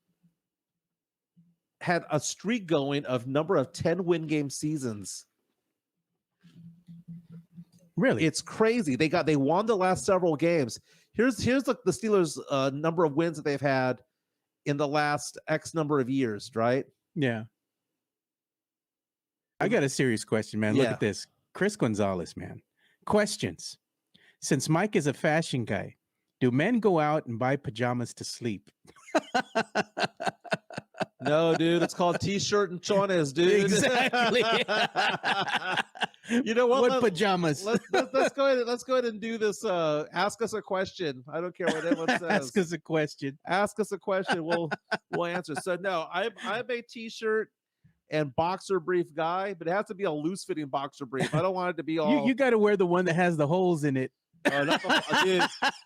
S1: had a streak going of number of 10 win game seasons.
S2: Really?
S1: It's crazy. They won the last several games. Here's the Steelers number of wins that they've had in the last X number of years, right?
S2: Yeah. I got a serious question, man. Look at this. Chris Gonzalez, man. Questions. Since Mike is a fashion guy, do men go out and buy pajamas to sleep?
S1: No, dude. It's called T-shirt and chones, dude.
S2: Exactly.
S1: You know what?
S2: What pajamas?
S1: Let's go ahead. Let's go ahead and do this. Ask us a question. I don't care what anyone says.
S2: Ask us a question.
S1: Ask us a question. We'll answer. So no, I'm a t-shirt and boxer brief guy, but it has to be a loose fitting boxer brief. I don't want it to be all.
S2: You got to wear the one that has the holes in it.
S1: Dude,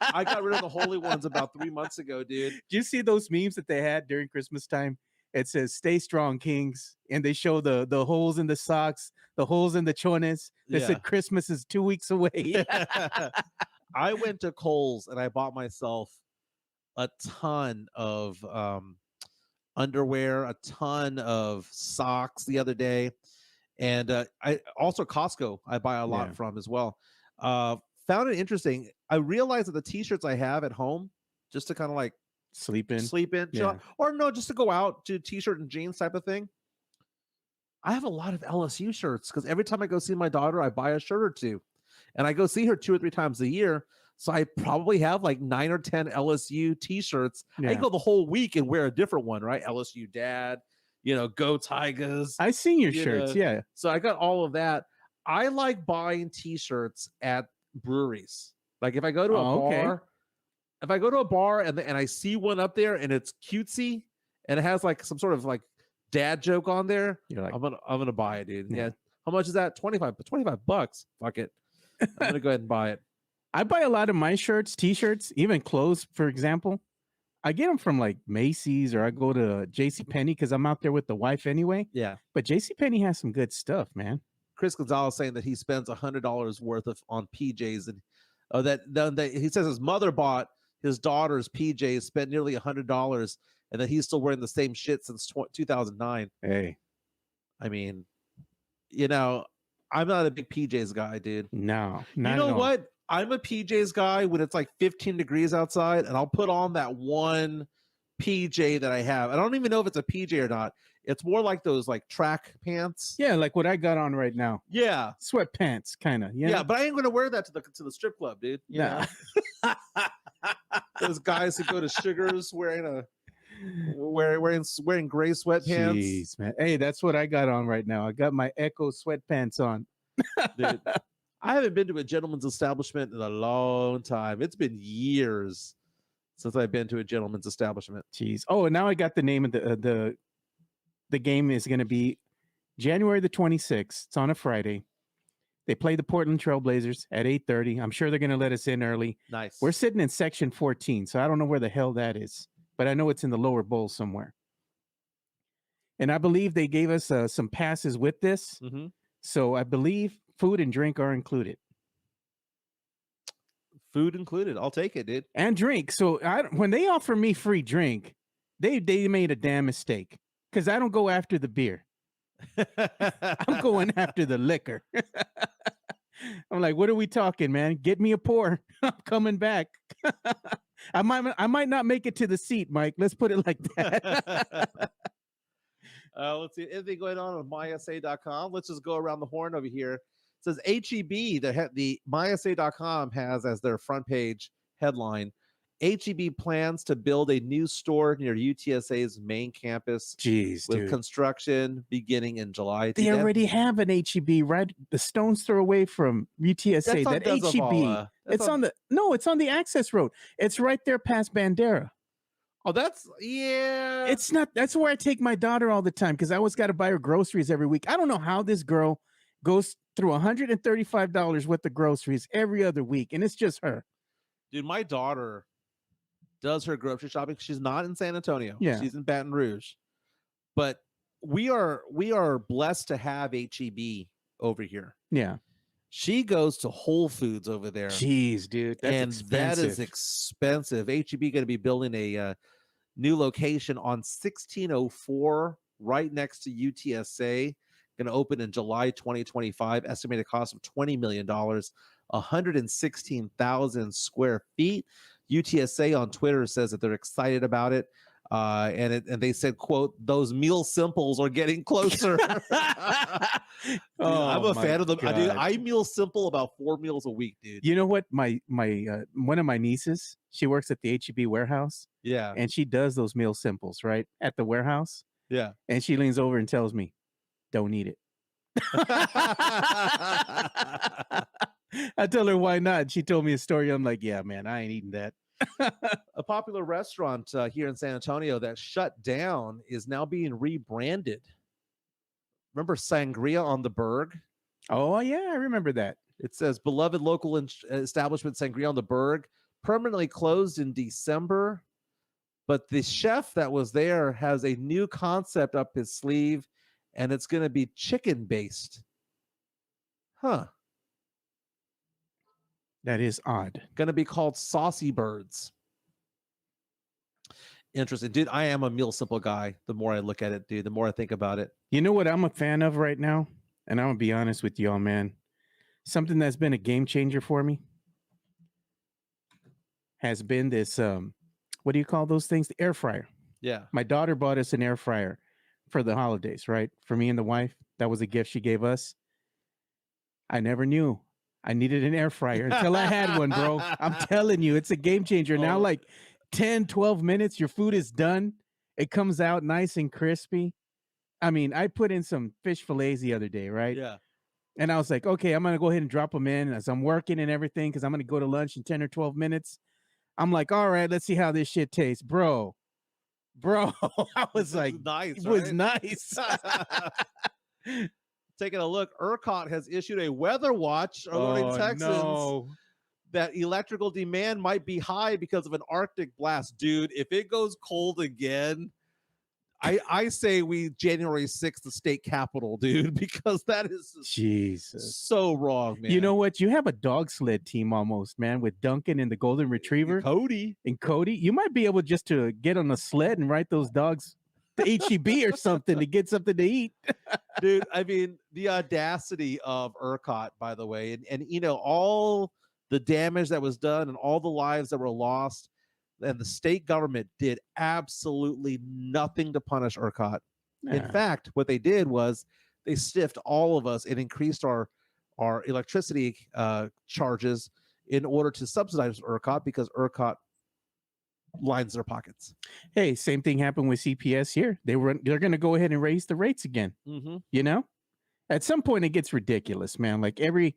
S1: I got rid of the holy ones about 3 months ago, dude.
S2: Did you see those memes that they had during Christmas time? It says "Stay strong, Kings," and they show the holes in the socks, the holes in the chones. They said Christmas is 2 weeks away.
S1: I went to Kohl's and I bought myself a ton of underwear, a ton of socks the other day, and I also Costco I buy a lot from as well. Found it interesting. I realized that the t-shirts I have at home, just to kind of like sleep in, chill, or no, just to go out, to t-shirt and jeans type of thing. I have a lot of LSU shirts because every time I go see my daughter, I buy a shirt or two, and I go see her 2 or 3 times a year. So I probably have like 9 or 10 LSU t-shirts. I can go the whole week and wear a different one, right? LSU dad, go Tigers.
S2: I seen your shirts, yeah.
S1: So I got all of that. I like buying t-shirts at breweries. Like if I go to a bar, and I see one up there and it's cutesy and it has like some sort of like dad joke on there, you're like, I'm gonna buy it, dude. Yeah. How much is that? $25 bucks. Fuck it. I'm gonna go ahead and buy it.
S2: I buy a lot of my shirts, t-shirts, even clothes, for example. I get them from like Macy's, or I go to JCPenney because I'm out there with the wife anyway.
S1: Yeah.
S2: But JCPenney has some good stuff, man.
S1: Chris Gonzalez saying that he spends $100 worth on PJs, and that he says his mother bought his daughter's PJs, spent nearly $100, and that he's still wearing the same shit since 2009.
S2: Hey,
S1: I mean, I'm not a big PJs guy, dude.
S2: No,
S1: you know what? I'm a PJs guy when it's like 15 degrees outside, and I'll put on that one PJ that I have. I don't even know if it's a PJ or not. It's more like those like track pants.
S2: Yeah, like what I got on right now.
S1: Yeah,
S2: sweatpants, kind of.
S1: Yeah, but I ain't gonna wear that to the strip club, dude.
S2: Yeah,
S1: those guys who go to Sugars wearing gray sweatpants.
S2: Jeez, man. Hey, that's what I got on right now. I got my Echo sweatpants on.
S1: Dude, I haven't been to a gentleman's establishment in a long time. It's been years since I've been to a gentleman's establishment.
S2: Jeez. Oh, and now I got the name of the game is going to be January the 26th. It's on a Friday. They play the Portland Trailblazers at 8:30. I'm sure they're going to let us in early.
S1: Nice.
S2: We're sitting in section 14, so I don't know where the hell that is, but I know it's in the lower bowl somewhere. And I believe they gave us some passes with this.
S1: Mm-hmm.
S2: So I believe food and drink are included.
S1: Food included. I'll take it, dude.
S2: And drink. So when they offer me free drink, they made a damn mistake, because I don't go after the beer. I'm going after the liquor. I'm like, what are we talking, man? Get me a pour. I'm coming back. I might not make it to the seat, Mike. Let's put it like that.
S1: Let's see. Anything going on mysa.com? Let's just go around the horn over here. It says HEB, the mysa.com has as their front page headline, HEB plans to build a new store near UTSA's main campus.
S2: Jeez,
S1: with
S2: dude.
S1: construction beginning in July.
S2: They already have an HEB right the stone's throw away from UTSA. That HEB, it's on the access road. It's right there past Bandera.
S1: Oh, yeah.
S2: It's not. That's where I take my daughter all the time, because I always got to buy her groceries every week. I don't know how this girl goes through $135 worth of groceries every other week, and it's just her.
S1: Dude, my daughter does her grocery shopping. She's not in San Antonio.
S2: Yeah.
S1: She's in Baton Rouge. But we are blessed to have HEB over here.
S2: Yeah.
S1: She goes to Whole Foods over there.
S2: Jeez, dude. That's expensive.
S1: That is expensive. HEB going to be building a new location on 1604 right next to UTSA. Going to open in July 2025. Estimated cost of $20 million. 116,000 square feet. UTSA on Twitter says that they're excited about it. And they said, quote, those meal simples are getting closer. Dude, I'm a fan of them. Dude, I meal simple about 4 meals a week, dude.
S2: You know what? My one of my nieces, she works at the HEB warehouse.
S1: Yeah.
S2: And she does those meal simples, right? At the warehouse.
S1: Yeah.
S2: And she leans over and tells me, don't eat it. I tell her why not. She told me a story. I'm like, yeah, man, I ain't eating that.
S1: A popular restaurant here in San Antonio that shut down is now being rebranded. Remember Sangria on the Berg?
S2: Oh, yeah, I remember that.
S1: It says beloved local establishment Sangria on the Berg permanently closed in December, but the chef that was there has a new concept up his sleeve, and it's going to be chicken based. Huh.
S2: That is odd.
S1: Going to be called Saucy Birds. Interesting. Dude, I am a meal simple guy. The more I look at it, dude, the more I think about it.
S2: You know what I'm a fan of right now? And I'm going to be honest with y'all, man. Something that's been a game changer for me has been this, what do you call those things? The air fryer.
S1: Yeah.
S2: My daughter bought us an air fryer for the holidays, right? For me and the wife. That was a gift she gave us. I never knew I needed an air fryer until I had one, bro. I'm telling you, it's a game changer. Now, like 10, 12 minutes, your food is done. It comes out nice and crispy. I mean, I put in some fish fillets the other day, right?
S1: Yeah.
S2: And I was like, okay, I'm going to go ahead and drop them in as I'm working and everything because I'm going to go to lunch in 10 or 12 minutes. I'm like, all right, let's see how this shit tastes. Bro, I was like,
S1: nice.
S2: It was nice.
S1: Taking a look, ERCOT has issued a weather watch alerting Texans that electrical demand might be high because of an Arctic blast. Dude, if it goes cold again, I say we January 6th, the state capitol, dude, because that is
S2: Jesus
S1: so wrong, man.
S2: You know what? You have a dog sled team almost, man, with Duncan and the Golden Retriever.
S1: Cody.
S2: You might be able just to get on a sled and ride those dogs to HEB or something to get something to eat.
S1: Dude, I mean, the audacity of ERCOT, by the way, and you know, all the damage that was done and all the lives that were lost, and the state government did absolutely nothing to punish ERCOT.
S2: Yeah.
S1: In fact, what they did was they stiffed all of us and increased our electricity charges in order to subsidize ERCOT because ERCOT lines their pockets.
S2: Hey, same thing happened with CPS here. They're going to go ahead and raise the rates again.
S1: Mm-hmm.
S2: You know, at some point it gets ridiculous, man. Like and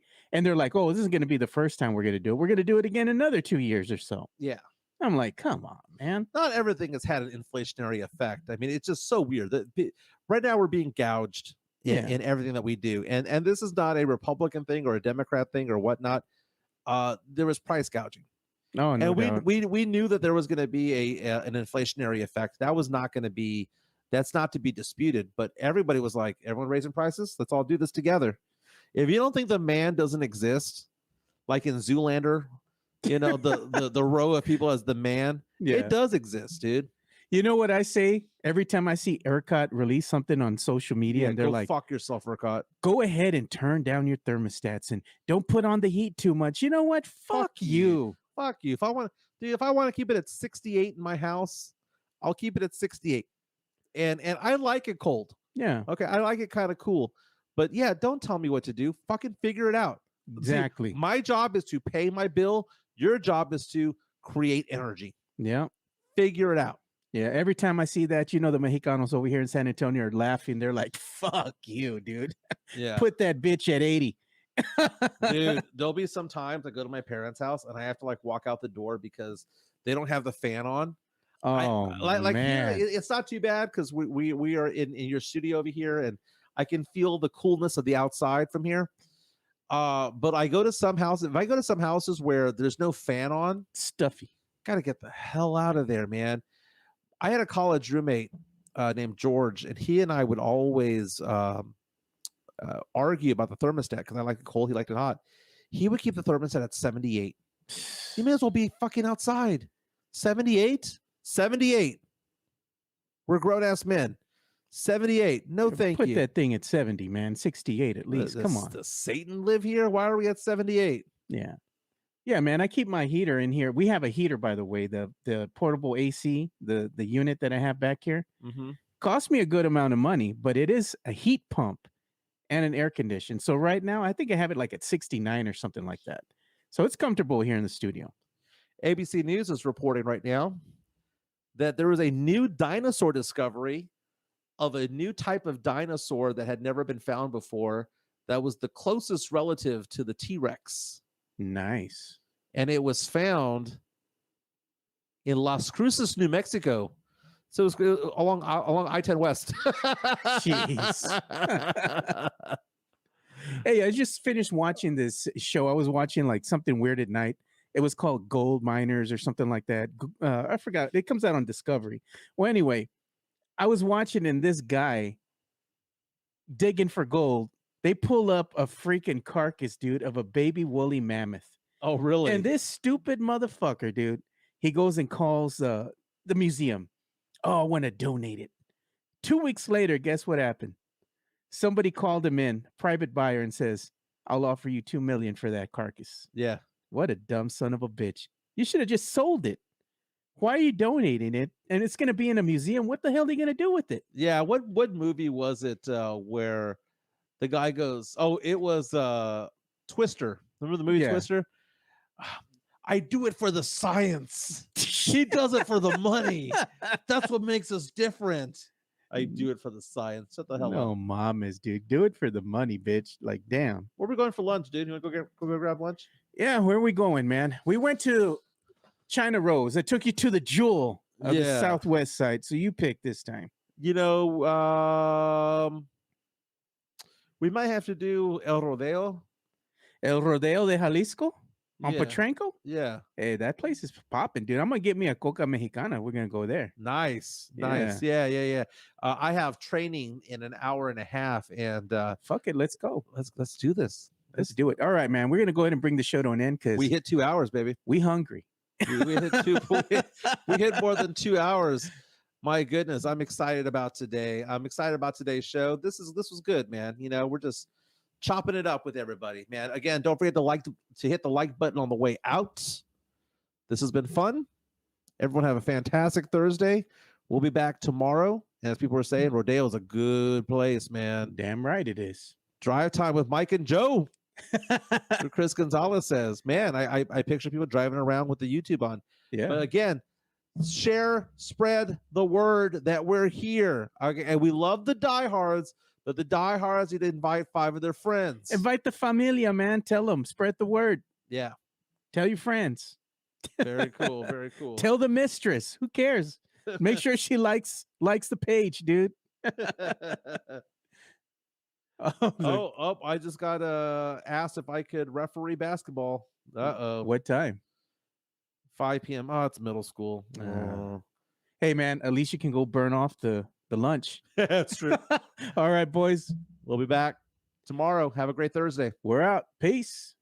S2: they're like, oh, this is going to be the first time we're going to do it. We're going to do it again in another 2 years or so.
S1: Yeah.
S2: I'm like, come on, man.
S1: Not everything has had an inflationary effect. I mean, it's just so weird that right now we're being gouged in everything that we do. And this is not a Republican thing or a Democrat thing or whatnot. There was price gouging.
S2: Oh, no
S1: and we knew that there was going to be an inflationary effect. That's not to be disputed. But everybody was like, everyone raising prices. Let's all do this together. If you don't think the man doesn't exist, like in Zoolander, you know, the row of people as the man, it does exist, dude.
S2: You know what I say every time I see ERCOT release something on social media and they're like,
S1: fuck yourself, ERCOT.
S2: Go ahead and turn down your thermostats and don't put on the heat too much. You know what? Fuck you.
S1: Fuck you. If I want to keep it at 68 in my house, I'll keep it at 68. And I like it cold.
S2: Yeah.
S1: Okay. I like it kind of cool. But yeah, don't tell me what to do. Fucking figure it out.
S2: Exactly.
S1: See, my job is to pay my bill. Your job is to create energy.
S2: Yeah.
S1: Figure it out.
S2: Yeah. Every time I see that, you know, the Mexicanos over here in San Antonio are laughing. They're like, fuck you, dude.
S1: Yeah.
S2: Put that bitch at 80.
S1: Dude, there'll be some times I go to my parents' house and I have to like walk out the door because they don't have the fan on.
S2: Oh, man.
S1: Here, it's not too bad because we are in your studio over here and I can feel the coolness of the outside from here. But I go to some houses. If I go to some houses where there's no fan on,
S2: stuffy.
S1: Gotta get the hell out of there, man. I had a college roommate named George, and he and I would always argue about the thermostat because I like it cold, he liked it hot. He would keep the thermostat at 78. You may as well be fucking outside. 78? 78. We're grown-ass men. 78. No, thank
S2: you.
S1: Put
S2: that thing at 70, man. 68 at least. Come on.
S1: Does Satan live here? Why are we at 78?
S2: Yeah. Yeah, man. I keep my heater in here. We have a heater, by the way. The portable AC, the unit that I have back here, cost me a good amount of money, but it is a heat pump and an air condition. So right now, I think I have it like at 69 or something like that. So it's comfortable here in the studio.
S1: ABC News is reporting right now that there was a new dinosaur discovery of a new type of dinosaur that had never been found before. That was the closest relative to the T-Rex.
S2: Nice.
S1: And it was found in Las Cruces, New Mexico. So it was along I-10 West.
S2: Jeez. Hey, I just finished watching this show. I was watching like something weird at night. It was called Gold Miners or something like that. I forgot. It comes out on Discovery. Well, anyway, I was watching and this guy digging for gold. They pull up a freaking carcass, dude, of a baby woolly mammoth.
S1: Oh, really?
S2: And this stupid motherfucker, dude, he goes and calls the museum. Oh, I want to donate it. 2 weeks later, guess what happened? Somebody called him in, private buyer, and says, I'll offer you $2 million for that carcass.
S1: Yeah.
S2: What a dumb son of a bitch. You should have just sold it. Why are you donating it? And it's going to be in a museum. What the hell are you going to do with it?
S1: Yeah. What movie was it where the guy goes, oh, it was Twister. Remember the movie Twister? I do it for the science. He does it for the money. That's what makes us different. I do it for the science. Shut the hell up.
S2: No, mamas, dude. Do it for the money, bitch. Like, damn.
S1: Where are we going for lunch, dude? You want to go grab lunch?
S2: Yeah, where are we going, man? We went to China Rose. I took you to the Jewel of the Southwest side. So you pick this time.
S1: You know, we might have to do El Rodeo.
S2: El Rodeo de Jalisco on Potranco?
S1: Yeah.
S2: Hey, that place is popping, dude. I'm going to get me a Coca Mexicana. We're going to go there.
S1: Nice. Yeah. I have training in an hour and a half, and
S2: fuck it. Let's go.
S1: Let's do this.
S2: Let's do it. All right, man. We're going to go ahead and bring the show to an end because
S1: we hit 2 hours, baby.
S2: We hungry.
S1: We hit more than 2 hours. My goodness, I'm excited about today. I'm excited about today's show. This was good, man. You know, we're just chopping it up with everybody, man. Again, don't forget to hit the like button on the way out. This has been fun. Everyone have a fantastic Thursday. We'll be back tomorrow. And as people are saying, Rodeo is a good place, man.
S2: Damn right it is.
S1: Drive time with Mike and Joe. Chris Gonzalez says, man, I picture people driving around with the YouTube on.
S2: Yeah.
S1: But again, share, spread the word that we're here. Okay, and we love the diehards, but the diehards need to invite 5 of their friends.
S2: Invite the familia, man. Tell them. Spread the word.
S1: Yeah.
S2: Tell your friends.
S1: Very cool. Very cool.
S2: Tell the mistress. Who cares? Make sure she likes the page, dude.
S1: I just got asked if I could referee basketball.
S2: What time?
S1: 5 p.m. Oh, it's middle school.
S2: Hey, man, at least you can go burn off the lunch.
S1: That's true.
S2: All right, boys.
S1: We'll be back tomorrow. Have a great Thursday.
S2: We're out. Peace.